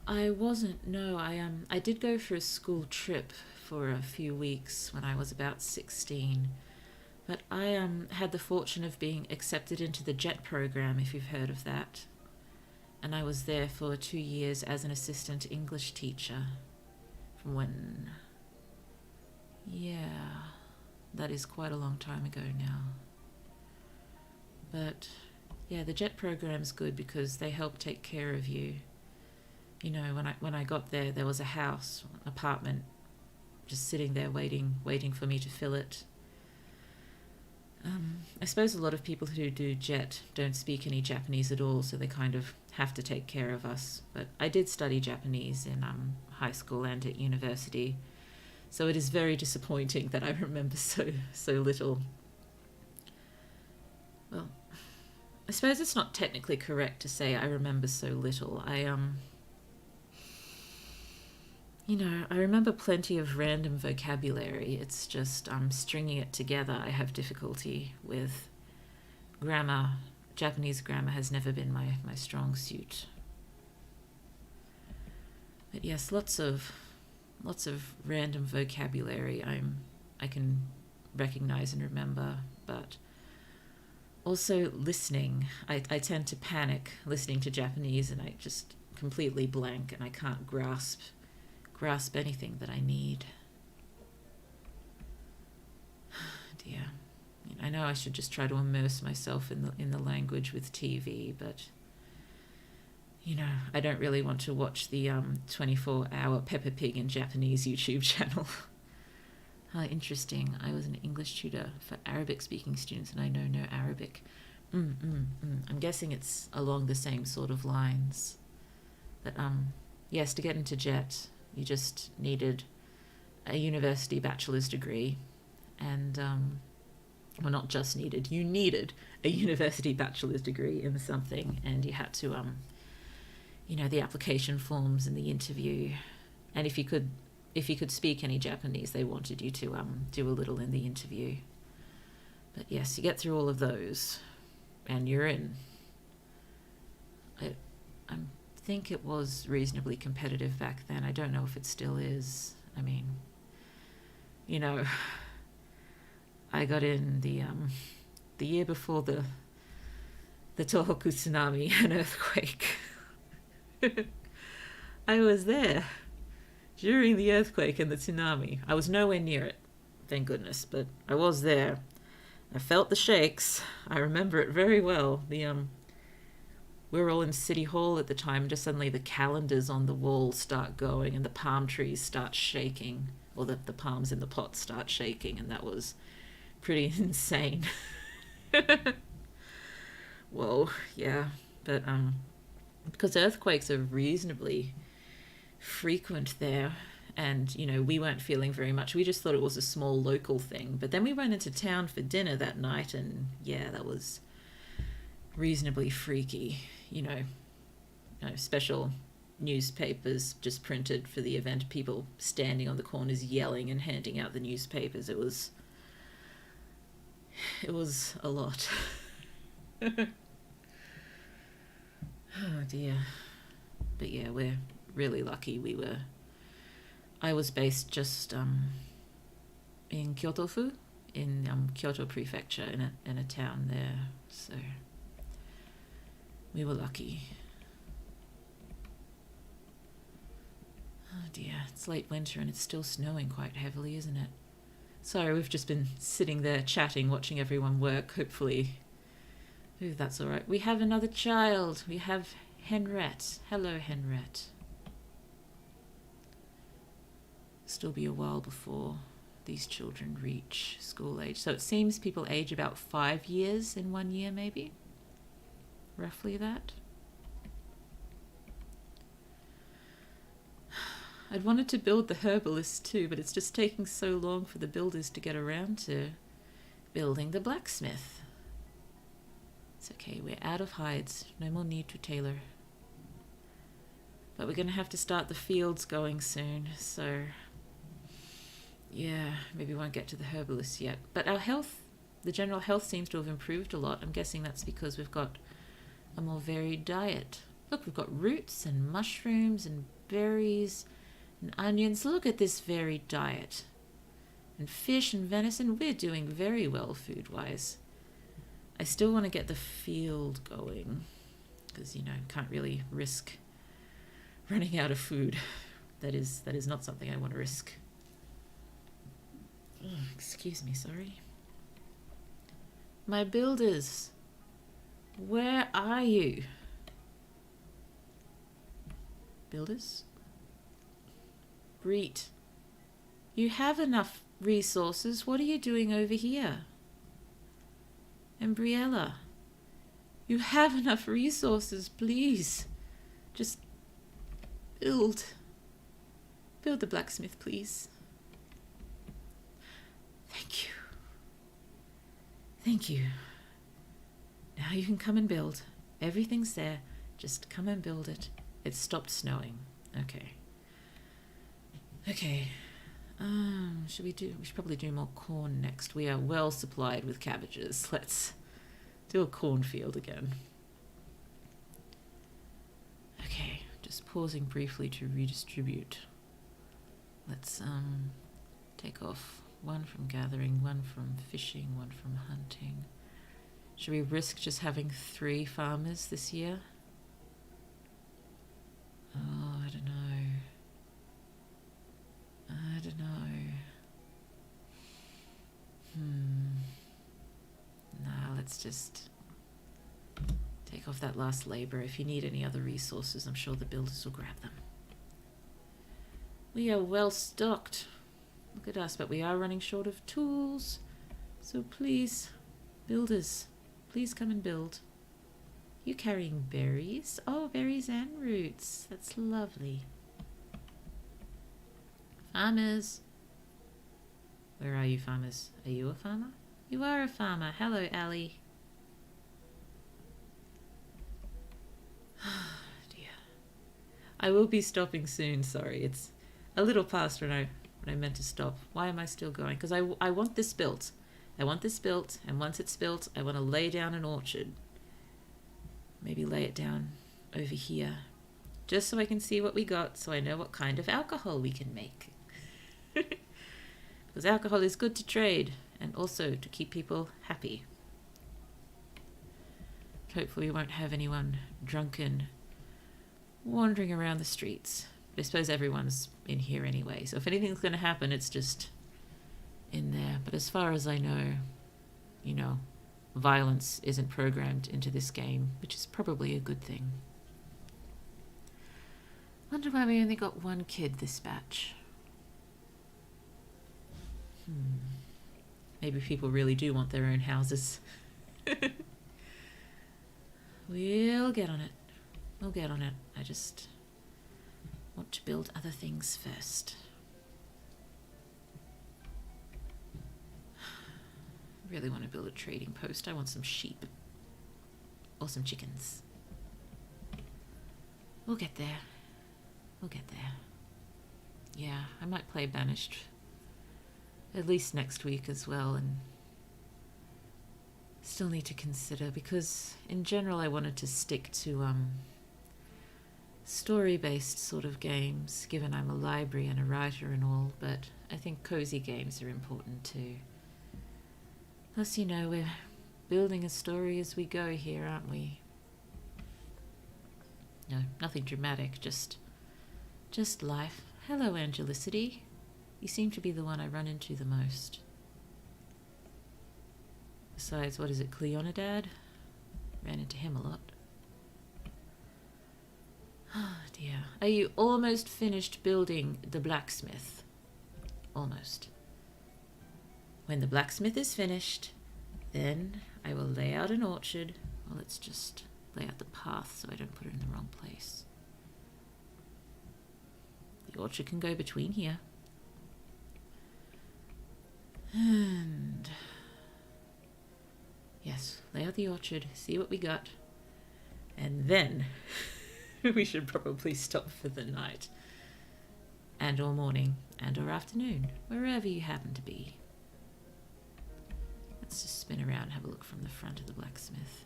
I wasn't, no. I did go for a school trip for a few weeks when I was about 16. But I had the fortune of being accepted into the JET program, if you've heard of that. And I was there for 2 years as an assistant English teacher. From when... Yeah, that is quite a long time ago now. But... yeah, the JET program's good because they help take care of you. When I got there, there was a house, an apartment, just sitting there waiting for me to fill it. I suppose a lot of people who do JET don't speak any Japanese at all, so they kind of have to take care of us. But I did study Japanese in high school and at university, so it is very disappointing that I remember so little. Well, I suppose it's not technically correct to say I remember so little. I remember plenty of random vocabulary. It's just stringing it together I have difficulty with. Grammar, Japanese grammar has never been my strong suit. But yes, lots of random vocabulary I can recognize and remember, but also listening. I tend to panic listening to Japanese, and I just completely blank and I can't grasp anything that I need. Dear. I know I should just try to immerse myself in the language with TV, but I don't really want to watch the 24-hour Peppa Pig in Japanese YouTube channel. Interesting. I was an English tutor for Arabic-speaking students, and I know no Arabic. I'm guessing it's along the same sort of lines. But yes, to get into JET, you just needed a university bachelor's degree, and well, not just needed. You needed a university bachelor's degree in something, and you had to the application forms and the interview, and if you could speak any Japanese, they wanted you to do a little in the interview. But yes, you get through all of those, and you're in. I think it was reasonably competitive back then. I don't know if it still is. I mean, I got in the year before the Tohoku tsunami and earthquake. I was there during the earthquake and the tsunami. I was nowhere near it, thank goodness, but I was there. I felt the shakes. I remember it very well. We were all in City Hall at the time, and just suddenly the calendars on the wall start going and the palm trees start shaking, or the palms in the pot start shaking, and that was pretty insane. Whoa, yeah. But because earthquakes are reasonably frequent there, and we weren't feeling very much. We just thought it was a small local thing. But then we went into town for dinner that night, and yeah, that was reasonably freaky. Special newspapers just printed for the event, people standing on the corners yelling and handing out the newspapers. It was a lot. Oh dear. But yeah, we're really lucky. I was based just in Kyoto-fu, in Kyoto Prefecture, in a town there, so we were lucky. Oh dear, it's late winter and it's still snowing quite heavily, isn't it? Sorry, we've just been sitting there chatting, watching everyone work, hopefully. Ooh, that's all right. We have another child. We have Henriette. Hello, Henriette. Still be a while before these children reach school age. So it seems people age about 5 years in 1 year, maybe? Roughly that. I'd wanted to build the herbalist too, but it's just taking so long for the builders to get around to building the blacksmith. It's okay, we're out of hides. No more need to tailor. But we're going to have to start the fields going soon, so yeah, maybe we won't get to the herbalist yet. But our health, the general health seems to have improved a lot. I'm guessing that's because we've got a more varied diet. Look, we've got roots and mushrooms and berries and onions. Look at this varied diet. And fish and venison. We're doing very well food-wise. I still want to get the field going because, can't really risk running out of food. That is not something I want to risk. Oh, excuse me, sorry. My builders, where are you? Builders? Breet, you have enough resources. What are you doing over here? And Briella, you have enough resources, please. Just build the blacksmith, please. Thank you. Now you can come and build. Everything's there. Just come and build it. It's stopped snowing. Okay. We should probably do more corn next. We are well supplied with cabbages. Let's do a cornfield again. Okay, just pausing briefly to redistribute. Let's take off one from gathering, one from fishing, one from hunting. Should we risk just having 3 farmers this year? Oh, I don't know. Nah, let's just take off that last labor. If you need any other resources, I'm sure the builders will grab them. We are well stocked. Look at us, but we are running short of tools. So please, builders, please come and build. You carrying berries? Oh, berries and roots. That's lovely. Farmers. Where are you, farmers? Are you a farmer? You are a farmer. Hello, Allie. Oh, dear. I will be stopping soon, sorry. It's a little past when I meant to stop. Why am I still going? Because I want this built. I want this built, and once it's built, I want to lay down an orchard. Maybe lay it down over here. Just so I can see what we got, so I know what kind of alcohol we can make. Because alcohol is good to trade, and also to keep people happy. hopefully we won't have anyone drunken wandering around the streets. I suppose everyone's in here anyway, so if anything's going to happen, it's just in there. But as far as I know, violence isn't programmed into this game, which is probably a good thing. Wonder why we only got one kid this batch. Maybe people really do want their own houses. We'll get on it. We'll get on it. I just want to build other things first. I really want to build a trading post. I want some sheep. Or some chickens. We'll get there. We'll get there. Yeah, I might play Banished at least next week as well, and still need to consider, because in general I wanted to stick to story-based sort of games, given I'm a library and a writer and all, but I think cozy games are important too. Plus, we're building a story as we go here, aren't we? No, nothing dramatic, just life. Hello, Angelicity. You seem to be the one I run into the most. Besides, what is it, Cleonidad? Ran into him a lot. Oh dear. Are you almost finished building the blacksmith? Almost. When the blacksmith is finished, then I will lay out an orchard. Well, let's just lay out the path so I don't put it in the wrong place. The orchard can go between here. And yes, lay out the orchard, see what we got, and then we should probably stop for the night, and or morning, and or afternoon, wherever you happen to be. Let's just spin around and have a look from the front of the blacksmith.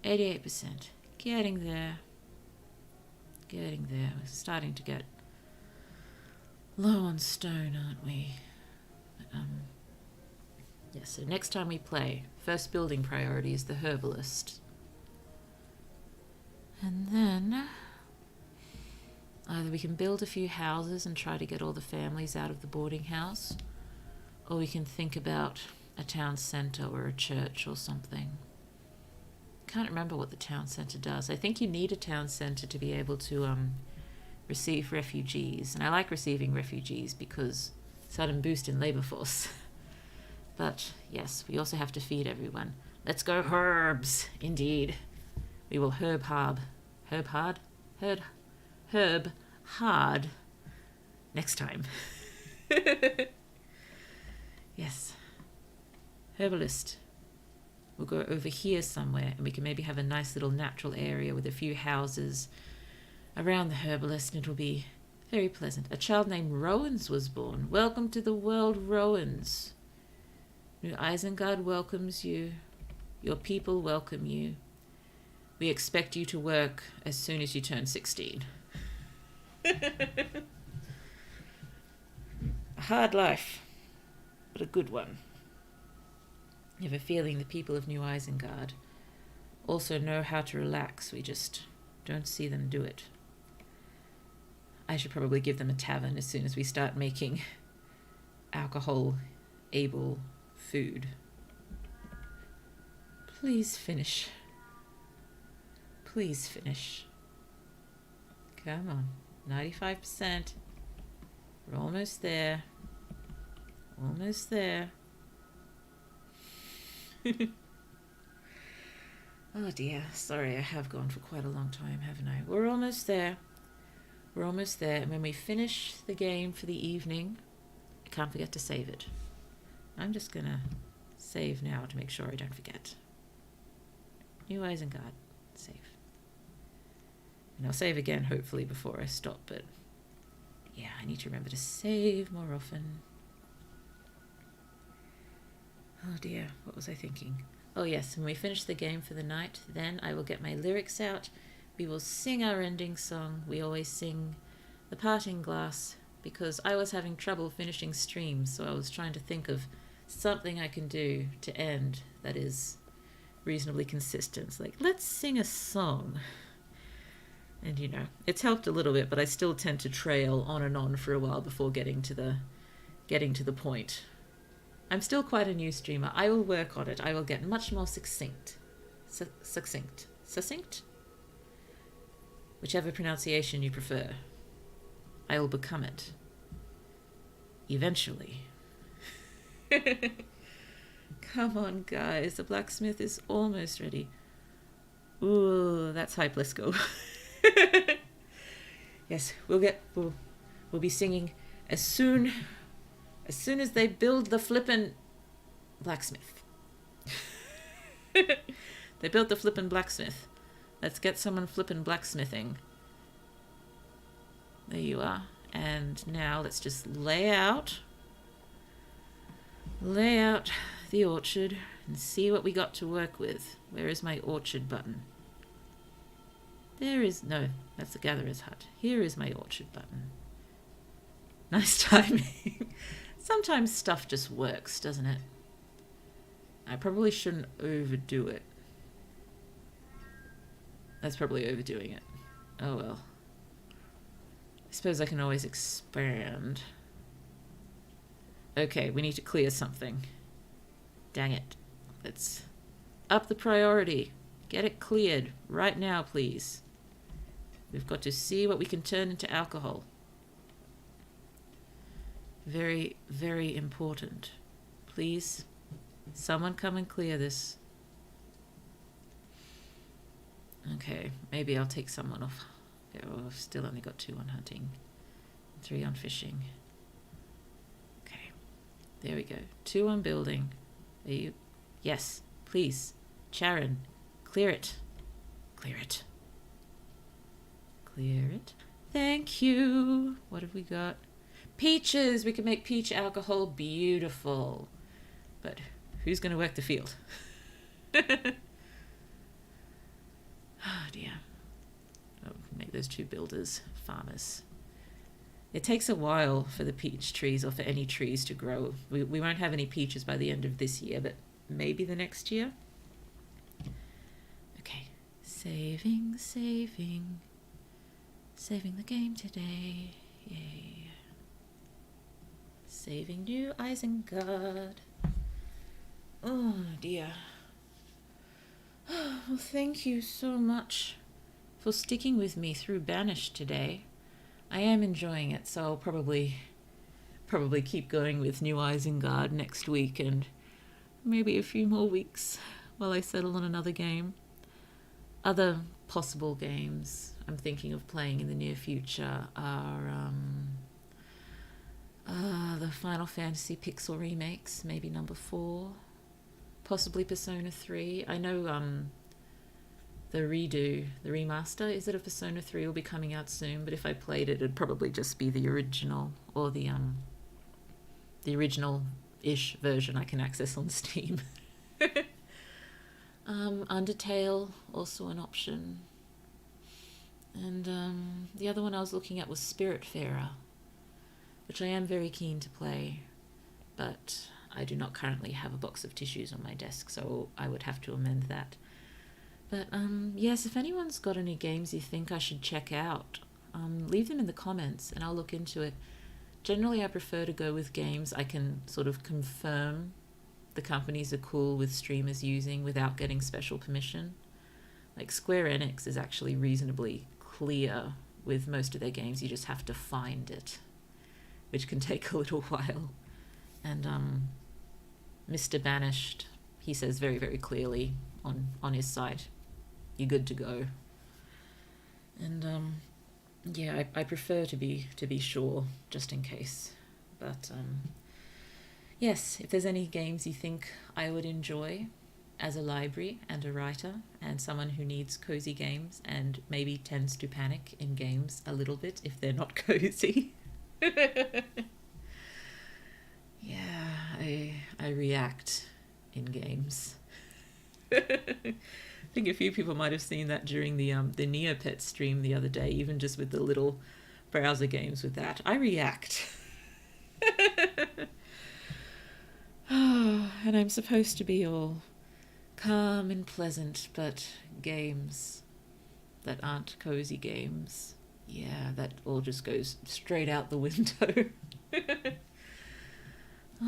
88%. Getting there. Getting there. We're starting to get low on stone, aren't we? Yeah, so next time we play, first building priority is the herbalist. And then either we can build a few houses and try to get all the families out of the boarding house, or we can think about a town centre or a church or something. Can't remember what the town centre does. I think you need a town centre to be able to receive refugees, and I like receiving refugees because sudden boost in labour force. But yes, we also have to feed everyone. Let's go herbs, indeed. We will herb hard next time. Yes. Herbalist. We'll go over here somewhere, and we can maybe have a nice little natural area with a few houses around the herbalist, and it'll be very pleasant. A child named Rowans was born. Welcome to the world, Rowans. New Isengard welcomes you. Your people welcome you. We expect you to work as soon as you turn 16. A hard life, but a good one. You have a feeling the people of New Isengard also know how to relax. We just don't see them do it. I should probably give them a tavern as soon as we start making alcohol-able food. Please finish. Please finish. Come on. 95%. We're almost there. Almost there. Oh dear. Sorry, I have gone for quite a long time, haven't I? We're almost there. We're almost there. And when we finish the game for the evening, I can't forget to save it. I'm just going to save now to make sure I don't forget. New Isengard. Save. And I'll save again, hopefully, before I stop. But yeah, I need to remember to save more often. Oh dear, what was I thinking? Oh yes, when we finish the game for the night, then I will get my lyrics out. We will sing our ending song. We always sing The Parting Glass, because I was having trouble finishing streams, so I was trying to think of something I can do to end that is reasonably consistent. It's like, let's sing a song. And, you know, it's helped a little bit, but I still tend to trail on and on for a while before getting to the point. I'm still quite a new streamer. I will work on it. I will get much more succinct. Succinct? Whichever pronunciation you prefer. I will become it. Eventually. Come on, guys. The blacksmith is almost ready. Ooh, that's hype. Let's go. Yes, we'll be singing as soon as they build the flippin' blacksmith. They built the flippin' blacksmith. Let's get someone flippin' blacksmithing. There you are. And now let's just lay out the orchard and see what we got to work with. Where is my orchard button? No, that's the gatherer's hut. Here is my orchard button. Nice timing. Sometimes stuff just works, doesn't it? I probably shouldn't overdo it. That's probably overdoing it. Oh well. I suppose I can always expand. Okay, we need to clear something. Dang it. Let's up the priority. Get it cleared right now, please. We've got to see what we can turn into alcohol. Very, very important. Please, someone come and clear this. Okay, maybe I'll take someone off. Oh, I've still only got 2 on hunting, 3 on fishing. Okay, there we go. 2 on building. Are you? Yes, please. Charon, clear it. Clear it. Clear it. Thank you. What have we got? Peaches. We can make peach alcohol beautiful. But who's going to work the field? Oh dear. Oh, make those 2 builders, farmers. It takes a while for the peach trees or for any trees to grow. We won't have any peaches by the end of this year, but maybe the next year. Okay. Saving the game today. Yay. Saving new Isengard. Oh dear. Well, thank you so much for sticking with me through Banished today. I am enjoying it, so I'll probably keep going with New Isengard next week and maybe a few more weeks while I settle on another game. Other possible games I'm thinking of playing in the near future are the Final Fantasy Pixel remakes, maybe number 4, possibly Persona 3. I know the remaster, is it, of Persona 3 will be coming out soon, but if I played it, it'd probably just be the original, or the original-ish version I can access on Steam. Undertale, also an option. And the other one I was looking at was Spiritfarer, which I am very keen to play, but I do not currently have a box of tissues on my desk, so I would have to amend that. But yes, if anyone's got any games you think I should check out, leave them in the comments and I'll look into it. Generally, I prefer to go with games I can sort of confirm the companies are cool with streamers using without getting special permission. Like Square Enix is actually reasonably clear with most of their games. You just have to find it, which can take a little while. And Mr. Banished, he says very, very clearly on his site, you're good to go. And yeah, I prefer to be sure, just in case. But yes, if there's any games you think I would enjoy as a library and a writer and someone who needs cozy games and maybe tends to panic in games a little bit if they're not cozy. Yeah, I react in games. I think a few people might have seen that during the Neopet stream the other day, even just with the little browser games with that. I react. Oh, and I'm supposed to be all calm and pleasant, but games that aren't cozy games, yeah, that all just goes straight out the window.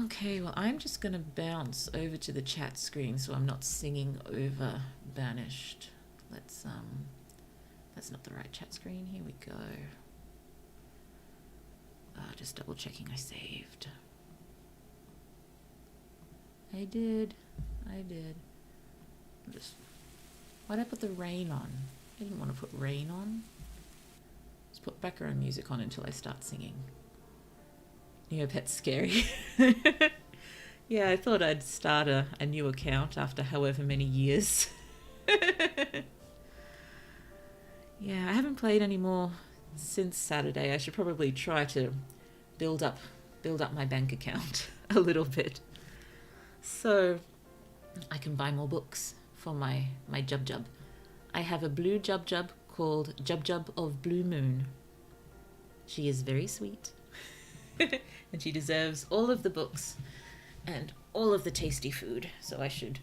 Okay, well, I'm just going to bounce over to the chat screen so I'm not singing over Banished. That's not the right chat screen. Here we go. Just double checking I saved. I did. Why'd I put the rain on? I didn't want to put rain on. Just put background music on until I start singing. Neopet's scary. Yeah, I thought I'd start a new account after however many years. Yeah, I haven't played anymore since Saturday. I should probably try to build up my bank account a little bit, so I can buy more books for my Jub Jub. I have a blue Jub Jub called Jub Jub of Blue Moon. She is very sweet. And she deserves all of the books and all of the tasty food, so I should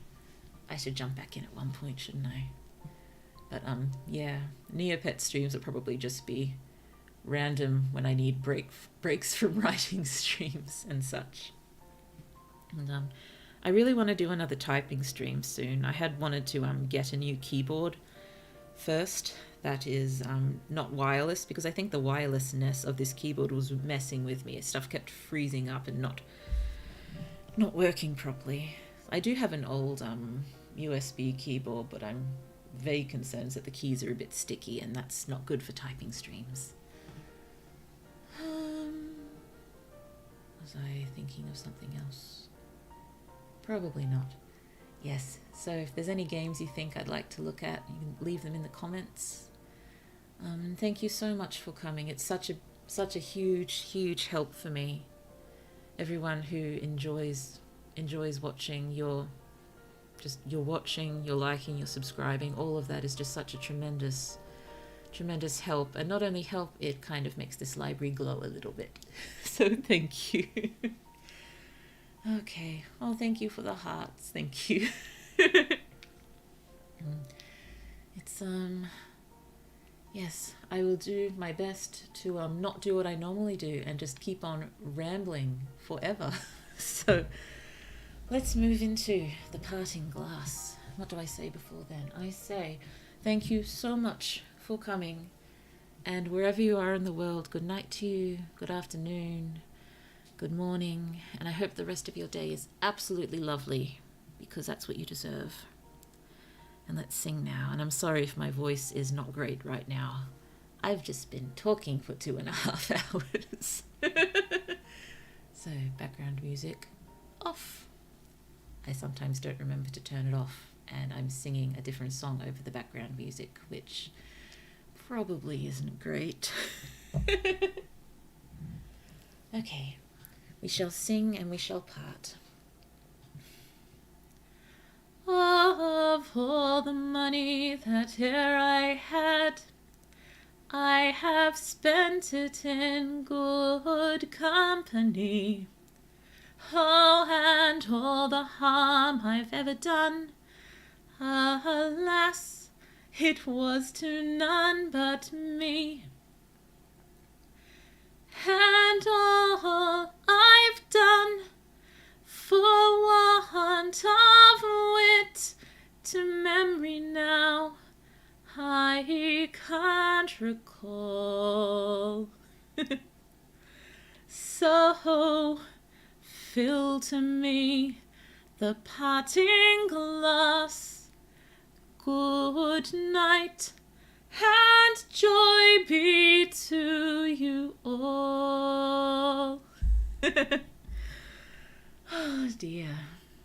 jump back in at one point, shouldn't I? But yeah, Neopet streams will probably just be random when I need breaks from writing streams and such. And I really want to do another typing stream soon. I had wanted to get a new keyboard first that is not wireless, because I think the wirelessness of this keyboard was messing with me. Stuff kept freezing up and not working properly. I do have an old USB keyboard, but I'm very concerned that the keys are a bit sticky, and that's not good for typing streams. Was I thinking of something else? Probably not. Yes, so if there's any games you think I'd like to look at, you can leave them in the comments. Thank you so much for coming. It's such a huge help for me. Everyone who enjoys watching, you're watching, you're liking, you're subscribing, all of that is just such a tremendous help. And not only help, it kind of makes this library glow a little bit. So thank you. Okay, well, thank you for the hearts. Thank you. It's yes, I will do my best to not do what I normally do and just keep on rambling forever. So let's move into the parting glass. What do I say before then? I say thank you so much for coming, and wherever you are in the world, good night to you, good afternoon, good morning, and I hope the rest of your day is absolutely lovely, because that's what you deserve. And let's sing now. And I'm sorry if my voice is not great right now. I've just been talking for 2.5 hours. So, background music off. I sometimes don't remember to turn it off, and I'm singing a different song over the background music, which probably isn't great. Okay, we shall sing and we shall part. Of all the money that e'er I had, I have spent it in good company. Oh, and all the harm I've ever done, alas, it was to none but me. And all I've done for want of wit, to memory now I can't recall. So fill to me the parting glass. Good night, and joy be to you all. Oh dear.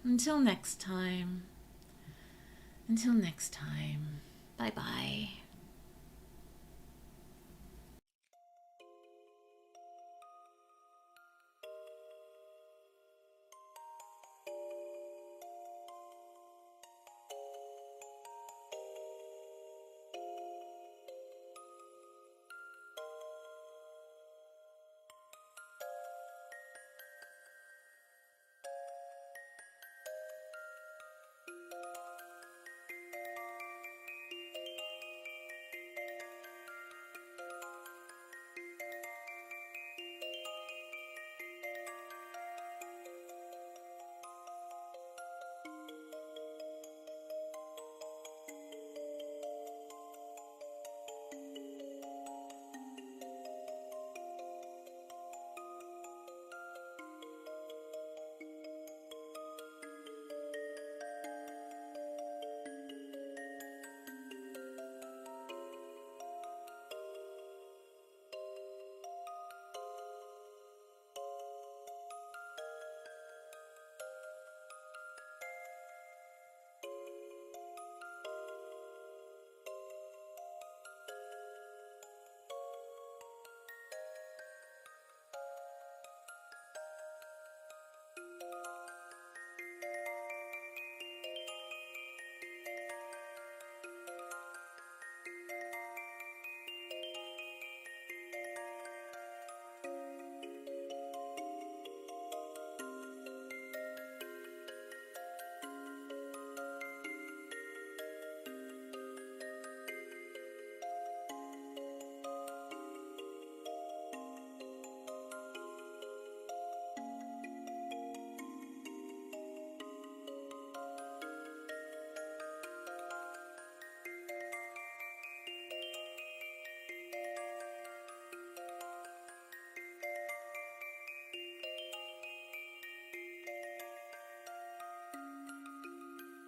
Until next time. Bye-bye.